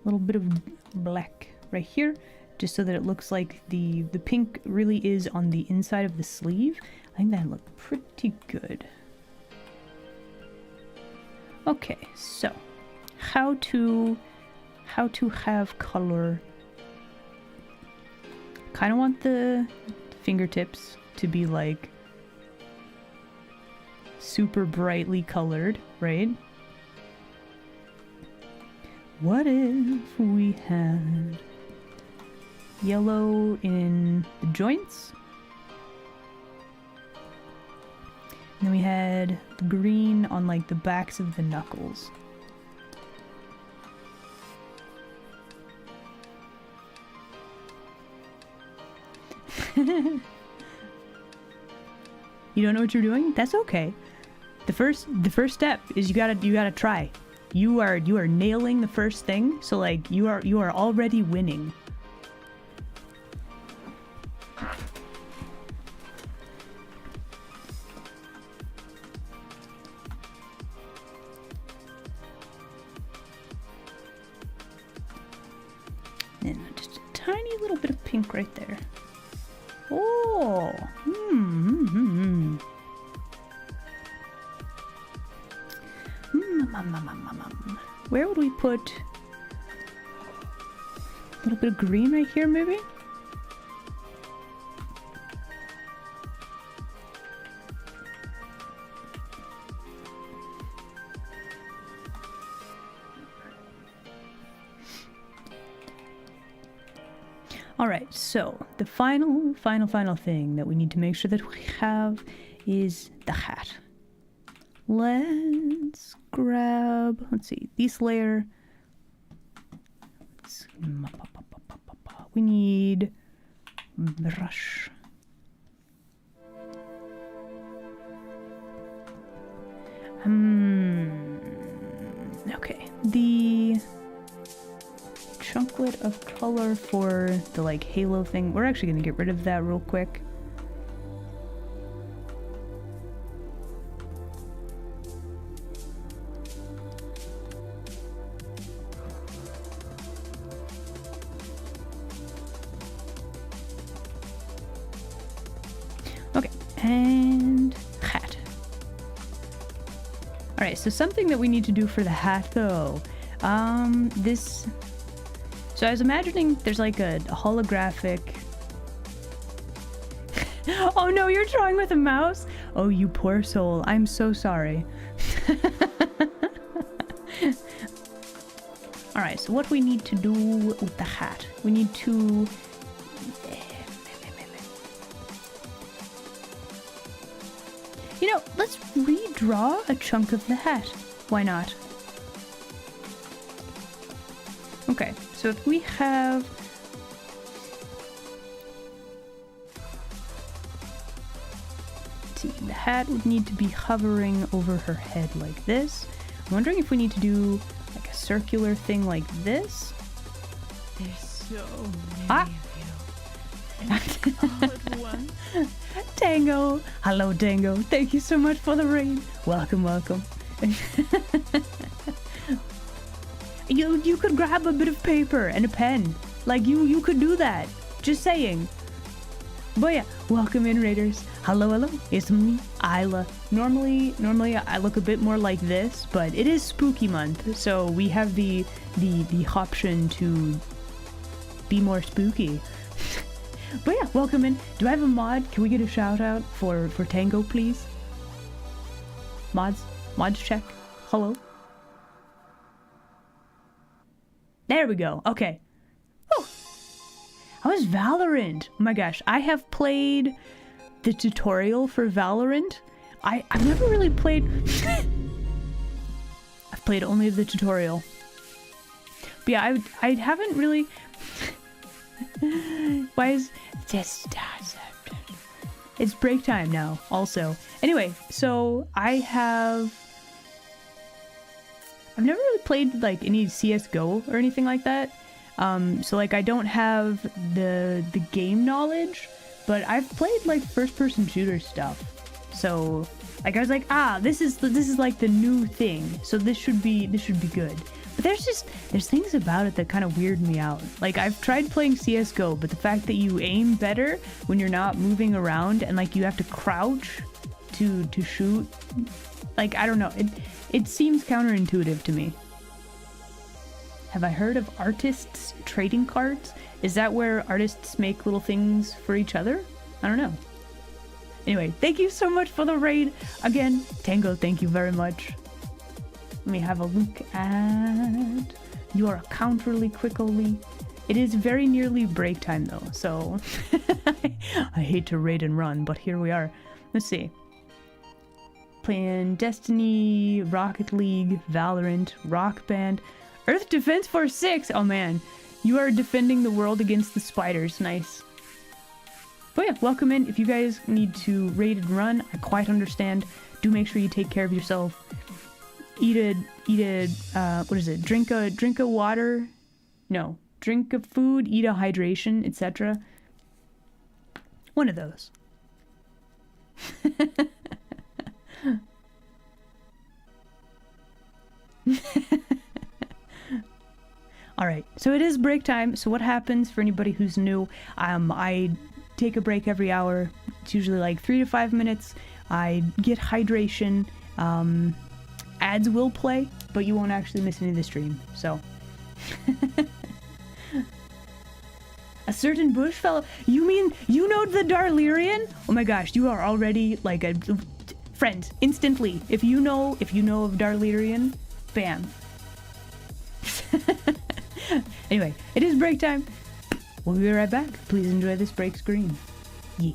little bit of black right here, just so that it looks like the pink really is on the inside of the sleeve, I think that'd look pretty good. Okay, so how to have color. Kind of want the fingertips to be like super brightly colored, right? What if we had yellow in the joints? And then we had the green on like the backs of the knuckles. You don't know what you're doing? That's okay. The first step is you gotta try. You are nailing the first thing, so like you are already winning. And just a tiny little bit of pink right there. Oh, Where would we put a little bit of green right here, maybe? Alright, so the final thing that we need to make sure that we have is the hat. Let's grab, let's see, this layer. We need brush. Okay, the chunklet of color for the like halo thing, we're actually gonna get rid of that real quick. Okay, and hat. Alright, so something that we need to do for the hat though, so I was imagining there's like a holographic... Oh no, you're drawing with a mouse? Oh, you poor soul. I'm so sorry. Alright, so what we need to do with the hat. We need to... You know, let's redraw a chunk of the hat. Why not? Okay, so if we have... Let's see, the hat would need to be hovering over her head like this. I'm wondering if we need to do like a circular thing like this. There's so many of you. All at once. Tango! Hello, Tango. Thank you so much for the rain. Welcome, welcome. You could grab a bit of paper and a pen. Like, you could do that. Just saying. But yeah, welcome in, Raiders. Hello, hello. It's me, Isla. Normally I look a bit more like this, but it is spooky month, so we have the option to be more spooky. But yeah, welcome in. Do I have a mod? Can we get a shout out for Tango, please? Mods check. Hello. There we go. Okay. Oh, how was Valorant? Oh my gosh, I have played the tutorial for Valorant. I've never really played... I've played only the tutorial. But yeah, I haven't really... Why is... It's break time now, also. Anyway, so I've never really played like any CSGO or anything like that. So like I don't have the game knowledge, but I've played like first person shooter stuff. So Like I was like, this is like the new thing, so this should be good. But there's things about it that kind of weird me out. Like I've tried playing CS:GO, but the fact that you aim better when you're not moving around and like you have to crouch to shoot, like I don't know, it seems counterintuitive to me. Have I heard of artists trading cards? Is that where artists make little things for each other? I don't know. Anyway, thank you so much for the raid. Again, Tango, thank you very much. Let me have a look at your account really quickly. It is very nearly break time though, so I hate to raid and run, but here we are. Let's see. Playing Destiny, Rocket League, Valorant, Rock Band, Earth Defense Force 6. Oh man, you are defending the world against the spiders. Nice. But yeah, welcome in. If you guys need to raid and run, I quite understand. Do make sure you take care of yourself. Eat a what is it? Drink a water. No, drink a food, eat a hydration, etc. One of those. All right, so it is break time. So what happens for anybody who's new? I take a break every hour. It's usually like 3 to 5 minutes. I get hydration. Ads will play, but you won't actually miss any of the stream. So, a certain bush fellow. You mean you know the Darlerian? Oh my gosh, you are already like a friend instantly. If you know of Darlerian, bam. Anyway, it is break time. We'll be right back. Please enjoy this break screen. Yeah.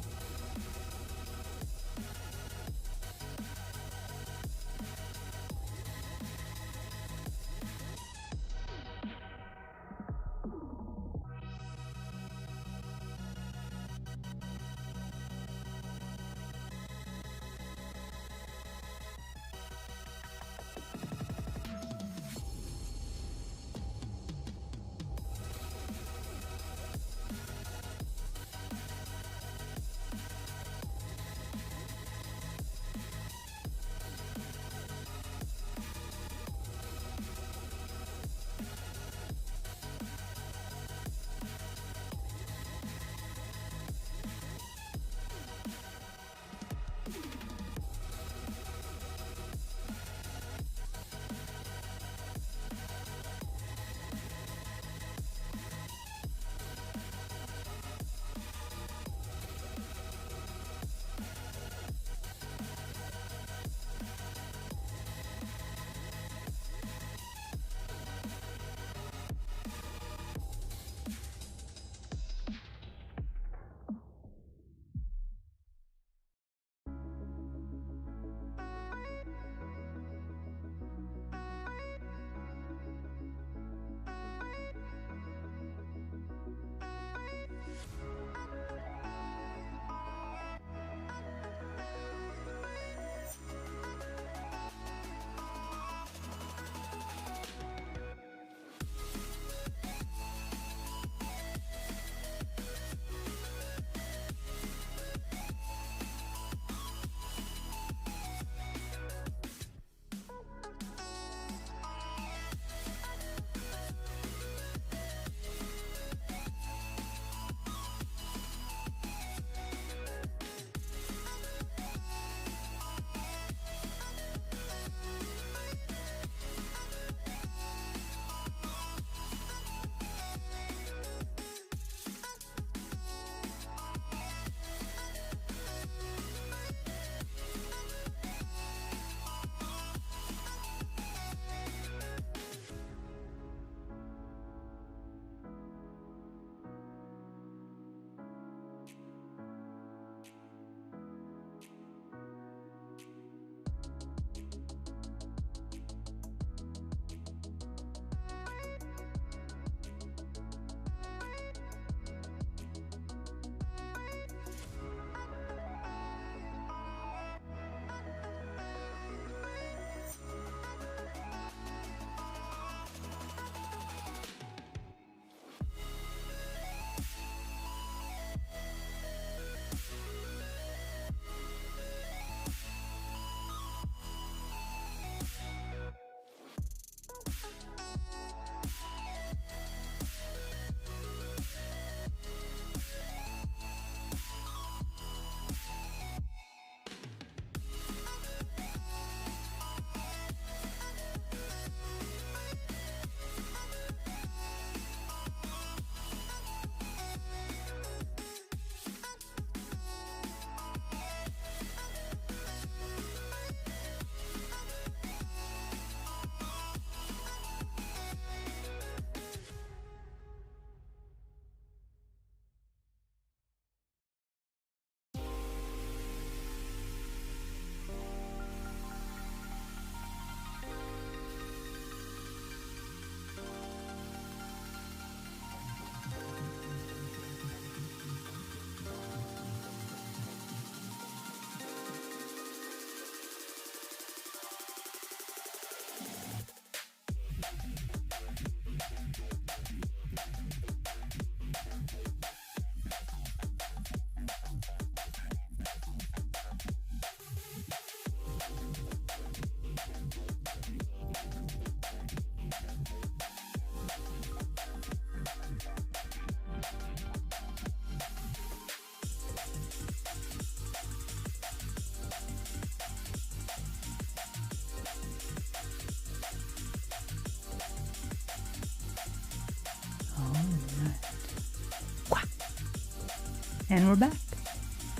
And we're back.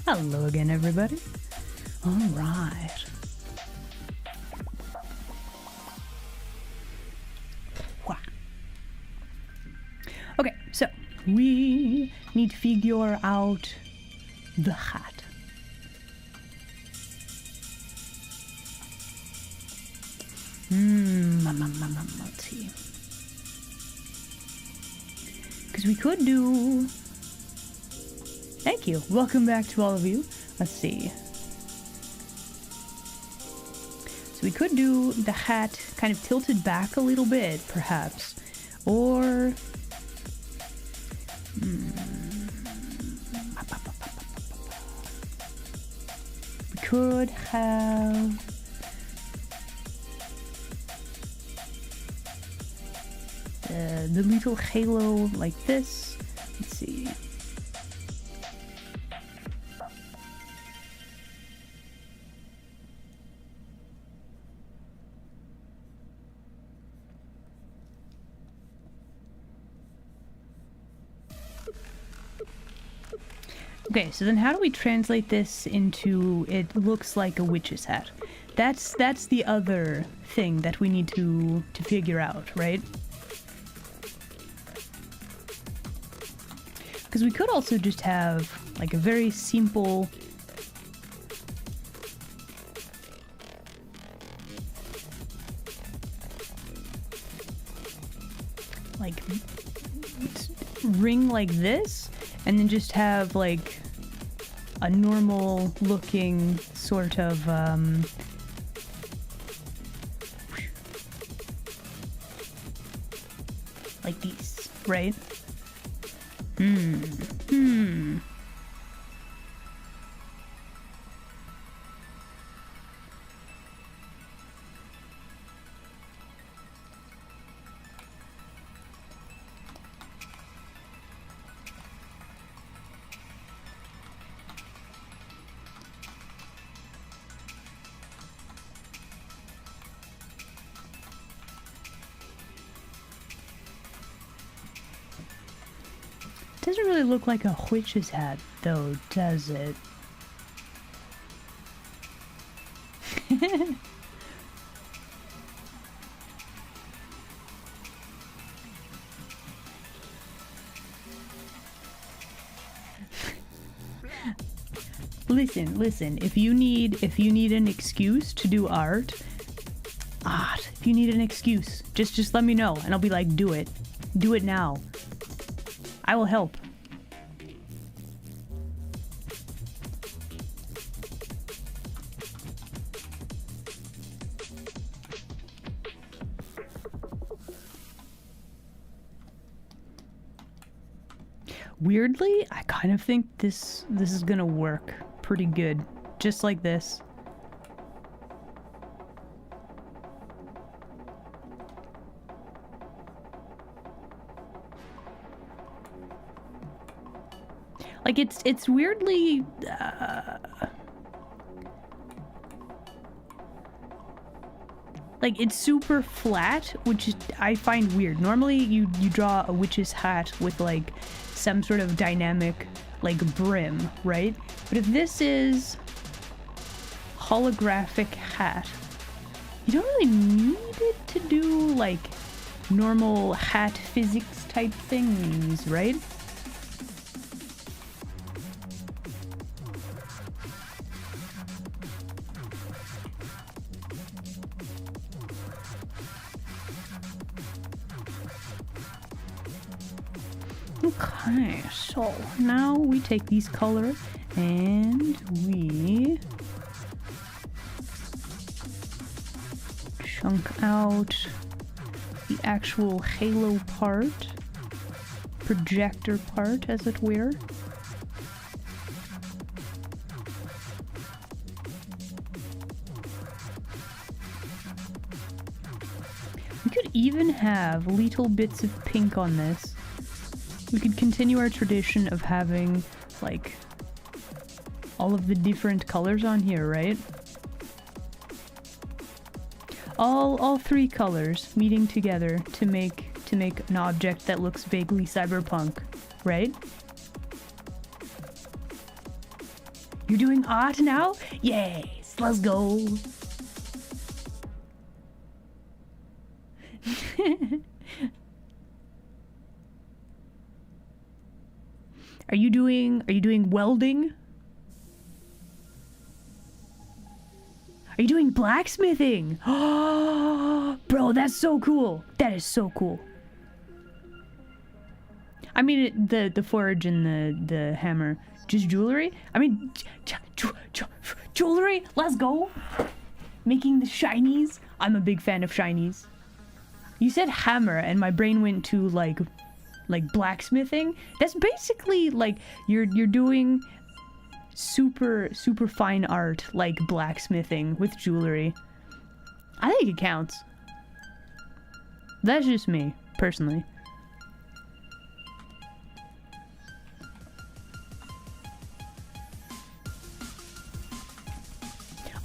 Hello again, everybody. All right. Wah. Okay, so we need to figure out the hat. Let's see. Because we could do... Thank you. Welcome back to all of you. Let's see. So we could do the hat kind of tilted back a little bit, perhaps. Or... we could have... the little halo like this. Let's see. Okay, so then how do we translate this into it looks like a witch's hat? That's the other thing that we need to figure out, right? Because we could also just have like a very simple like ring like this, and then just have like a normal looking sort of like these, right? Doesn't really look like a witch's hat, though, does it? Listen, if you need an excuse to do art, if you need an excuse, just let me know, and I'll be like, do it now. I will help. Weirdly, I kind of think this is gonna work pretty good, just like this. Like it's weirdly like it's super flat, which is, I find weird. Normally you draw a witch's hat with like some sort of dynamic like brim, right? But if this is holographic hat, you don't really need it to do like normal hat physics type things, right? Okay, so now we take these colors and we chunk out the actual halo part, projector part as it were. We could even have little bits of pink on this. We could continue our tradition of having, like, all of the different colors on here, right? All three colors meeting together to make an object that looks vaguely cyberpunk, right? You're doing art now? Yes, let's go. Are you doing welding? Are you doing blacksmithing? Oh, bro, that's so cool. That is so cool. I mean, the forge and the hammer. Just jewelry? I mean, jewelry? Let's go. Making the shinies. I'm a big fan of shinies. You said hammer and my brain went to like blacksmithing. That's basically like you're doing super fine art like blacksmithing with jewelry. I think it counts. That's just me, personally.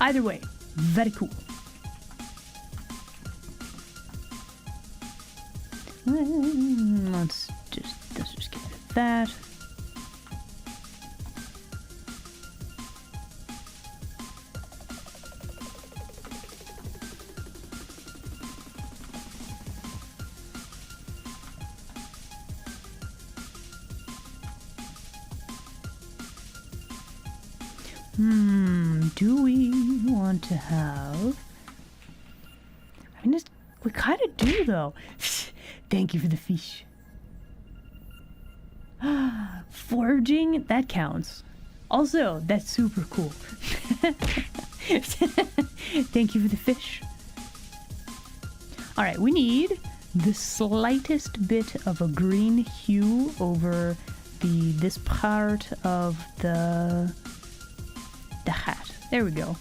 Either way, very cool. Let's just get rid of that. Do we want to have... I mean, we kind of do, though. Thank you for the fish. Forging, that counts. Also, that's super cool. Thank you for the fish. Alright, we need the slightest bit of a green hue over this part of the hat. There we go.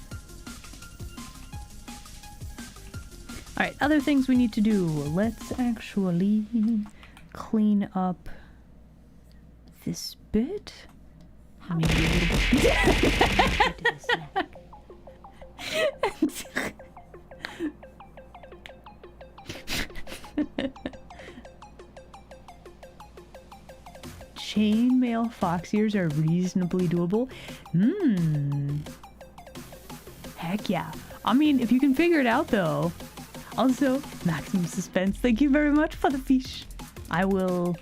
Alright, other things we need to do. Let's actually clean up this bit. Maybe a little bit. Chainmail fox ears are reasonably doable. Heck yeah. I mean, if you can figure it out though. Also, maximum suspense. Thank you very much for the fish. I will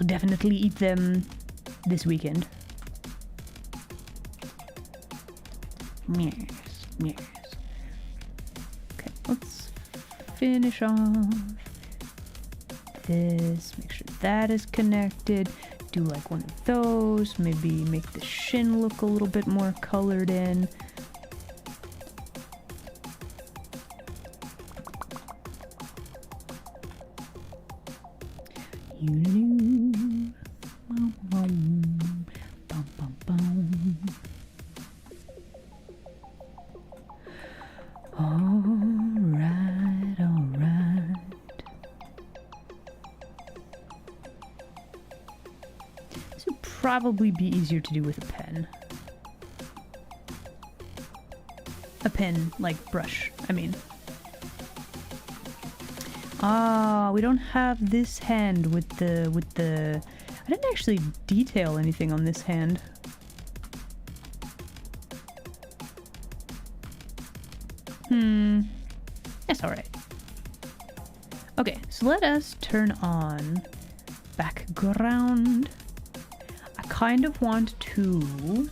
definitely eat them this weekend. Yes, yes. Okay, let's finish off this. Make sure that is connected. Do like one of those. Maybe make the shin look a little bit more colored in. Alright. This would probably be easier to do with a pen. A pen, like brush, I mean. We don't have this hand with the... I didn't actually detail anything on this hand. That's alright. Okay, so let us turn on background. I kind of want to...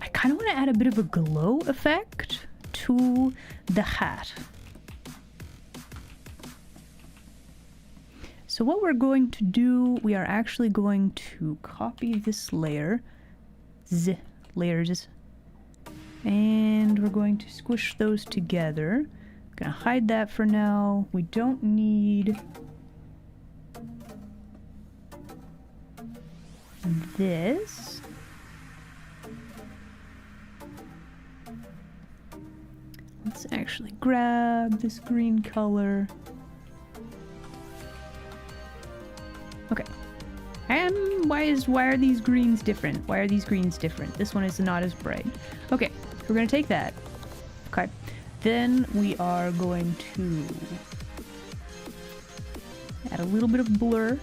I kind of want to add a bit of a glow effect to the hat. So what we're going to do, we are actually going to copy this layer, layers, and we're going to squish those together. I'm gonna hide that for now. We don't need this. Let's actually grab this green color. Okay. And why are these greens different? Why are these greens different? This one is not as bright. Okay, we're gonna take that. Okay. then we are going to add a little bit of blur.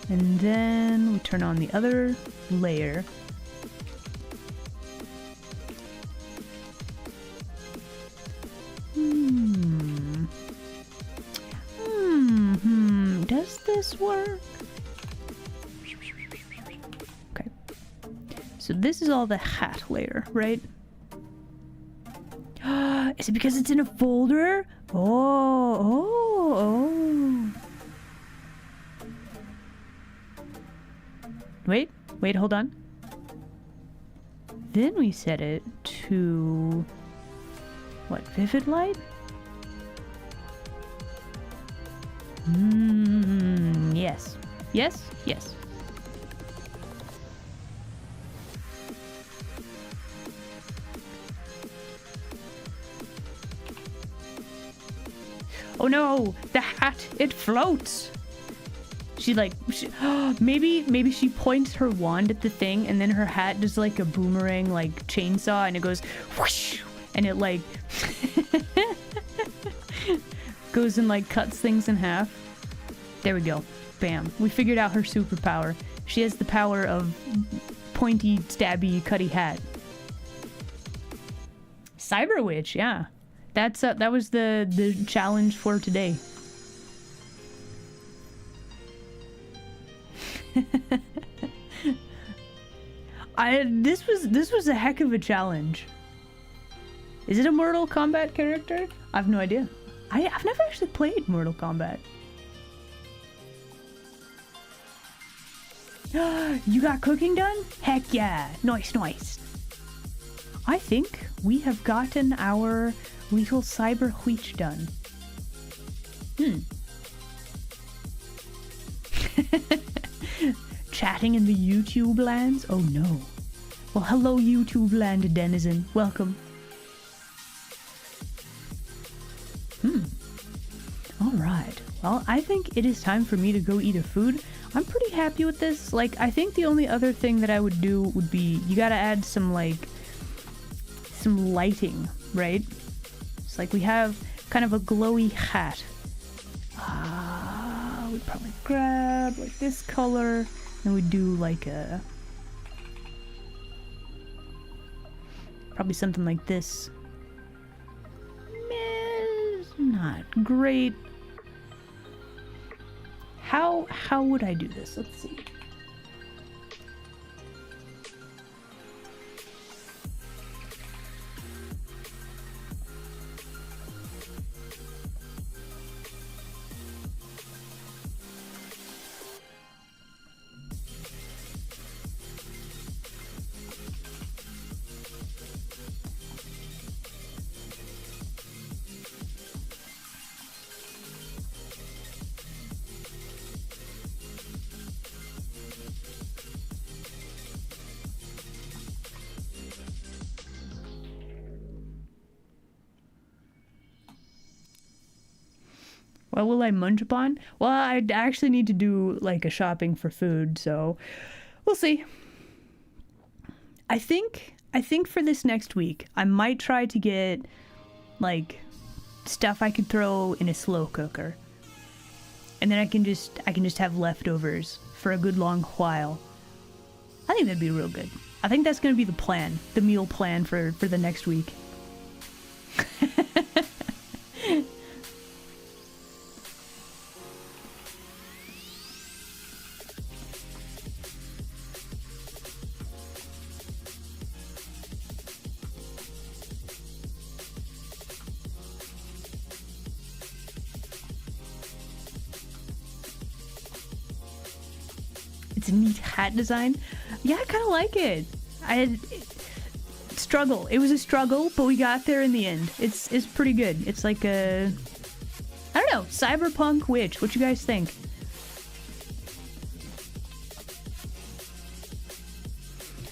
And then we turn on the other layer. Does this work? Okay. So this is all the hat layer, right? Is it because it's in a folder? Oh. Wait, hold on. Then we set it to... what, vivid light? Yes. Yes. Oh no! The hat! It floats! Maybe she points her wand at the thing and then her hat does like a boomerang like chainsaw and it goes whoosh and it like goes and like cuts things in half. There we go. Bam. We figured out her superpower. She has the power of pointy, stabby, cutty hat. Cyber Witch, yeah. That was the challenge for today. This was a heck of a challenge. Is it a Mortal Kombat character? I have no idea. I've never actually played Mortal Kombat. You got cooking done? Heck yeah. Nice. I think we have gotten our little cyber wheat done. Chatting in the YouTube lands? Oh no. Well, hello YouTube land denizen. Welcome. Alright. Well, I think it is time for me to go eat a food. I'm pretty happy with this. Like, I think the only other thing that I would do would be, you gotta add some, like, some lighting, right? It's like we have kind of a glowy hat. We'd probably grab, like, this color, and we'd do, like, probably something like this. Not great. How would I do this? Let's see. What will I munch upon? Well, I actually need to do like a shopping for food, so we'll see. I think for this next week, I might try to get like stuff I could throw in a slow cooker. And then I can just have leftovers for a good long while. I think that'd be real good. I think that's going to be the plan, the meal plan for the next week. It's a neat hat design. Yeah, I kind of like it. Struggle. It was a struggle, but we got there in the end. It's pretty good. It's like a, I don't know, cyberpunk witch. What you guys think?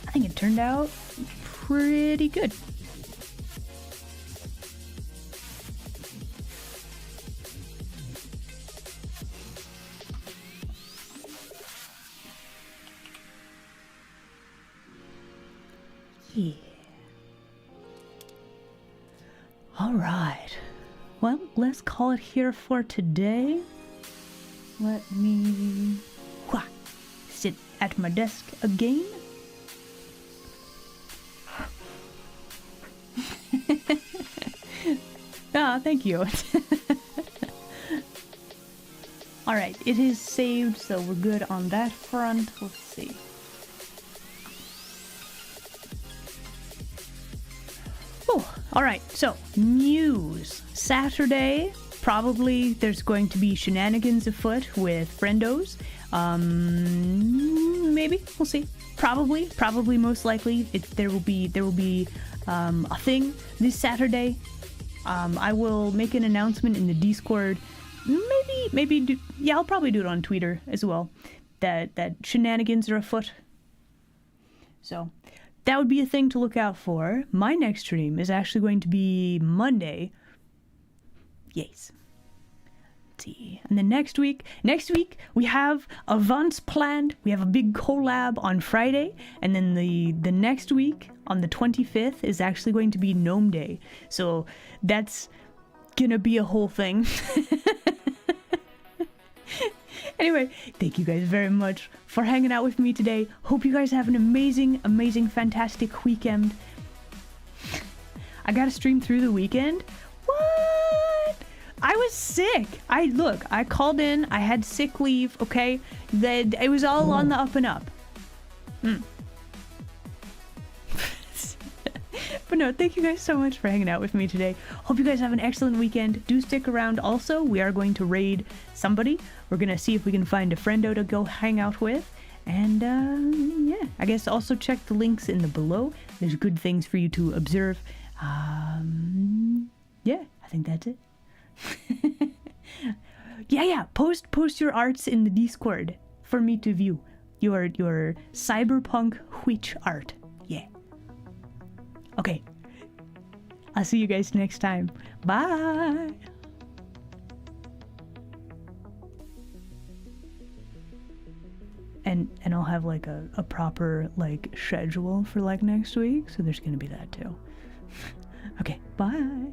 I think it turned out pretty good. Yeah. All right. Well, let's call it here for today. Let me sit at my desk again. Ah, thank you. Alright, it is saved, so we're good on that front. Let's see. Oh, alright, so news. Saturday, probably there's going to be shenanigans afoot with friendos. Maybe, we'll see. Probably, most likely, there will be a thing this Saturday. I will make an announcement in the Discord. I'll probably do it on Twitter as well. That shenanigans are afoot. So that would be a thing to look out for. My next stream is actually going to be Monday. Yes. Let's see. And then next week we have events planned. We have a big collab on Friday, and then the next week on the 25th is actually going to be Gnome Day. So that's gonna be a whole thing. Anyway, thank you guys very much for hanging out with me today. Hope you guys have an amazing, fantastic weekend. I gotta stream through the weekend? What? I was sick. I called in. I had sick leave, okay? It was all on the up and up. But no, thank you guys so much for hanging out with me today. Hope you guys have an excellent weekend. Do stick around also. We are going to raid somebody. We're going to see if we can find a friendo to go hang out with. And yeah, I guess also check the links in the below. There's good things for you to observe. Yeah, I think that's it. Yeah. Post your arts in the Discord for me to view. Your cyberpunk witch art. Yeah. Okay. I'll see you guys next time. Bye. And I'll have like a proper like schedule for like next week, so there's gonna be that too. Okay, bye.